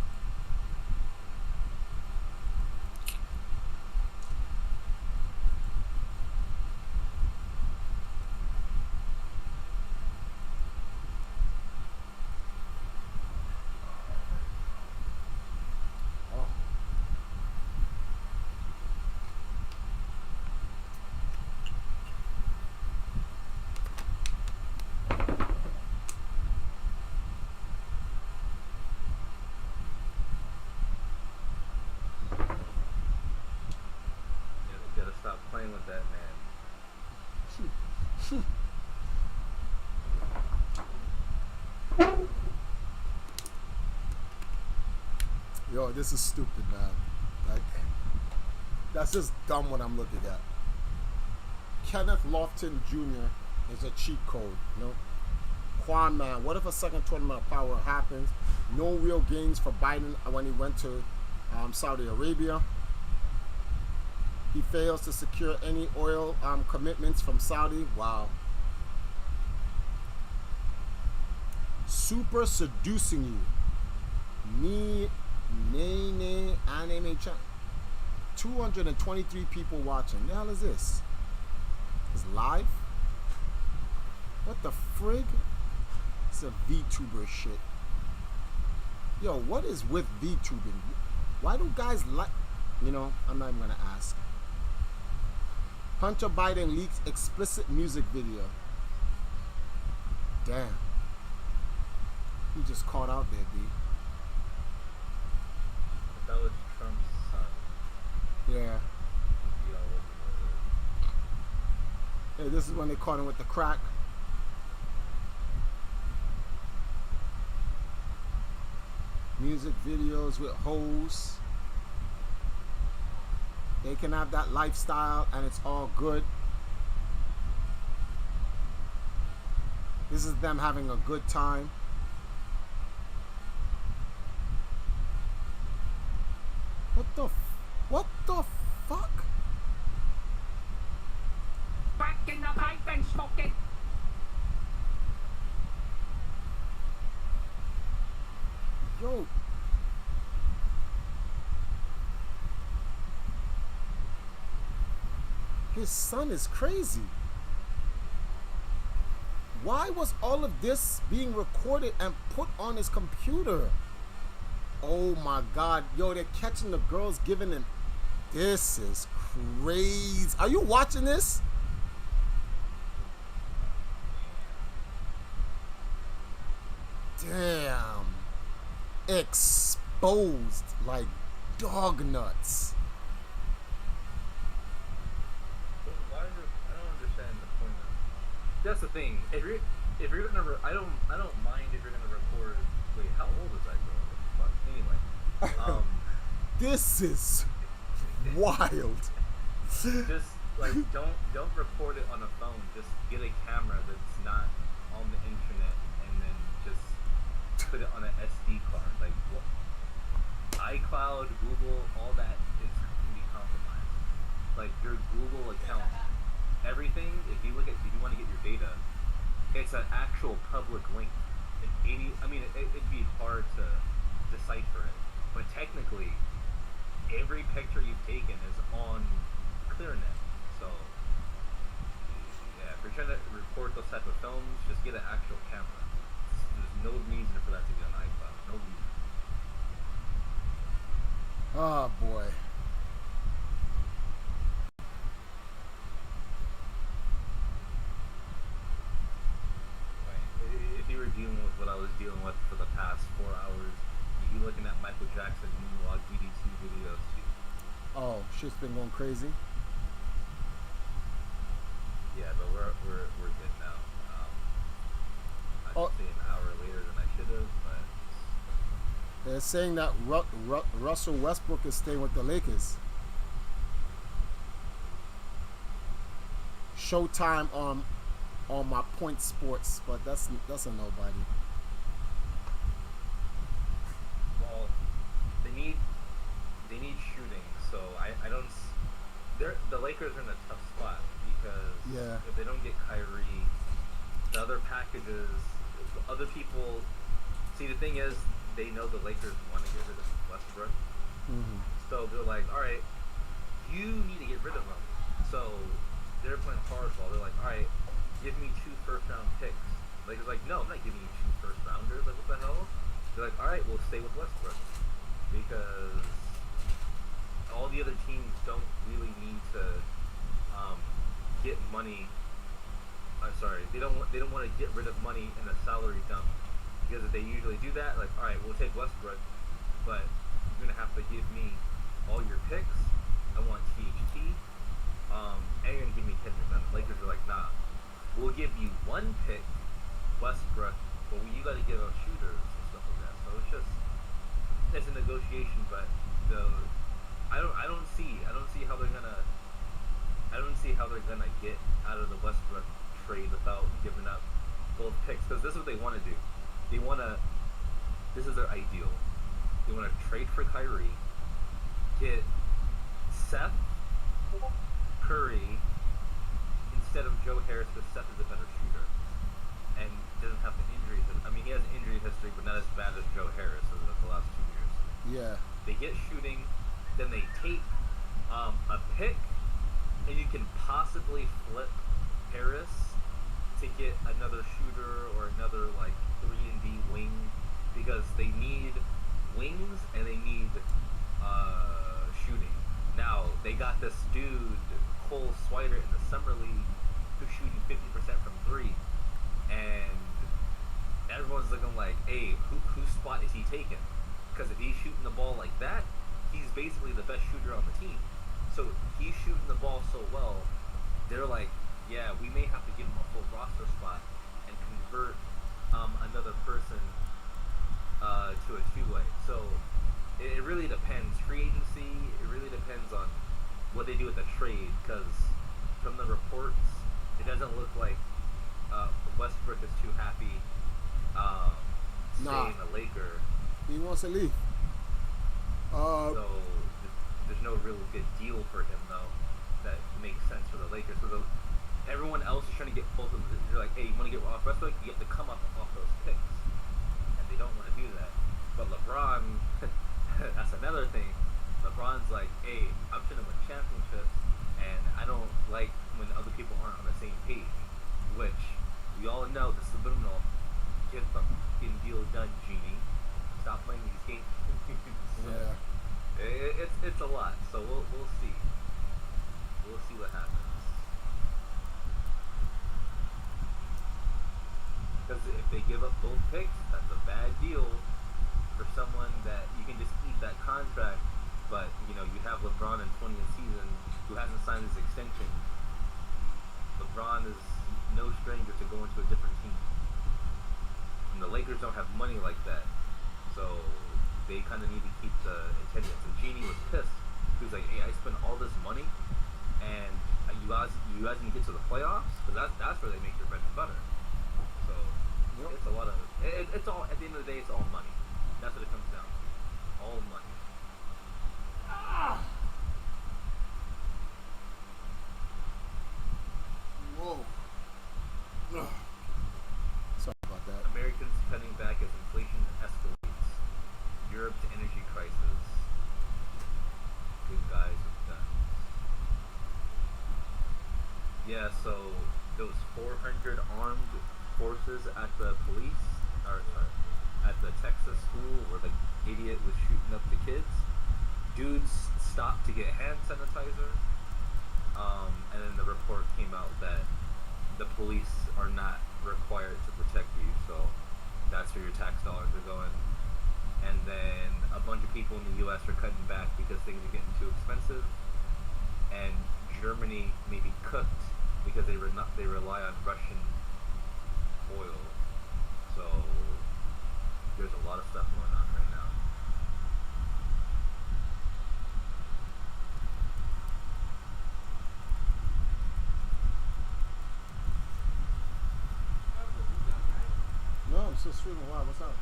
Stop playing with that man. Yo, this is stupid, man. Like, that's just dumb what I'm looking at. Kenneth Lofton Jr. is a cheat code, you know? Quan Man, what if a second tournament of power happens? No real gains for Biden when he went to Saudi Arabia. He fails to secure any oil commitments from Saudi. Wow. Super seducing you. Anime chat. 223 people watching. The hell is this? It's live? What the frig? It's a VTuber shit. Yo, what is with VTubing? Why do guys like? You know, I'm not even gonna ask. Hunter Biden leaks explicit music video. Damn. He just caught out there, B. If that was Trump's son, Yeah. he'd be all over Hey, this is when they caught him with the crack. Music videos with hoes. They can have that lifestyle and it's all good. This is them having a good time. What the fuck? Back in the pipe and smoke it. Yo. His son is crazy. Why was all of this being recorded and put on his computer? Oh my god. Yo, they're catching the girls giving him. This is crazy. Are you watching this? Damn. Exposed like dog nuts. Why is it? I don't understand the point of. That's the thing. If you're gonna, I don't mind if you're gonna record. Wait, how old is that girl? Fuck. Anyway, This is wild. just like don't record it on a phone. Just get a camera that's not on the internet, and then just put it on an SD card. Like what? iCloud, Google, all that is can be compromised. Like your Google account, everything. If you want to get your data, it's an actual public link. It'd be hard to decipher it, but technically, every picture you've taken is on ClearNet. So, yeah, if you're trying to record those type of films, just get an actual camera. There's no reason for that to be on iCloud. No reason. Oh boy. If you were dealing with what I was dealing with for the past 4 hours, you'd be looking at Michael Jackson moonwalk DDT videos too. Oh, shit's been going crazy. Yeah, but we're good now. I Oh. should say an hour later than I should have, but They're saying that Russell Westbrook is staying with the Lakers. Showtime on my Point Sports, but that's a nobody. well, they need shooting. So I don't. The Lakers are in a tough spot because Yeah. if they don't get Kyrie, the other packages, other people. See, the thing is, they know the Lakers want to get rid of Westbrook, Mm-hmm. so they're like, all right, you need to get rid of him. So they're playing hardball. They're like, all right, give me 2 first-round picks. Lakers like, no, I'm not giving you 2 first-rounders. Like, what the hell? They're like, all right, we'll stay with Westbrook because all the other teams don't really need to get money. I'm sorry, they don't want to get rid of money in a salary dump because if they usually do that, like, all right, we'll take Westbrook, but you're gonna have to give me all your picks. I want THT, and you're gonna give me 10%. The Lakers are like, nah, we'll give you 1 pick, Westbrook, but you got to give us shooters and stuff like that. So it's a negotiation, but I don't see how they're gonna get out of the Westbrook trade without giving up both picks, because this is what they want to do. This is their ideal. They want to trade for Kyrie, get Seth Curry instead of Joe Harris, because Seth is a better shooter and doesn't have the injury. I mean, he has an injury history, but not as bad as Joe Harris over the last 2 years. Yeah. They get shooting, then they take a pick, and you can possibly flip Harris to get another shooter or another like 3-and-D wing, because they need wings and they need shooting. Now they got this dude Cole Swider in the summer league who's shooting 50% from three, and everyone's looking like, hey, whose spot is he taking? Because if he's shooting the ball like that, he's basically the best shooter on the team. So he's shooting the ball so well, they're like, yeah, we may have to give him a full roster spot and convert another person to a two-way. So it really depends. Free agency, it really depends on what they do with the trade, because from the reports, it doesn't look like Westbrook is too happy Nah. staying a Laker. He wants to leave. So there's no real good deal for him, though, that makes sense for the Lakers. So everyone else is trying to get both of them. They're like, hey, you want to get off Westbrook? You have to come up off those picks. And they don't want to do that. But LeBron, that's another thing. LeBron's like, hey, I'm trying to win championships, and I don't like when other people aren't on the same page. Which, we all know, the subliminal, get the fucking deal done, Genie. Stop playing these games. So, Yeah. it's a lot. So we'll see. We'll see what happens. Because if they give up both picks, that's a bad deal for someone that you can just eat that contract. But you have LeBron in 20th season who hasn't signed his extension. LeBron is no stranger to going to a different team. And the Lakers don't have money like that. So they kind of need to keep the attendance. And Genie was pissed. He was like, hey, I spent all this money, and you guys need to get to the playoffs? Because that's where they make their bread and butter. So it's a lot of... It's all, at the end of the day, it's all money. That's what it comes down to. All money. Whoa. Sorry about that. Americans cutting back as inflation escalates. Europe's energy crisis. Good guys with guns. Yeah, so those 400 armed forces at the at the Texas school where the idiot was shooting up the kids, dudes stopped to get hand sanitizer, and then the report came out that the police are not required to protect you, so that's where your tax dollars are going. And then a bunch of people in the U.S. are cutting back because things are getting too expensive, and Germany may be cooked because they rely on Russian oil. So there's a lot of stuff going on right now. No, I'm still streaming. Wow, what's up?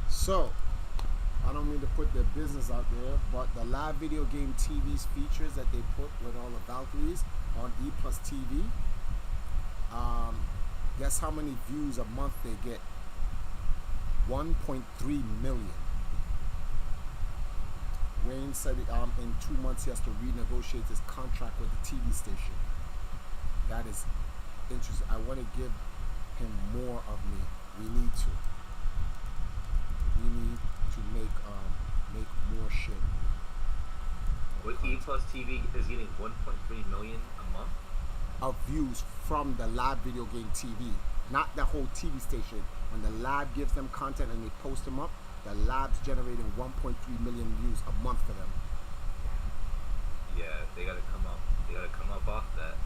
So, I don't mean to put their business out there, but the live video game TV's features that they put with all the Valkyries on E Plus TV, guess how many views a month they get? 1.3 million. Wayne said in 2 months he has to renegotiate his contract with the TV station. That is interesting. I want to give him more of me. We need to. We need to make more shit. What E Plus TV is getting 1.3 million a month? Of views from the live video game TV, not the whole TV station. When the lab gives them content and they post them up, the lab's generating 1.3 million views a month for them. Yeah, they gotta come up. They gotta come up off that.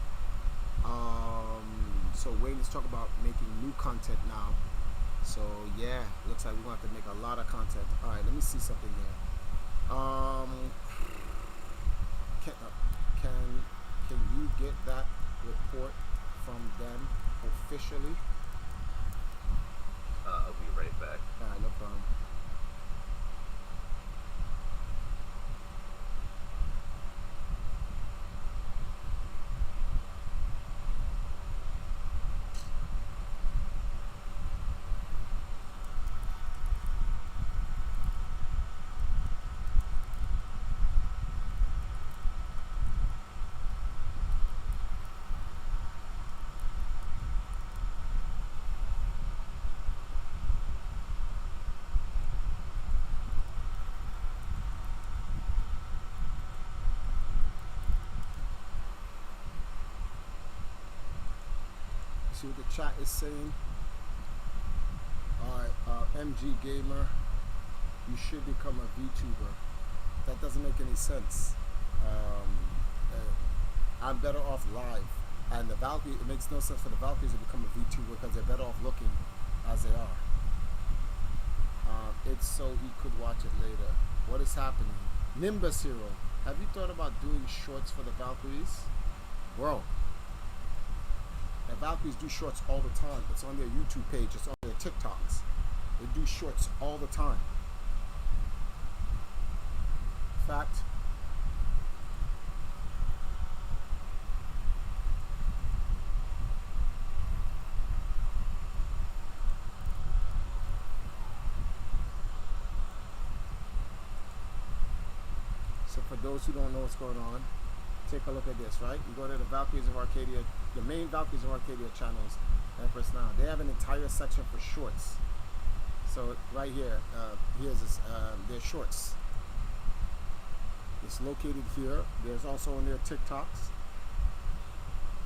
So Wayne is talking about making new content now. So yeah, looks like we're gonna have to make a lot of content. All right, let me see something here. Can you get that report from them officially? I'll be right back. All right, no problem. See what the chat is saying? Alright, MG Gamer, you should become a VTuber. That doesn't make any sense. I'm better off live. And the Valkyrie, it makes no sense for the Valkyries to become a VTuber because they're better off looking as they are. It's so he could watch it later. What is happening? Nimbus Hero, have you thought about doing shorts for the Valkyries? Bro, the Valkyries do shorts all the time. It's on their YouTube page. It's on their TikToks. They do shorts all the time. Fact. So for those who don't know what's going on, take a look at this, right? You go to the Valkyries of Arcadia, the main Valkyries of Arcadia channels, Empress Now. They have an entire section for shorts. So right here, here's this, their shorts. It's located here. There's also on their TikToks.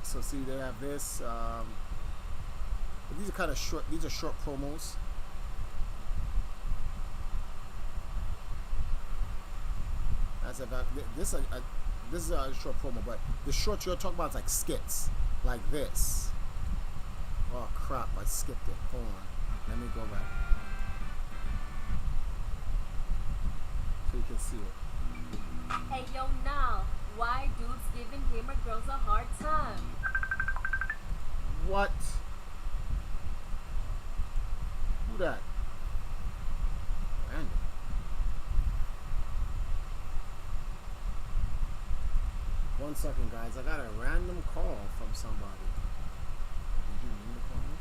So see, they have this. These are kind of short. These are short promos. As about this is a short promo, but the shorts you're talking about is like skits, like this. Oh crap! I skipped it. Hold on. Let me go back so you can see it. Hey yo now, why dudes giving gamer girls a hard time? What? Who that? Random. One second, guys. I got a random call from somebody. Did you mean to call me?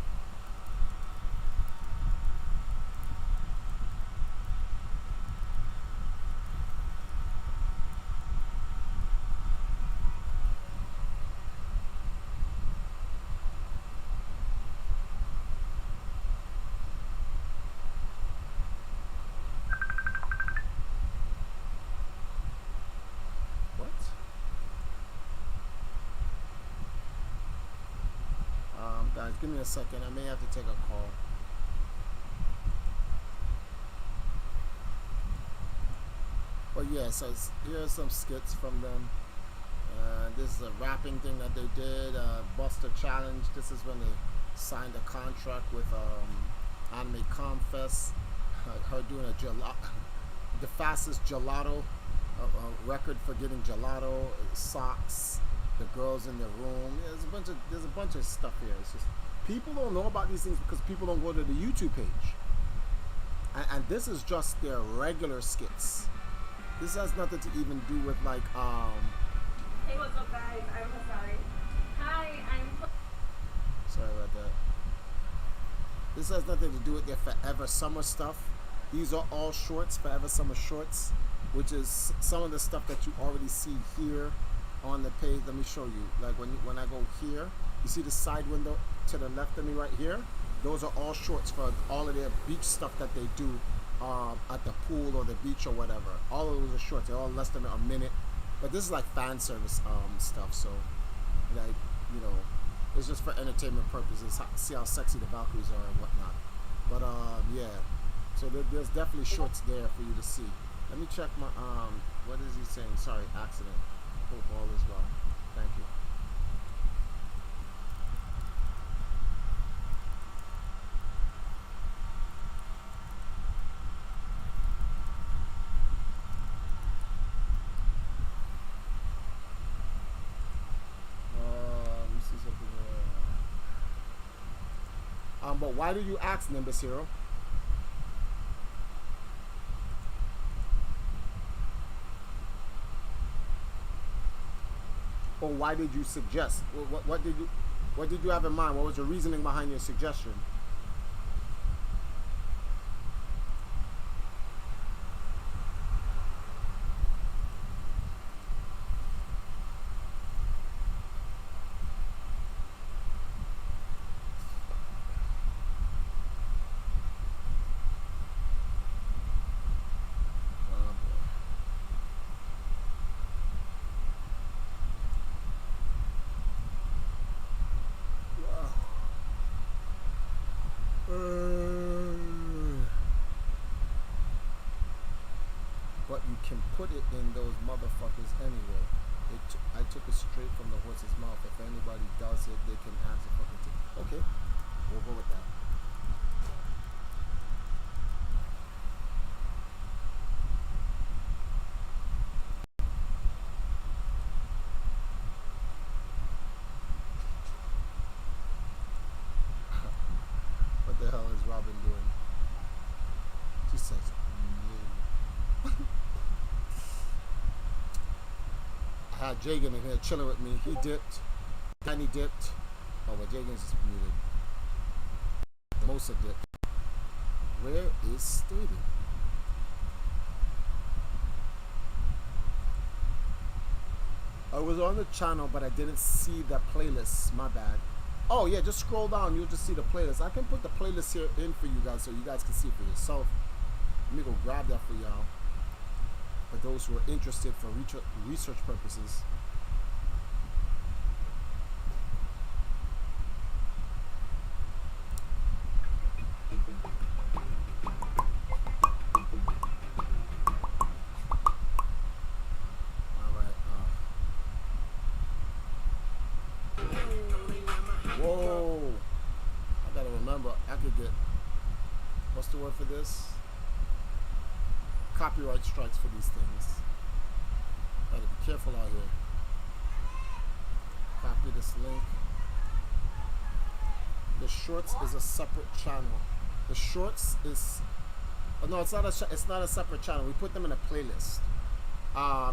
Guys, give me a second. I may have to take a call. But yeah, so here are some skits from them. This is a rapping thing that they did. Buster Challenge. This is when they signed a contract with Anime Confest. Her doing a gelato, the fastest gelato record for getting gelato, socks. The girls in the room. Yeah, there's a bunch of stuff here. It's just people don't know about these things because people don't go to the YouTube page. And this is just their regular skits. This has nothing to even do with like Hey, what's up guys? I'm so sorry. Hi, I'm sorry about that. This has nothing to do with their Forever Summer stuff. These are all shorts, Forever Summer shorts, which is some of the stuff that you already see here on the page. Let me show you. Like when I go here, you see the side window to the left of me right here? Those are all shorts for all of their beach stuff that they do at the pool or the beach or whatever. All of those are shorts. They're all less than a minute. But this is like fan service stuff. So, like, you know, it's just for entertainment purposes. See how sexy the Valkyries are and whatnot. But yeah. So there's definitely shorts there for you to see. Let me check my what is he saying? Sorry, accident. Hope all is well. Thank you. Let me see something. But why do you ask, Nimbus Hero? Or why did you suggest? What did you have in mind? What was your reasoning behind your suggestion? but you can put it in those motherfuckers anyway. I took it straight from the horse's mouth. If anybody does it, they can add the fucking thing. Okay, we'll go with that. What the hell is Robin doing? She says, no. I had Jagan in here chilling with me. He dipped. Danny dipped. Oh, but Jagan's just muted. Mosa dipped. Where is stated? I was on the channel, but I didn't see the playlist. My bad. Oh yeah, just scroll down. You'll just see the playlist. I can put the playlist here in for you guys so you guys can see it for yourself. Let me go grab that for y'all. For those who are interested for research purposes. Whoa! I gotta remember, I could get, what's the word for this? Copyright strikes for these things. Gotta be careful out here. Copy this link. The shorts is a separate channel. The shorts is, oh no, it's not a separate channel. We put them in a playlist.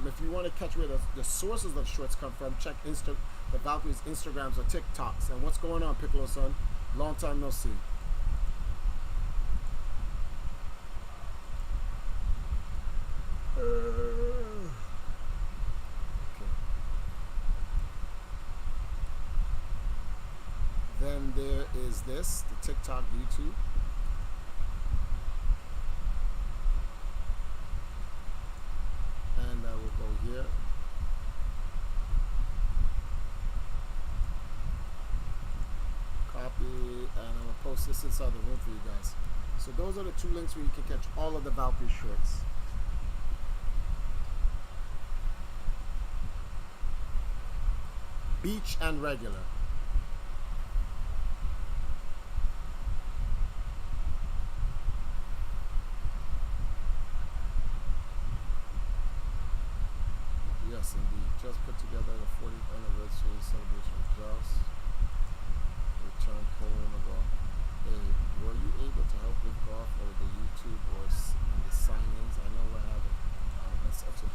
If you want to catch where the sources of shorts come from, check the Valkyrie's Instagrams or TikToks. And what's going on, Piccolo son? Long time no see. Okay. Then there is this, the TikTok, YouTube. And I will go here. Copy, and I'm gonna post this inside the room for you guys. So those are the two links where you can catch all of the Valkyrie shorts. Beach and regular. Yes, indeed. Just put together the 40th anniversary celebration of Joust. Returned home about. Hey, were you able to help with golf or the YouTube or in the signings? I know we're having. That's such a.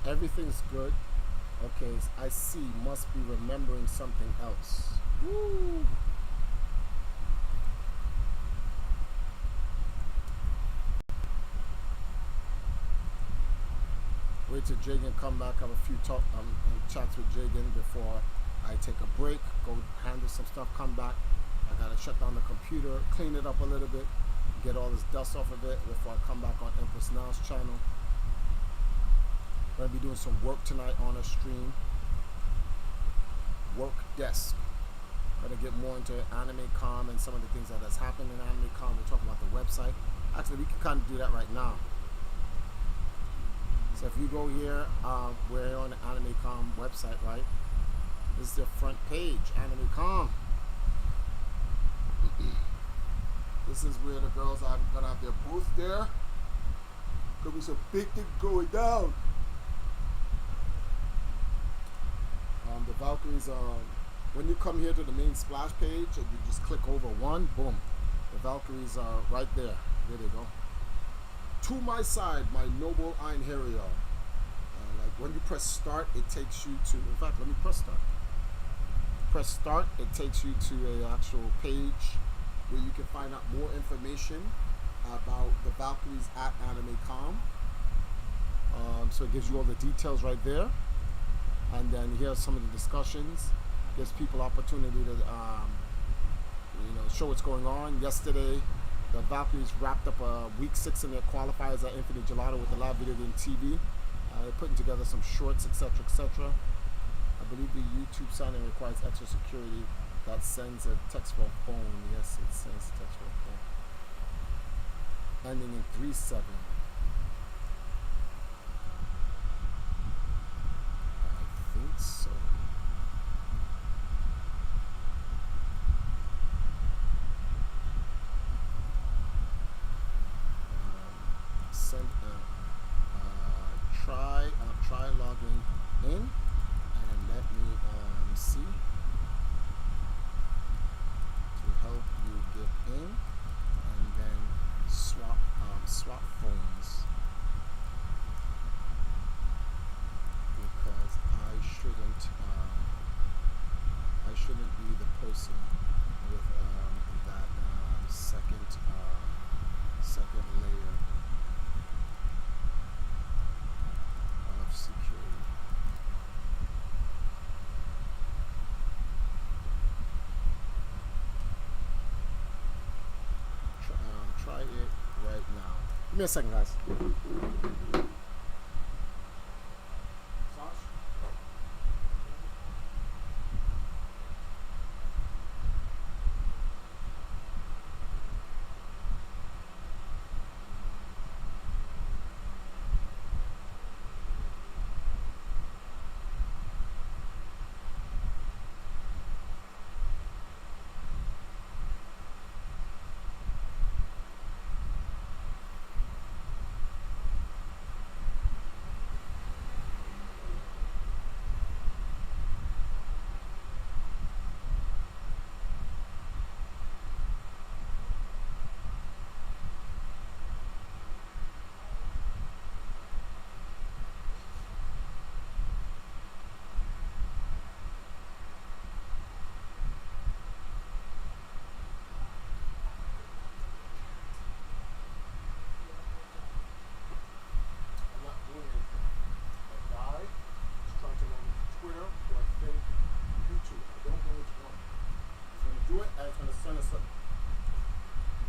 Everything's good. Okay, I see. Must be remembering something else. Woo! Wait till Jagan come back. Have a few chats with Jagan before I take a break. Go handle some stuff. Come back. I gotta shut down the computer, clean it up a little bit, get all this dust off of it before I come back on Empress Now's channel. Gonna be doing some work tonight on a stream. Work desk. Gonna get more into Anime Com and some of the things that has happened in Anime Com. We'll talk about the website. Actually, we can kind of do that right now. So if you go here, we're on the Anime Com website, right? This is the front page, Anime Com. This is where the girls are gonna have their booth there. Gonna be some big thing going down. The Valkyries, when you come here to the main splash page and you just click over one, boom, the Valkyries are right there. There they go. To my side, my noble Einherjar. Like when you press start, it takes you to. In fact, let me press start. Press start. It takes you to a actual page where you can find out more information about the Valkyries at AnimeCom. So it gives you all the details right there, and then here's some of the discussions. Gives people opportunity to show what's going on. Yesterday, the Valkyries wrapped up week 6 in their qualifiers at Infinite Gelato with the live video game TV. They're putting together some shorts, etc., etc. I believe the YouTube signing requires extra security that sends a text for a phone. Yes, it sends text for a phone. Ending in 37. I think so. Try logging in and let me see to help you get in, and then swap phones, because I shouldn't be the person with that second layer of security. Try it right now. Give me a second, guys.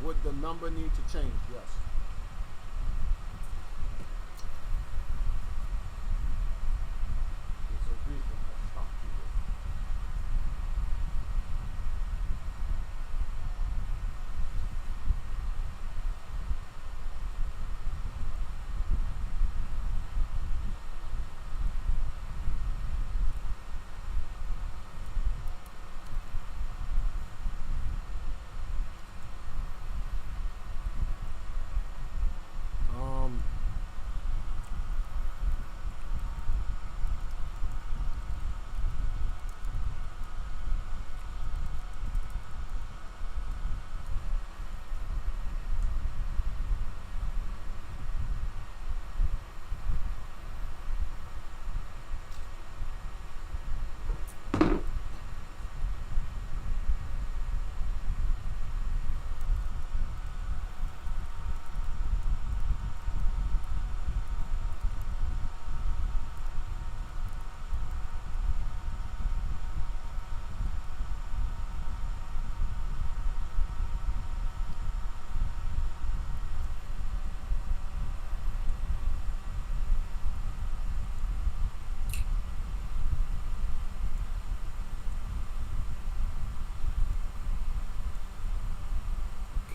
Would the number need to change? Yes. It's a reason I stopped you there.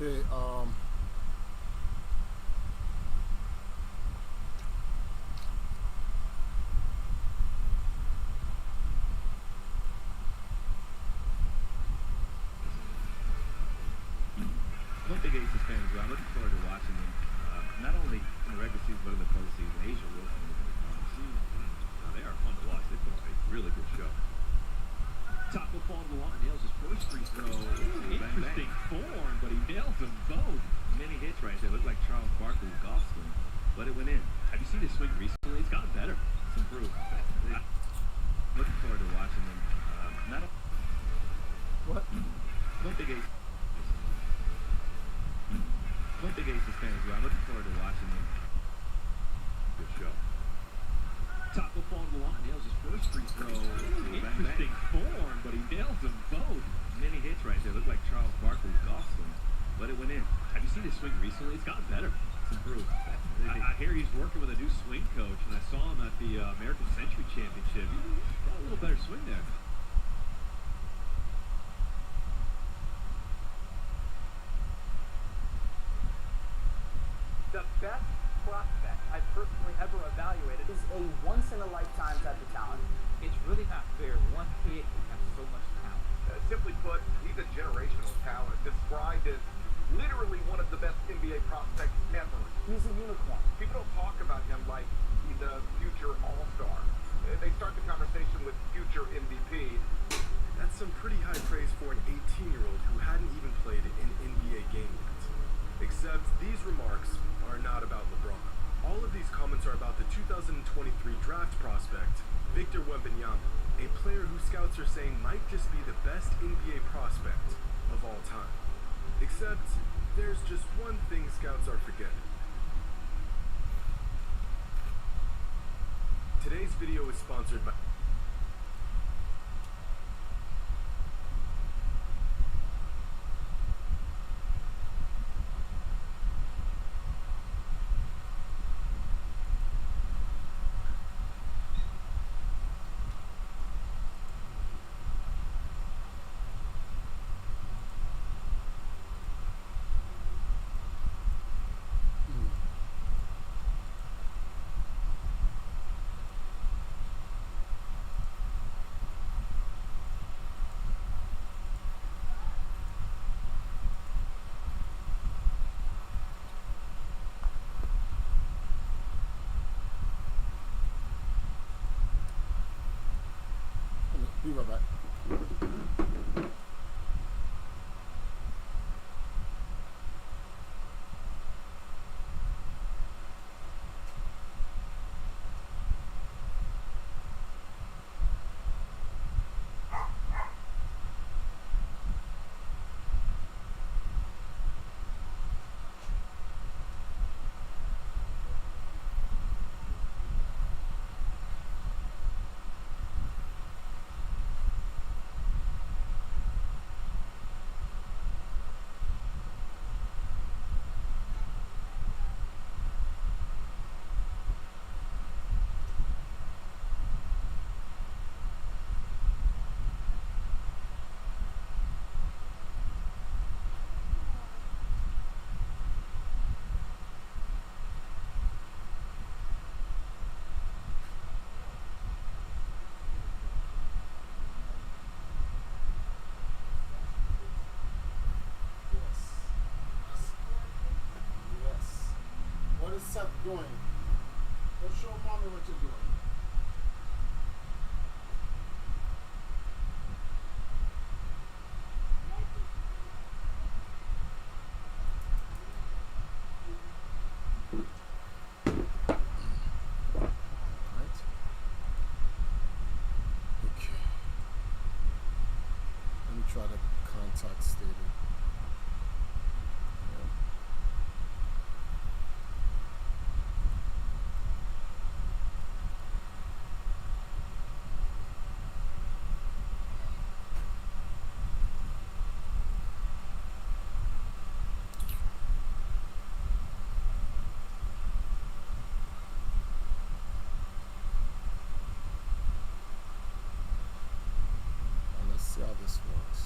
Okay, One thing Aces fans do, I'm looking forward to watching them, not only in the regular season, but in the postseason. Asia Wilson, they are fun to watch. They put on a really good show. Taco fall to the line, nails his first free throw. Interesting form, but he nails them both. Many hits right there. Looked like Charles Barkley's golf swing, but it went in. Have you seen his swing recently? It's gotten better. It's improved. big Aces. I'm a big Aces fan as well. I'm looking forward to watching them. Good show. Taco fall to the line, nails his first free throw. Interesting form, but he nails them both. Many hits right there. Looked like Charles Barkley's golf swing, but it went in. Have you seen his swing recently? It's gotten better. It's improved. I hear he's working with a new swing coach, and I saw him at the American Century Championship. He got a little better swing there. The best prospect I've personally ever evaluated is a once-in-a-lifetime type of talent. It's really not fair. One kid can have so much talent. Simply put, he's a generational talent, described as literally one of the best NBA prospects ever. He's a unicorn. People don't talk about him like he's a future all-star. They start the conversation with future MVP. That's some pretty high praise for an 18-year-old who hadn't even played an NBA game yet. Except these remarks are not about LeBron. All of these comments are about the 2023 draft prospect, Victor Wembanyama, a player who scouts are saying might just be the best NBA prospect of all time. Except there's just one thing scouts are forgetting. Today's video is sponsored by Be right back. What is Seth doing? Go show mommy what you're doing. Alright. Okay. Let me try the contact stated. Let's see how this works.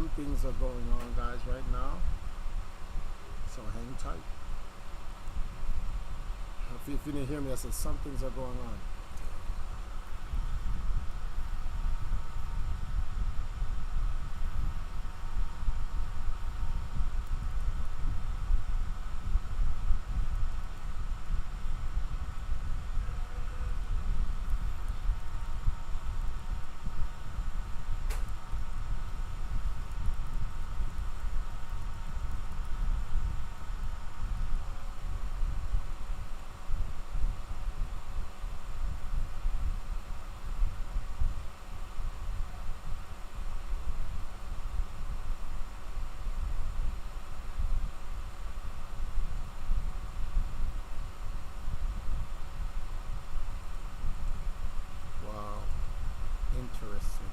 some things are going on, guys, right now. So hang tight. If you didn't hear me, I said some things are going on. Wow, interesting.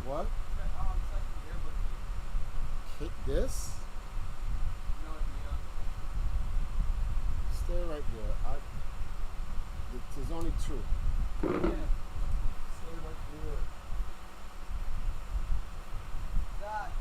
What? Hit this? Stay right there. There's only two. Yeah. Stay right there. That.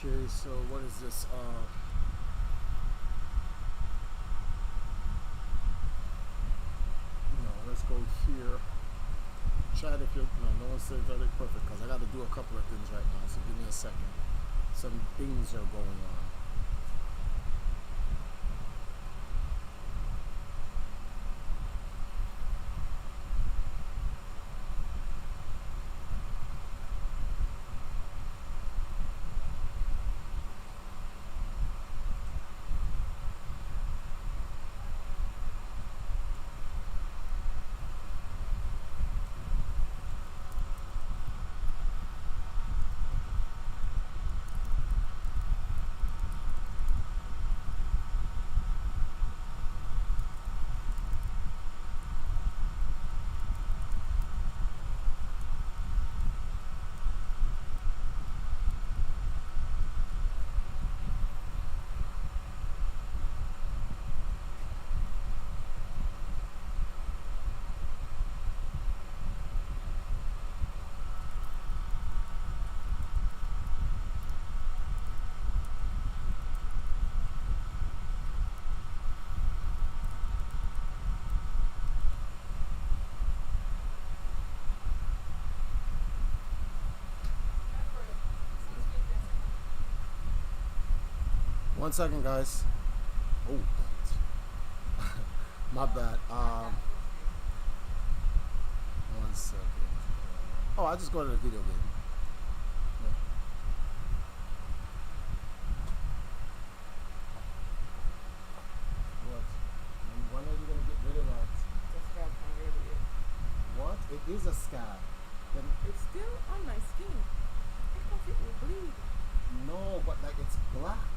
Okay, so what is this? No, let's go here. Chat if you're, no one says that it's perfect because I got to do a couple of things right now, so give me a second. Some things are going on. 1 second, guys. Oh, my bad. 1 second. Oh, I just go to the video game. Yeah. What? When are you gonna get rid of that? The scab on your ear. What? It is a scab. Then It's still on my skin. I thought it will bleed. no, but like it's black.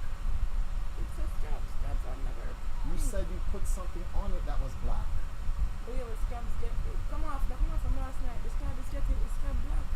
It's a scab. Scabs are never. You said you put something on it that was black. Oh yeah, but scabs get it. Come off. That come off from last night. The scab is getting. It's scab black.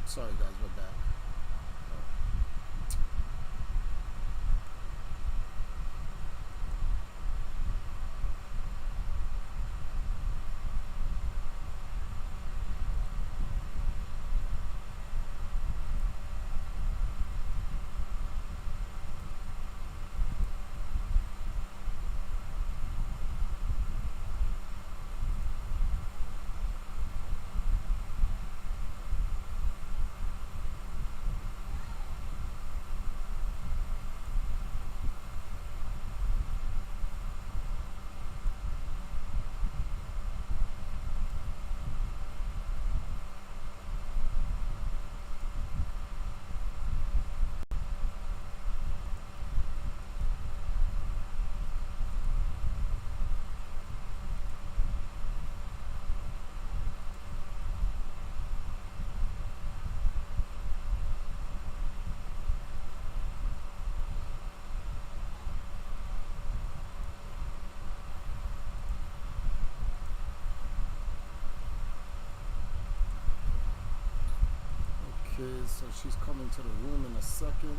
Sorry guys, we're back. Okay, so she's coming to the room in a second.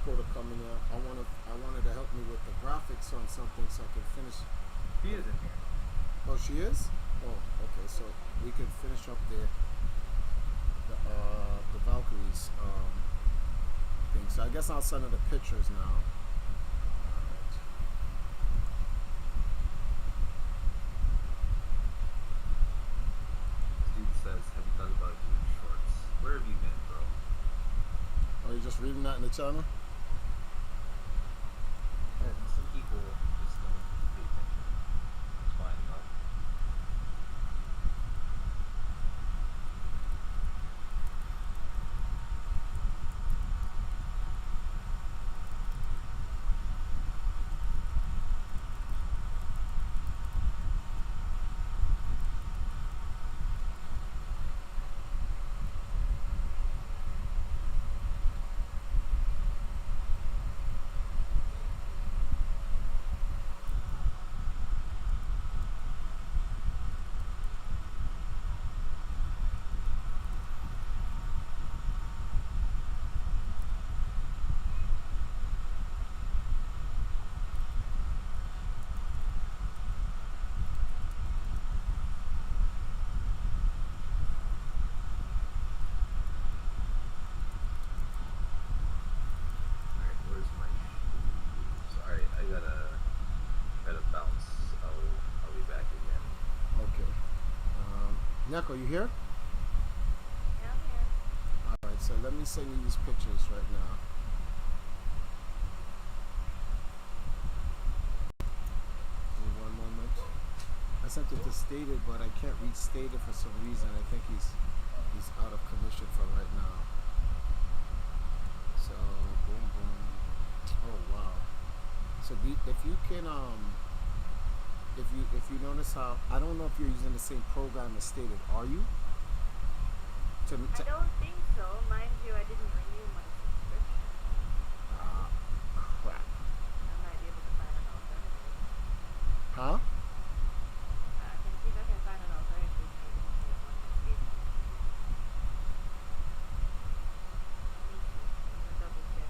Dakota coming up. I wanted to help me with the graphics on something so I could finish. She is in here. Oh, she is? Oh, okay. So we can finish up the Valkyries thing. So I guess I'll send her the pictures now. Alright. Dude says, have you thought about doing shorts? Where have you been, bro? Are you just reading that in the channel? Yeah, some people just don't pay attention. It's fine enough. Alright, where's my shoes? Alright, I gotta bounce. I'll be back again. Okay. Neko, you here? Yeah, I'm here. Alright, so let me send you these pictures right now. Give me one moment. I sent it to Stated, but I can't reach Stated for some reason. I think he's out of commission for right now. So boom boom. Oh wow. So if you can if you notice how I don't know if you're using the same program as Stated, are you? I don't think so. Mind you, I didn't renew my subscription. Crap. I might be able to find an alternative. Huh? I can see if I can find an alternative. Maybe to pay one next week. Let me see. I'm gonna double check.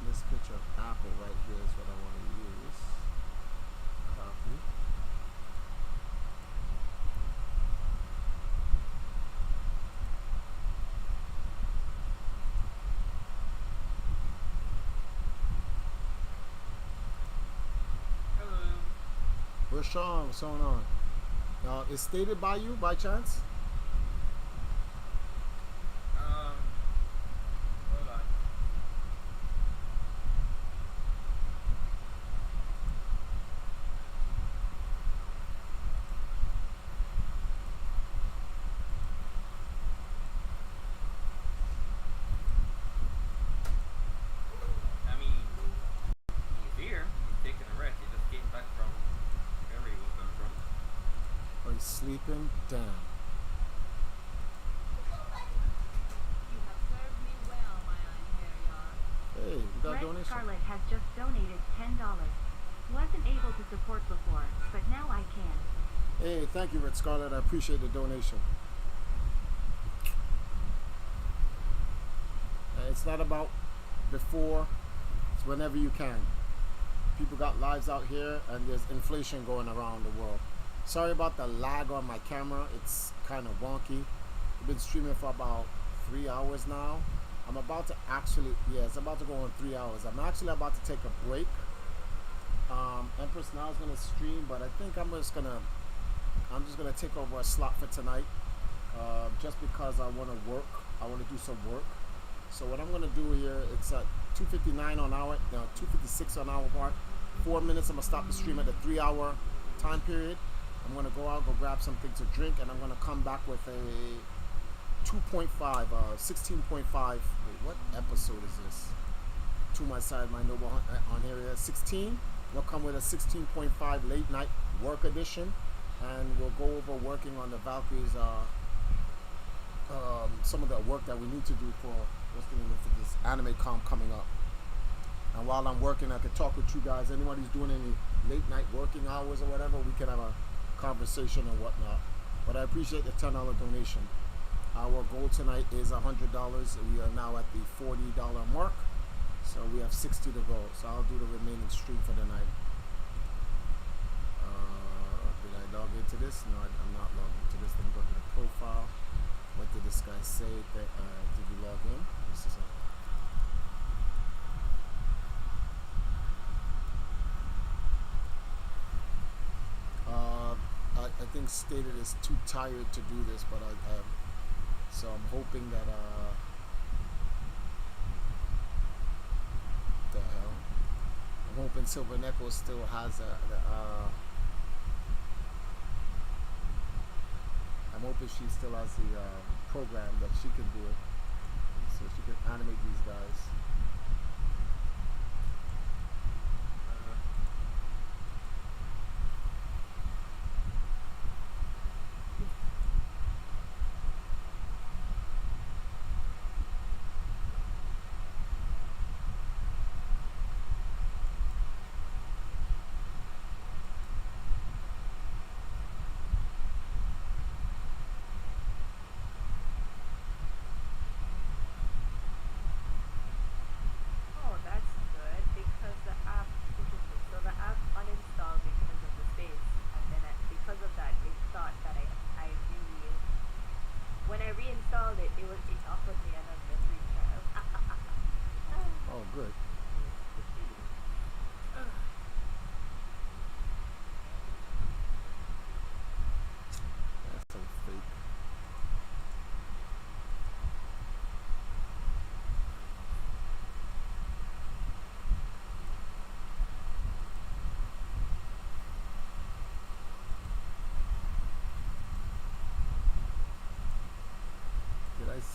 This picture of Apple right here is what I want to use. Copy. Hello. Where's Sean? What's going on? Is Stated by you by chance? Hold on. I mean, he's here. He's taking a rest. He just came back from wherever he was coming from. Or he's sleeping? Damn. You have served me well, my Einherjar. Hey, we got a Red donation. Scarlet has just donated $10. Wasn't able to support before, but now I can. Hey, thank you, Red Scarlet. I appreciate the donation. It's not about before, it's whenever you can. People got lives out here and there's inflation going around the world. Sorry about the lag on my camera. It's kind of wonky. I've been streaming for about 3 hours now. I'm about to actually, yeah, it's about to go on 3 hours. I'm actually about to take a break. Empress now is gonna stream, but I think I'm just gonna take over a slot for tonight, just because I want to work. I want to do some work. So what I'm gonna do here, it's at 2:59 on hour, 2:56 on hour part. 4 minutes. I'm gonna stop the stream at the 3 hour time period. I'm gonna go out, go grab something to drink, and I'm gonna come back with a 2.5, 16.5. Wait, what episode is this? To my side, my noble on here. 16. We'll come with a 16.5 late night work edition, and we'll go over working on the Valkyries. Some of the work that we need to do for for this anime comp coming up. And while I'm working, I can talk with you guys. Anybody who's doing any late night working hours or whatever, we can have a conversation and whatnot. But I appreciate the $10 donation. Our goal tonight is $100. We are now at the $40 mark. So we have 60 to go. So I'll do the remaining stream for the night. Did I log into this? No, I'm not logged into this. Let me go to the profile. What did this guy say? Did you log in? This is I think stated is too tired to do this, but so I'm hoping that the hell, I'm hoping Silver Neko still has I'm hoping she still has the program that she can do it, so she can animate these guys.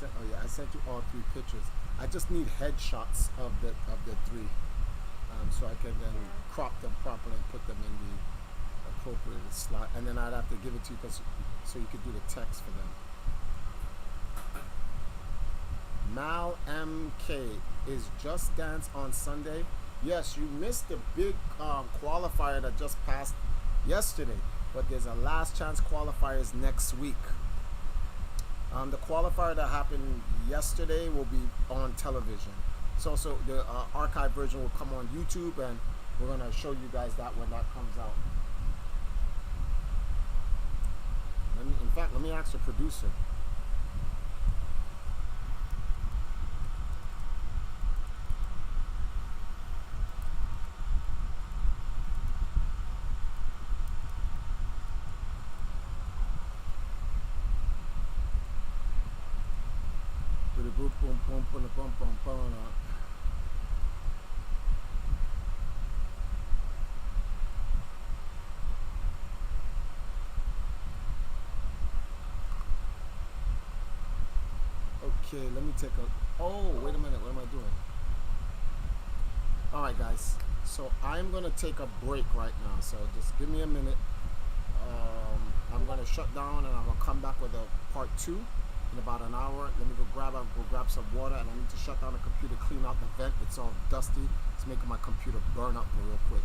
Oh yeah, I sent you all 3 pictures. I just need headshots of the 3, so I can then crop them properly and put them in the appropriate slot. And then I'd have to give it to you so you could do the text for them. Mal MK, is Just Dance on Sunday? Yes, you missed the big qualifier that just passed yesterday, but there's a last chance qualifiers next week. The qualifier that happened yesterday will be on television. So the archive version will come on YouTube, and we're going to show you guys that when that comes out. In fact, let me ask the producer. Okay, let me take a... Oh, wait a minute. What am I doing? Alright, guys. So I'm going to take a break right now. So just give me a minute. I'm going to shut down, and I'm going to come back with a part 2 in about an hour. Let me go grab some water, and I need to shut down the computer, clean out the vent. It's all dusty. It's making my computer burn up real quick.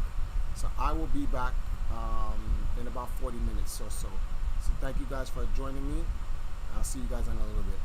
So I will be back in about 40 minutes or so. So thank you guys for joining me. I'll see you guys in a little bit.